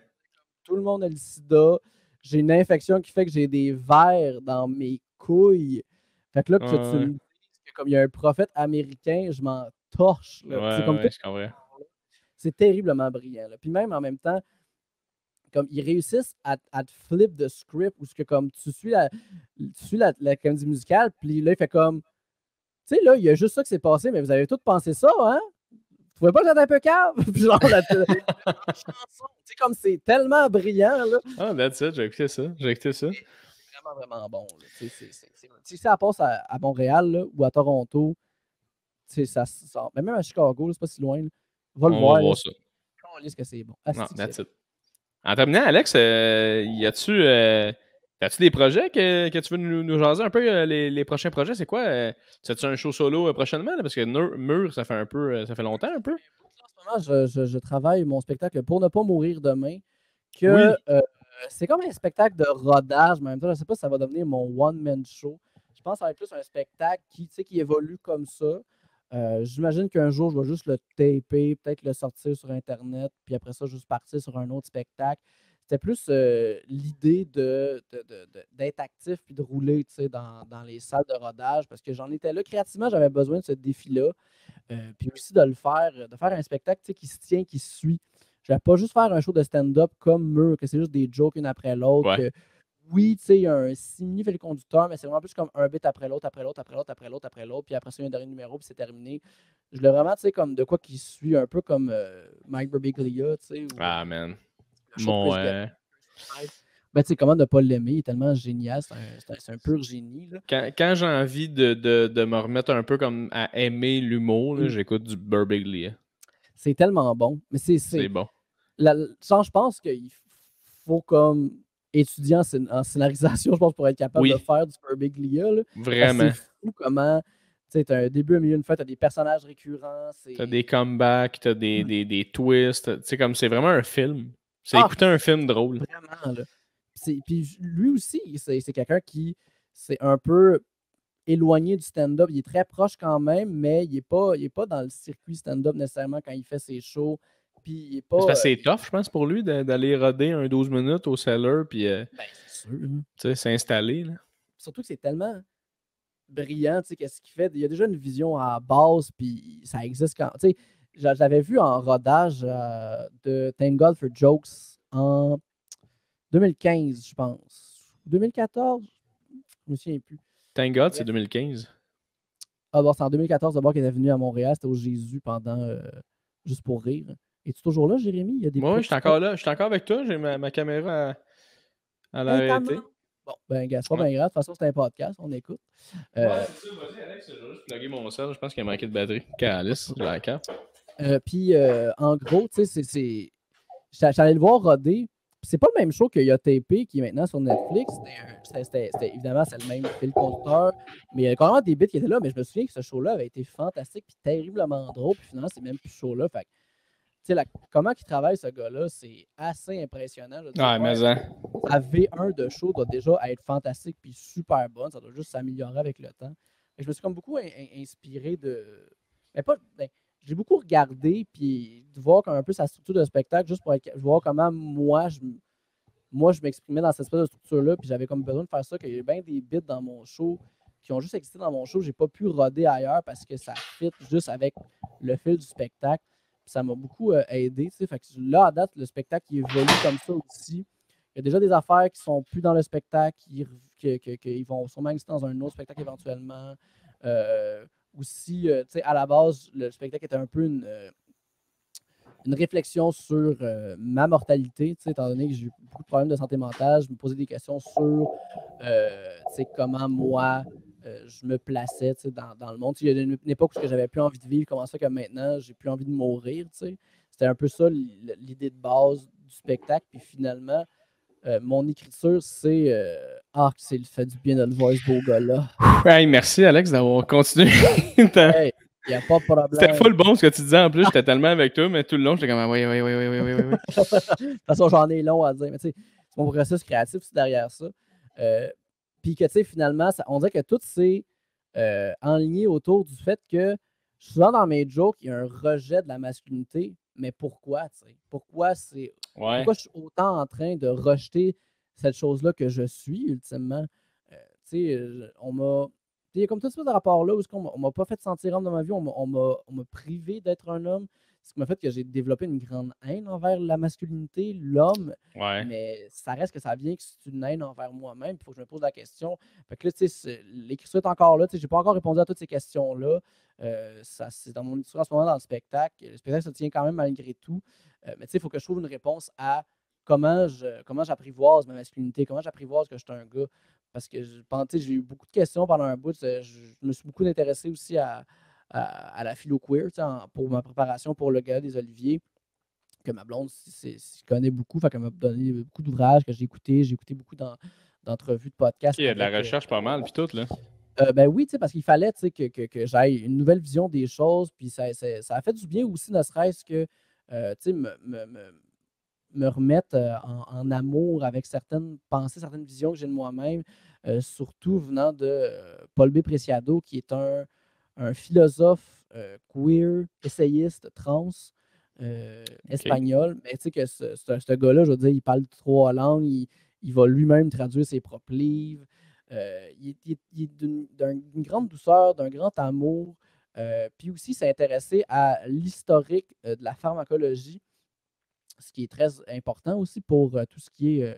tout le monde a le sida. J'ai une infection qui fait que j'ai des vers dans mes couilles. Fait que là, que tu me dis que comme il y a un prophète américain, je m'en torche. C'est terriblement brillant. Là. Puis même en même temps, comme ils réussissent à te flip de script où que comme tu suis la comédie musicale, puis là, il fait comme tu sais, là, il y a juste ça qui s'est passé, mais vous avez tous pensé ça, hein? Vous trouvez pas que j'étais un peu cave? Puis genre, la chanson, tu sais, comme c'est tellement brillant, là. Ah, that's it, j'ai écouté ça. C'est vraiment, vraiment bon. Si ça passe à Montréal là, ou à Toronto, ça sort. Mais même à Chicago, c'est pas si loin. Là. Va le voir. On va voir ça. On lit que c'est bon. Non, that's it. En terminant, Alex, as-tu des projets que tu veux nous jaser un peu? Les prochains projets, c'est quoi? As-tu un show solo prochainement? Là? Parce que Mur, ça fait longtemps un peu. En ce moment, je travaille mon spectacle Pour ne pas mourir demain. Que c'est comme un spectacle de rodage, mais en même temps, je ne sais pas si ça va devenir mon one-man show. Je pense que ça va être plus un spectacle qui évolue comme ça. J'imagine qu'un jour, je vais juste le taper, peut-être le sortir sur Internet, puis après ça, juste partir sur un autre spectacle. C'était plus l'idée d'être actif puis de rouler dans les salles de rodage parce que j'en étais là. Créativement, j'avais besoin de ce défi-là. Puis aussi de faire un spectacle qui se tient, qui se suit. Je ne vais pas juste faire un show de stand-up comme Mur, que c'est juste des jokes une après l'autre. oui, tu sais, il y a un simili fait le conducteur, mais c'est vraiment plus comme un bit après l'autre, après l'autre, après l'autre, après l'autre, après l'autre, puis après ça, il y a un dernier numéro, puis c'est terminé. Je l'ai vraiment, tu sais, comme de quoi qui suit un peu comme Mike Birbiglia, tu sais, ou Ah, man. le show de Chris Mon, Gethard. Ben, tu sais, comment ne pas l'aimer? Il est tellement génial, c'est un pur génie, là. quand j'ai envie de me remettre un peu comme à aimer l'humour, là, Mm. j'écoute du Birbiglia. C'est tellement bon, mais C'est bon. genre, je pense qu'il faut comme étudier en scénarisation, je pense, pour être capable de Oui, faire du Birbiglia, là. Parce que c'est vraiment. fou comment, tu sais, t'as un début, un milieu, une fin, t'as des personnages récurrents, T'as des c'est... comebacks, t'as des twists. Tu sais, comme c'est vraiment un film. C'est Ah, écouter un film drôle. vraiment, là. Puis lui aussi, c'est quelqu'un qui c'est un peu éloigné du stand-up. Il est très proche quand même, mais il est pas dans le circuit stand-up nécessairement quand il fait ses shows. Puis il est C'est pas. parce que c'est tough, je pense, pour lui d'aller roder un 12 minutes au cellar puis Ben, c'est sûr, hein. tu sais, s'installer, là. Surtout que c'est tellement brillant, tu sais, qu'est-ce qu'il fait. Il y a déjà une vision à base, puis ça existe quand. Tu sais, je l'avais vu en rodage de Thank God for Jokes en 2015, je pense. 2014? Je me souviens plus. Thank God, c'est Bref. 2015. Ah bon, c'est en 2014 d'abord qu'il était venu à Montréal. C'était au Jésus pendant Juste pour rire. Es-tu toujours là, Jérémy? Il y a des Moi, oui, je suis petits encore là. Je suis encore avec toi. J'ai ma caméra à notamment. l'arrêter. Bon, ben, gars, c'est pas Ouais. bien grave. De toute façon, c'est un podcast. On écoute. Ouais, c'est ça. Vas-y, Alex, je vais juste plugger mon cell. Je pense qu'il a manqué de batterie. Calice, j'ai la carte. Puis, en gros, tu sais, j'allais le voir roder. Puis c'est pas le même show qu'il y a TP qui est maintenant sur Netflix. Évidemment, c'est le même fil conducteur. Mais il y a quand même des bits qui étaient là. Mais je me souviens que ce show-là avait été fantastique puis terriblement drôle. Puis finalement, c'est même plus ce show-là. Fait que, tu sais, comment il travaille, ce gars-là, c'est assez impressionnant. Je veux dire, Ouais, mais hein. sa V1 de show doit déjà être fantastique puis super bonne. Ça doit juste s'améliorer avec le temps. Et je me suis comme beaucoup inspiré de. Mais pas. Ben, j'ai beaucoup regardé puis de voir comme un peu sa structure de spectacle juste pour voir comment moi je m'exprimais dans cette espèce de structure-là. Puis j'avais comme besoin de faire ça, qu'il y ait bien des bits dans mon show qui ont juste existé dans mon show. J'ai pas pu roder ailleurs parce que ça fit juste avec le fil du spectacle. Puis ça m'a beaucoup aidé. Fait que là, à date, le spectacle il évolue comme ça aussi. Il y a déjà des affaires qui sont plus dans le spectacle, qui vont sûrement exister dans un autre spectacle éventuellement. Aussi, tu sais, à la base, le spectacle était un peu une réflexion sur ma mortalité, étant donné que j'ai eu beaucoup de problèmes de santé mentale. Je me posais des questions sur comment moi, je me plaçais dans le monde. Il y a une époque où j'avais plus envie de vivre, comment ça que maintenant, j'ai plus envie de mourir. C'était un peu ça l'idée de base du spectacle. Puis finalement, mon écriture, c'est que fait du bien de le voir, ce beau gars-là. Hey, merci, Alex, d'avoir continué. Hey, il n'y a pas de C'était problème. full bon ce que tu disais en plus. J'étais tellement avec toi, mais tout le long, j'étais comme oui, oui, oui, oui, oui, oui, oui. De toute façon, j'en ai long à dire. Mais tu sais, c'est mon processus créatif derrière ça. Puis que, tu sais, finalement, on dirait que tout s'est enligné autour du fait que souvent dans mes jokes, il y a un rejet de la masculinité. Mais pourquoi, tu sais? Pourquoi Ouais. pourquoi je suis autant en train de rejeter cette chose-là que je suis, ultimement? Tu sais, on m'a. Il y a comme tout ce rapport-là où on m'a pas fait sentir homme dans ma vie, on m'a privé d'être un homme, ce qui m'a fait que j'ai développé une grande haine envers la masculinité, l'homme, Ouais. mais ça reste que ça vient que c'est une haine envers moi-même, il faut que je me pose la question. Fait que là, tu sais, l'écriture est encore là, tu sais, j'ai pas encore répondu à toutes ces questions-là. C'est dans mon écriture en ce moment dans le spectacle. Le spectacle se tient quand même malgré tout. Mais tu sais, il faut que je trouve une réponse à comment j'apprivoise ma masculinité, comment j'apprivoise que je suis un gars. Parce que j'ai eu beaucoup de questions pendant un bout. Je me suis beaucoup intéressé aussi à la philo queer pour ma préparation pour le gala des Oliviers, que ma blonde s'y connaît beaucoup. Fait qu'elle m'a donné beaucoup d'ouvrages que j'ai écoutés. J'ai écouté beaucoup d'entrevues, de Ok, podcasts il y a de la avec. recherche pas mal, puis tout, là. Ben oui, parce qu'il fallait que j'aille une nouvelle vision des choses. Puis ça a fait du bien aussi, ne serait-ce que me remettre en amour avec certaines pensées, certaines visions que j'ai de moi-même, surtout venant de Paul B. Preciado, qui est un philosophe queer, essayiste, trans, OK. espagnol. Mais tu sais que ce gars-là, je veux dire, il parle 3 langues, il va lui-même traduire ses propres livres. Il est d'une grande douceur, d'un grand amour. Puis aussi, s'est intéressé à l'historique de la pharmacologie, ce qui est très important aussi pour tout ce qui est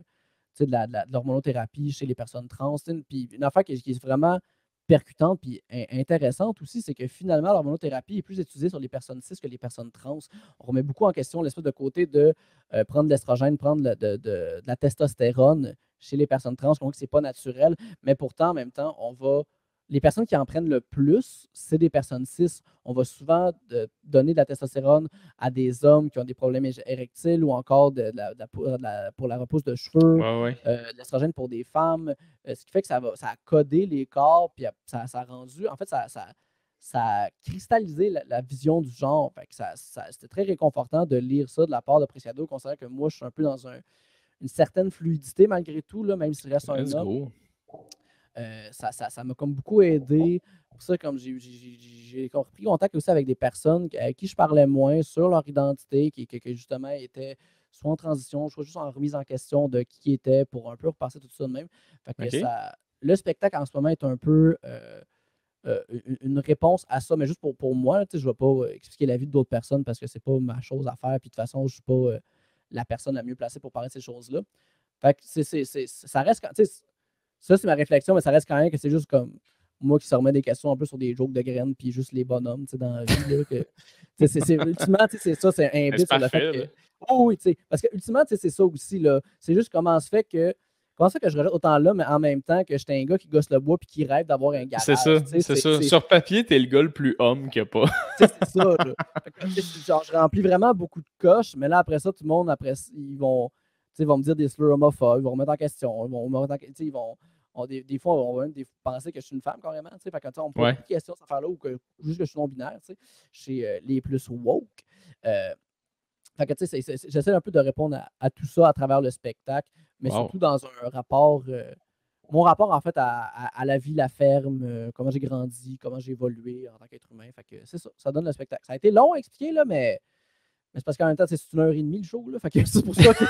de l'hormonothérapie chez les personnes trans. Puis une affaire qui est vraiment percutante puis intéressante aussi, c'est que finalement, l'hormonothérapie est plus étudiée sur les personnes cis que les personnes trans. On remet beaucoup en question l'espèce de côté de prendre de l'estrogène, prendre de la testostérone chez les personnes trans. On voit que ce n'est pas naturel, mais pourtant, en même temps, les personnes qui en prennent le plus, c'est des personnes cis. On va souvent donner de la testostérone à des hommes qui ont des problèmes érectiles ou encore pour la repousse de cheveux, de l'estrogène pour des femmes. Ce qui fait que ça a codé les corps, puis ça a rendu, en fait, ça a cristallisé la vision du genre. Fait que c'était très réconfortant de lire ça de la part de Preciado, considérant que moi, je suis un peu dans une certaine fluidité malgré tout, là, même s'il reste un homme. Ça m'a comme beaucoup aidé. Pour ça, comme j'ai pris contact aussi avec des personnes avec qui je parlais moins sur leur identité, qui justement étaient soit en transition, soit juste en remise en question de qui ils étaient pour un peu repasser tout ça de même. Fait que le spectacle en ce moment est un peu une réponse à ça, mais juste pour moi, je ne vais pas expliquer la vie d'autres personnes parce que c'est pas ma chose à faire. Puis de toute façon, je ne suis pas la personne la mieux placée pour parler de ces choses-là. Fait que ça reste quand. Ça, c'est ma réflexion, mais ça reste quand même que c'est juste comme moi qui se remets des questions un peu sur des jokes de graines, puis juste les bonhommes dans la vie. Là, ultimement, c'est ça, c'est un bit sur le fait que. Oh, oui, parce que ultimement, c'est ça aussi. Là. C'est juste comment ça fait que je rejette autant là, mais en même temps que j'étais un gars qui gosse le bois puis qui rêve d'avoir un garage. C'est ça. Sur papier, t'es le gars le plus homme qu'il n'y a pas. C'est ça. Là. Genre, je remplis vraiment beaucoup de coches, mais là, après ça, tout le monde, ils vont me dire des slurs homophobes, ils vont remettre en question. Des fois, on va même penser que je suis une femme carrément. Fait que, on me pose beaucoup de questions cette affaire-là ou juste que je suis non-binaire chez les plus woke. Fait que, j'essaie un peu de répondre à tout ça à travers le spectacle, mais surtout dans un rapport. Mon rapport, en fait, à la vie, la ferme, comment j'ai grandi, comment j'ai évolué en tant qu'être humain. Fait que c'est ça, ça donne le spectacle. Ça a été long à expliquer, là, mais c'est parce qu'en même temps, c'est 1h30 le show. Là, fait que c'est pour ça que.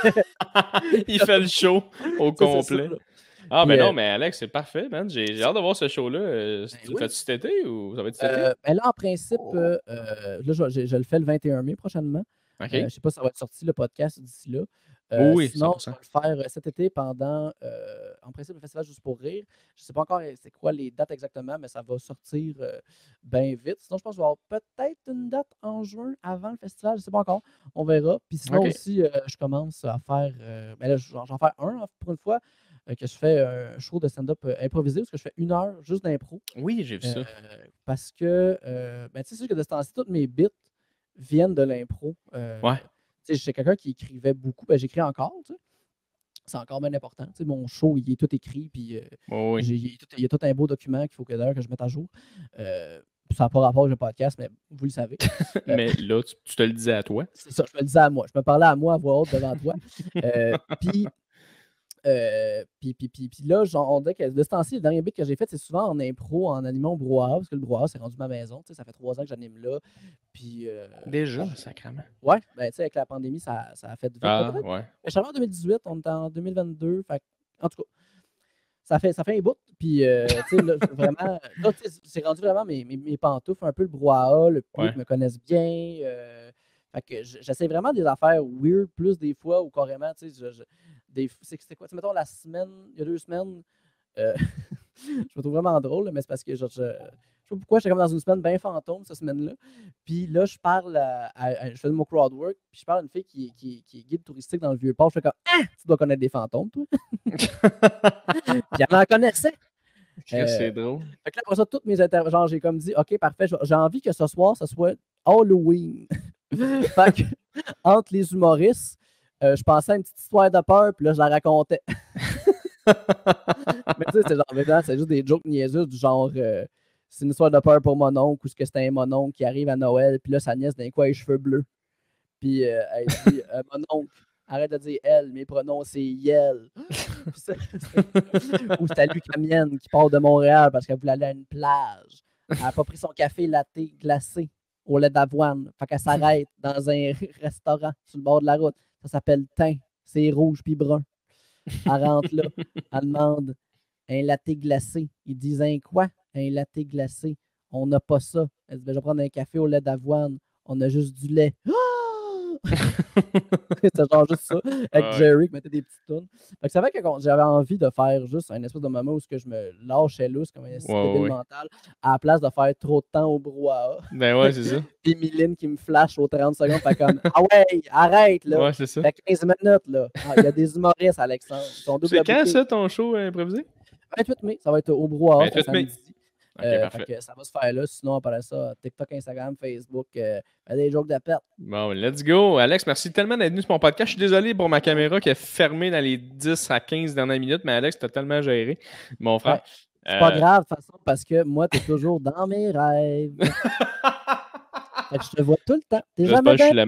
Il fait le show au complet. Mais non, mais Alex, c'est parfait, man. J'ai hâte de voir ce show-là. Tu le fais-tu cet été ou ça va être cet été? Là, en principe, là, je le fais le 21 mai prochainement. Je ne sais pas si ça va être sorti le podcast d'ici là. Oui, sinon, je vais le faire cet été pendant, en principe, le festival Juste pour rire. Je ne sais pas encore c'est quoi les dates exactement, mais ça va sortir bien vite. Sinon, je pense que je vais avoir peut-être une date en juin avant le festival. Je ne sais pas encore. On verra. Puis sinon aussi, je commence à faire, là, j'en fais un pour une fois, que je fais un show de stand-up improvisé parce que je fais 1 heure juste d'impro. Oui, j'ai vu ça. Parce que, tu sais, c'est sûr que de ce temps-ci, toutes mes bits viennent de l'impro. J'étais quelqu'un qui écrivait beaucoup. J'écris encore, tu sais. C'est encore bien important. Tu sais, mon show, il est tout écrit, puis il y a tout un beau document qu'il faut que je mette à jour. Ça n'a pas rapport avec le podcast, mais vous le savez. Mais là, tu te le disais à toi. C'est ça, je me le disais à moi. Je me parlais à moi à voix haute devant toi. Puis là, on dirait que de ce temps-ci, le dernier bit que j'ai fait, c'est souvent en impro, en animant au brouhaha, parce que le brouhaha, c'est rendu ma maison. Ça fait 3 ans que j'anime là. Puis, déjà, sacrément. Ouais, ben, tu sais, avec la pandémie, ça a fait vite. Je suis arrivé en 2018, on est en 2022. En tout cas, ça fait un bout. Puis, tu sais, vraiment, là, c'est rendu vraiment mes pantoufles, un peu le brouhaha, le public me connaisse bien. Fait que j'essaie vraiment des affaires weird, plus des fois, ou carrément, tu sais, c'est quoi? Mettons, il y a 2 semaines, je me trouve vraiment drôle, mais c'est parce que je sais pas pourquoi, j'étais comme dans une semaine bien fantôme cette semaine-là. Puis là, je parle je fais de mon crowdwork, puis je parle à une fille qui est guide touristique dans le Vieux-Port. Je fais comme « Ah! Tu dois connaître des fantômes, toi! » Puis elle en connaissait. C'est drôle. Fait que là, après ça, toutes mes interventions, j'ai comme dit « OK, parfait, j'ai envie que ce soir, ça soit Halloween. » Fait que, entre les humoristes, je pensais à une petite histoire de peur, puis là, je la racontais. Mais tu sais, c'est juste des jokes niaiseux du genre c'est une histoire de peur pour mon oncle ou ce que c'était un mon oncle qui arrive à Noël, puis là, sa nièce d'un coup a les cheveux bleus. Puis elle dit mon oncle, arrête de dire elle, mes pronoms c'est Yel. Ou c'est à Lucamienne qui part de Montréal parce qu'elle voulait aller à une plage. Elle n'a pas pris son café latte glacé au lait d'avoine. Fait qu'elle s'arrête dans un restaurant sur le bord de la route. Ça s'appelle Thym. C'est rouge puis brun. Elle rentre là. Elle demande un latte glacé. Ils disent un quoi? Un latte glacé. On n'a pas ça. Elle dit, je vais prendre un café au lait d'avoine. On a juste du lait. C'était genre juste ça, avec Ouais. Jerry qui mettait des petites tunes. Fait que ça fait que j'avais envie de faire juste un espèce de moment où que je me lâchais lousse comme un esti Ouais, débile ouais. mental, à la place de faire trop de temps au brouhaha. Ben ouais, c'est ça. Puis Mylène qui me flash aux 30 secondes, fait comme « Ah ouais, arrête, là! Ouais, c'est » ça. Fait 15 minutes, là. Ah, il y a des humoristes, Alexandre. Ils sont C'est double quand, bouqués. ça, ton show improvisé? 28 mai, ça va être au brouhaha, c'est un 28 mai. samedi. OK, Fait parfait. que ça va se faire là. Sinon, après ça, TikTok, Instagram, Facebook, des jokes de pète. Bon, let's go. Alex, merci tellement d'être venu sur mon podcast. Je suis désolé pour ma caméra qui est fermée dans les 10 à 15 dernières minutes, mais Alex, t'as tellement géré, mon frère. Ben, c'est pas grave, de toute façon, parce que moi, t'es toujours dans mes rêves. Fait que je te vois tout le temps. T'es jamais bien.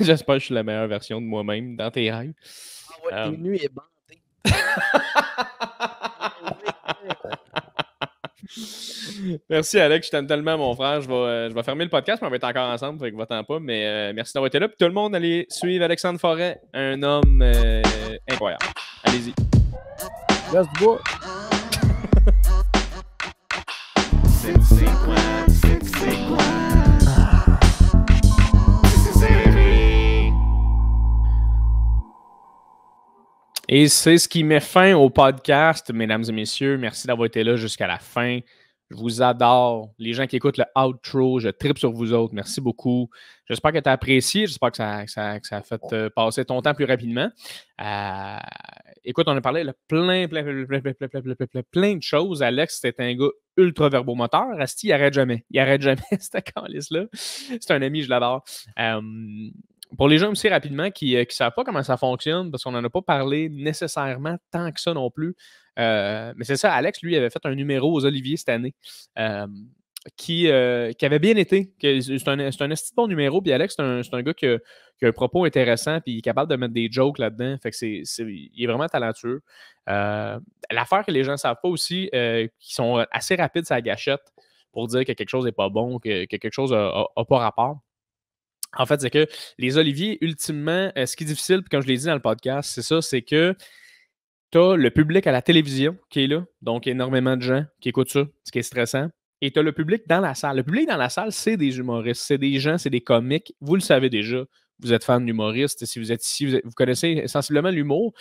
J'espère que je suis la meilleure version de moi-même dans tes rêves. Ah ouais, tes nuits est bandée. Merci Alex, je t'aime tellement mon frère. Je vais fermer le podcast, mais on va être encore ensemble, fait que va-t'en pas. Mais merci d'avoir été là. Puis tout le monde, allez suivre Alexandre Forêt, un homme incroyable. Allez-y. Reste du bois. Et c'est ce qui met fin au podcast, mesdames et messieurs. Merci d'avoir été là jusqu'à la fin. Je vous adore. Les gens qui écoutent le outro, je tripe sur vous autres. Merci beaucoup. J'espère que tu as apprécié. J'espère que ça a fait passer ton temps plus rapidement. Écoute, on a parlé de plein de choses. Alex, c'était un gars ultra verbomoteur. Asti, il arrête jamais. Il arrête jamais, cette calice-là. C'est un ami, je l'adore. Pour les gens aussi rapidement qui ne savent pas comment ça fonctionne, parce qu'on n'en a pas parlé nécessairement tant que ça non plus, mais c'est ça, Alex, lui, avait fait un numéro aux Oliviers cette année qui avait bien été. C'est un esti bon numéro, puis Alex, c'est un gars qui a un propos intéressant, puis il est capable de mettre des jokes là-dedans. Fait que il est vraiment talentueux. L'affaire que les gens ne savent pas aussi, qui sont assez rapides sur la gâchette pour dire que quelque chose n'est pas bon, que quelque chose n'a pas rapport. En fait, c'est que les Oliviers, ultimement, ce qui est difficile, puis comme je l'ai dit dans le podcast, c'est ça, c'est que tu as le public à la télévision qui est là, donc énormément de gens qui écoutent ça, ce qui est stressant. Et tu as le public dans la salle. Le public dans la salle, c'est des humoristes, c'est des gens, c'est des comiques. Vous le savez déjà, vous êtes fan d'humoristes. Si vous êtes ici, vous connaissez sensiblement l'humour.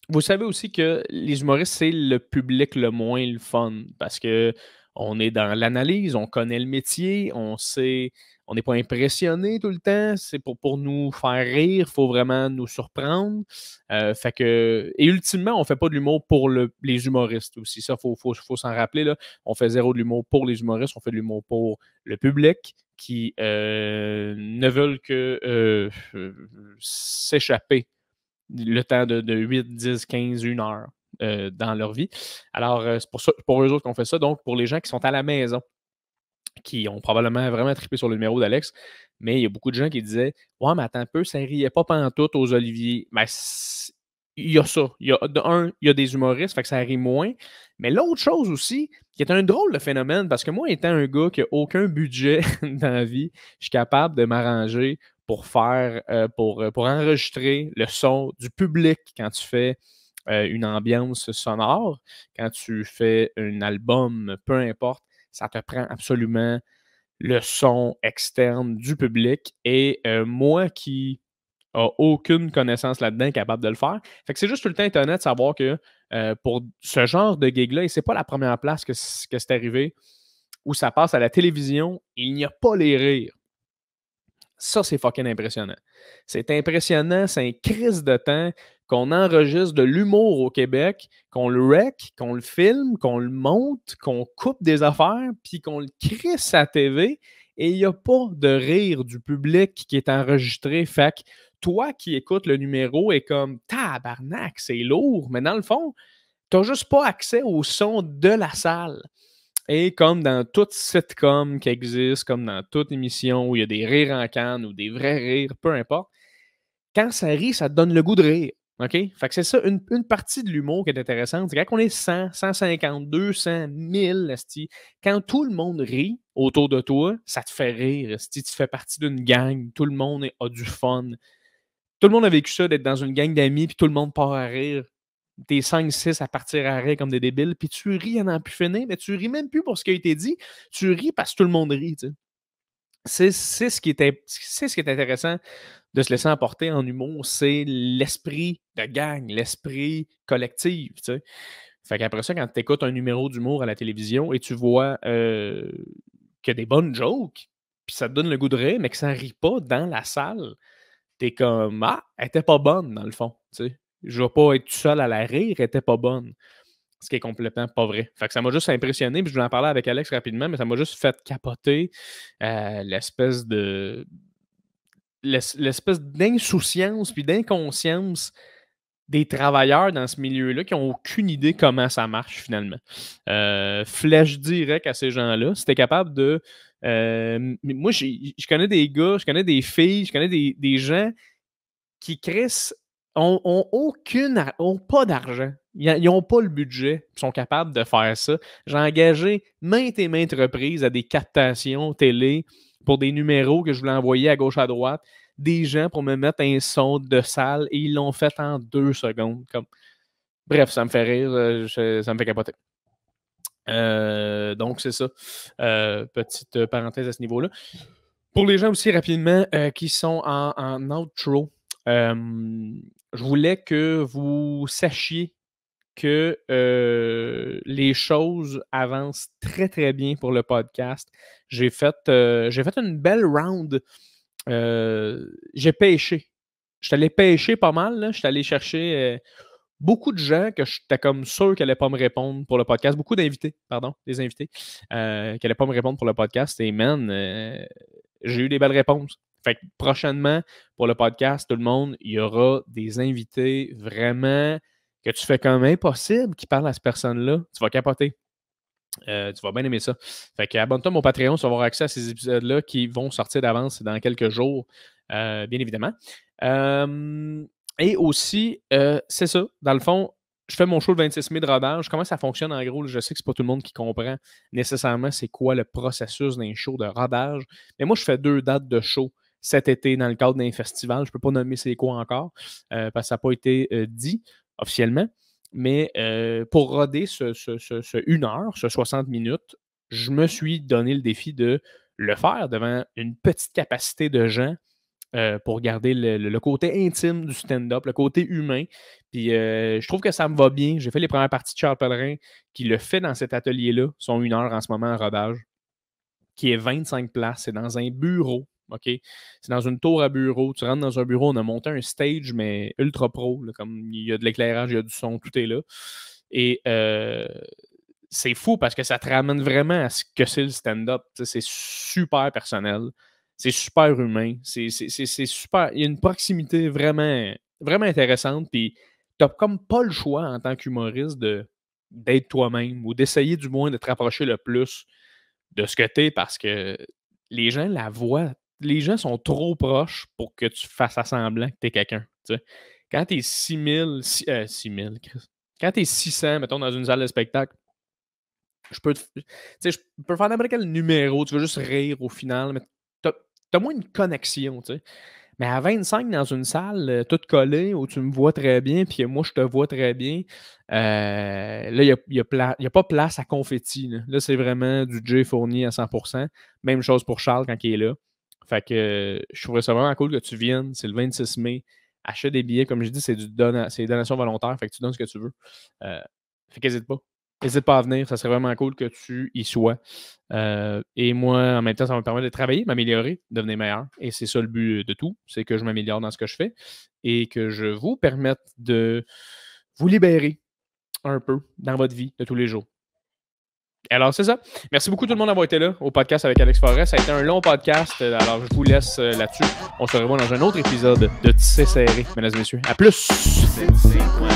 Vous savez aussi que les humoristes, c'est le public le moins le fun parce que on est dans l'analyse, on connaît le métier, on sait, on n'est pas impressionné tout le temps. C'est pour nous faire rire, il faut vraiment nous surprendre. Fait que, et ultimement, on ne fait pas de l'humour pour les humoristes aussi. Ça, il faut s'en rappeler. Là. On fait zéro de l'humour pour les humoristes, on fait de l'humour pour le public qui ne veulent que s'échapper le temps de 8, 10, 15, 1 heure dans leur vie. Alors, c'est pour eux autres qu'on fait ça. Donc, pour les gens qui sont à la maison, qui ont probablement vraiment trippé sur le numéro d'Alex, mais il y a beaucoup de gens qui disaient « Ouais, mais attends un peu, ça riait pas pantoute aux Oliviers. » Ben, il y a ça. Il y a des humoristes, fait que ça rit moins. Mais l'autre chose aussi, qui est un drôle de phénomène, parce que moi, étant un gars qui n'a aucun budget dans la vie, je suis capable de m'arranger pour faire, pour enregistrer le son du public quand tu fais une ambiance sonore, quand tu fais un album, peu importe, ça te prend absolument le son externe du public. Et moi qui n'a aucune connaissance là-dedans capable de le faire. Fait que c'est juste tout le temps étonnant de savoir que pour ce genre de gig-là, et c'est pas la première place que c'est arrivé, où ça passe à la télévision, il n'y a pas les rires. Ça, c'est fucking impressionnant. C'est impressionnant, c'est un crise de temps qu'on enregistre de l'humour au Québec, qu'on le rec, qu'on le filme, qu'on le monte, qu'on coupe des affaires, puis qu'on le crisse à la TV, et il n'y a pas de rire du public qui est enregistré. Fait que toi qui écoutes le numéro est comme tabarnak, c'est lourd, mais dans le fond, tu n'as juste pas accès au son de la salle. Et comme dans toute sitcom qui existe, comme dans toute émission où il y a des rires en canne ou des vrais rires, peu importe, quand ça rit, ça te donne le goût de rire. OK? Fait que c'est ça, une partie de l'humour qui est intéressante. C'est quand on est 100, 150, 200, 1000, esti, quand tout le monde rit autour de toi, ça te fait rire. Esti, tu fais partie d'une gang, tout le monde a du fun. Tout le monde a vécu ça, d'être dans une gang d'amis, puis tout le monde part à rire. T'es 5-6 à partir à rire comme des débiles, puis tu ris à n'en plus finir, mais tu ris même plus pour ce qui a été dit. Tu ris parce que tout le monde rit, tu sais. c'est ce qui est intéressant de se laisser emporter en humour, c'est l'esprit de gang, l'esprit collectif, tu sais. Fait qu'après ça, quand tu écoutes un numéro d'humour à la télévision et tu vois qu'il y a des bonnes jokes, puis ça te donne le goût de rire, mais que ça rit pas dans la salle, t'es comme « Ah, elle était pas bonne, dans le fond. » Tu sais. Je vais pas être tout seul à la rire, elle était pas bonne. Ce qui est complètement pas vrai. Fait que ça m'a juste impressionné, puis je voulais en parler avec Alex rapidement, mais ça m'a juste fait capoter l'espèce d'insouciance puis d'inconscience des travailleurs dans ce milieu-là qui n'ont aucune idée comment ça marche finalement. Flèche direct à ces gens-là. Si t'es capable de... moi, je connais des gars, je connais des filles, je connais des gens qui crissent ont pas d'argent. Ils n'ont pas le budget. Ils sont capables de faire ça. J'ai engagé maintes et maintes reprises à des captations télé pour des numéros que je voulais envoyer à gauche à droite, des gens pour me mettre un son de salle et ils l'ont fait en 2 secondes. Bref, ça me fait rire, ça me fait capoter. Donc, c'est ça. Petite parenthèse à ce niveau-là. Pour les gens aussi, rapidement, qui sont en outro, je voulais que vous sachiez que les choses avancent très, très bien pour le podcast. J'ai fait une belle round. J'ai pêché. Je suis allé pêcher pas mal. Là. Je suis allé chercher beaucoup de gens que j'étais comme sûr qu'elle n'allaient pas me répondre pour le podcast. Beaucoup d'invités, pardon, des invités qui n'allaient pas me répondre pour le podcast. Et man, j'ai eu des belles réponses. Fait que prochainement, pour le podcast, tout le monde, il y aura des invités vraiment que tu fais comme impossible qui parlent à cette personne-là. Tu vas capoter. Tu vas bien aimer ça. Fait que abonne-toi à mon Patreon, tu vas avoir accès à ces épisodes-là qui vont sortir d'avance dans quelques jours, bien évidemment. Et aussi, c'est ça, dans le fond, je fais mon show le 26 mai de rodage. Comment ça fonctionne en gros? Je sais que c'est pas tout le monde qui comprend nécessairement c'est quoi le processus d'un show de rodage. Mais moi, je fais 2 dates de show cet été dans le cadre d'un festival. Je ne peux pas nommer c'est quoi encore parce que ça n'a pas été dit officiellement. Mais pour roder ce 1 heure, ce 60 minutes, je me suis donné le défi de le faire devant une petite capacité de gens pour garder le côté intime du stand-up, le côté humain. Puis je trouve que ça me va bien. J'ai fait les premières parties de Charles Pellerin qui le fait dans cet atelier-là, son 1 heure en ce moment en rodage, qui est 25 places. C'est dans un bureau. OK? C'est dans une tour à bureau. Tu rentres dans un bureau, on a monté un stage, mais ultra pro. Là, comme il y a de l'éclairage, il y a du son, tout est là. Et c'est fou parce que ça te ramène vraiment à ce que c'est le stand-up. C'est super personnel. C'est super humain. C'est super. Il y a une proximité vraiment, vraiment intéressante. Puis tu n'as comme pas le choix en tant qu'humoriste d'être toi-même ou d'essayer du moins de te rapprocher le plus de ce que tu es parce que les gens la voient. Les gens sont trop proches pour que tu fasses semblant que tu es quelqu'un. Quand tu es 6000, quand tu es 600, mettons, dans une salle de spectacle, je peux faire n'importe quel numéro, tu veux juste rire au final, mais t'as moins une connexion, tu sais. Mais à 25 dans une salle, toute collée, où tu me vois très bien, puis moi, je te vois très bien, là, il n'y a pas place à confetti. Là, c'est vraiment du Jay Fournier à 100%. Même chose pour Charles quand il est là. Fait que je trouverais ça vraiment cool que tu viennes. C'est le 26 mai. Achète des billets. Comme je dis, c'est donation volontaire. Fait que tu donnes ce que tu veux. Fait qu'hésite pas. N'hésite pas à venir, ça serait vraiment cool que tu y sois. Et moi, en même temps, ça va me permettre de travailler, m'améliorer, devenir meilleur. Et c'est ça le but de tout, c'est que je m'améliore dans ce que je fais et que je vous permette de vous libérer un peu dans votre vie de tous les jours. Alors, c'est ça. Merci beaucoup tout le monde d'avoir été là au podcast avec Alex Forest. Ça a été un long podcast, alors je vous laisse là-dessus. On se revoit dans un autre épisode de Tissé Serré, mesdames et messieurs. À plus! C'est quoi?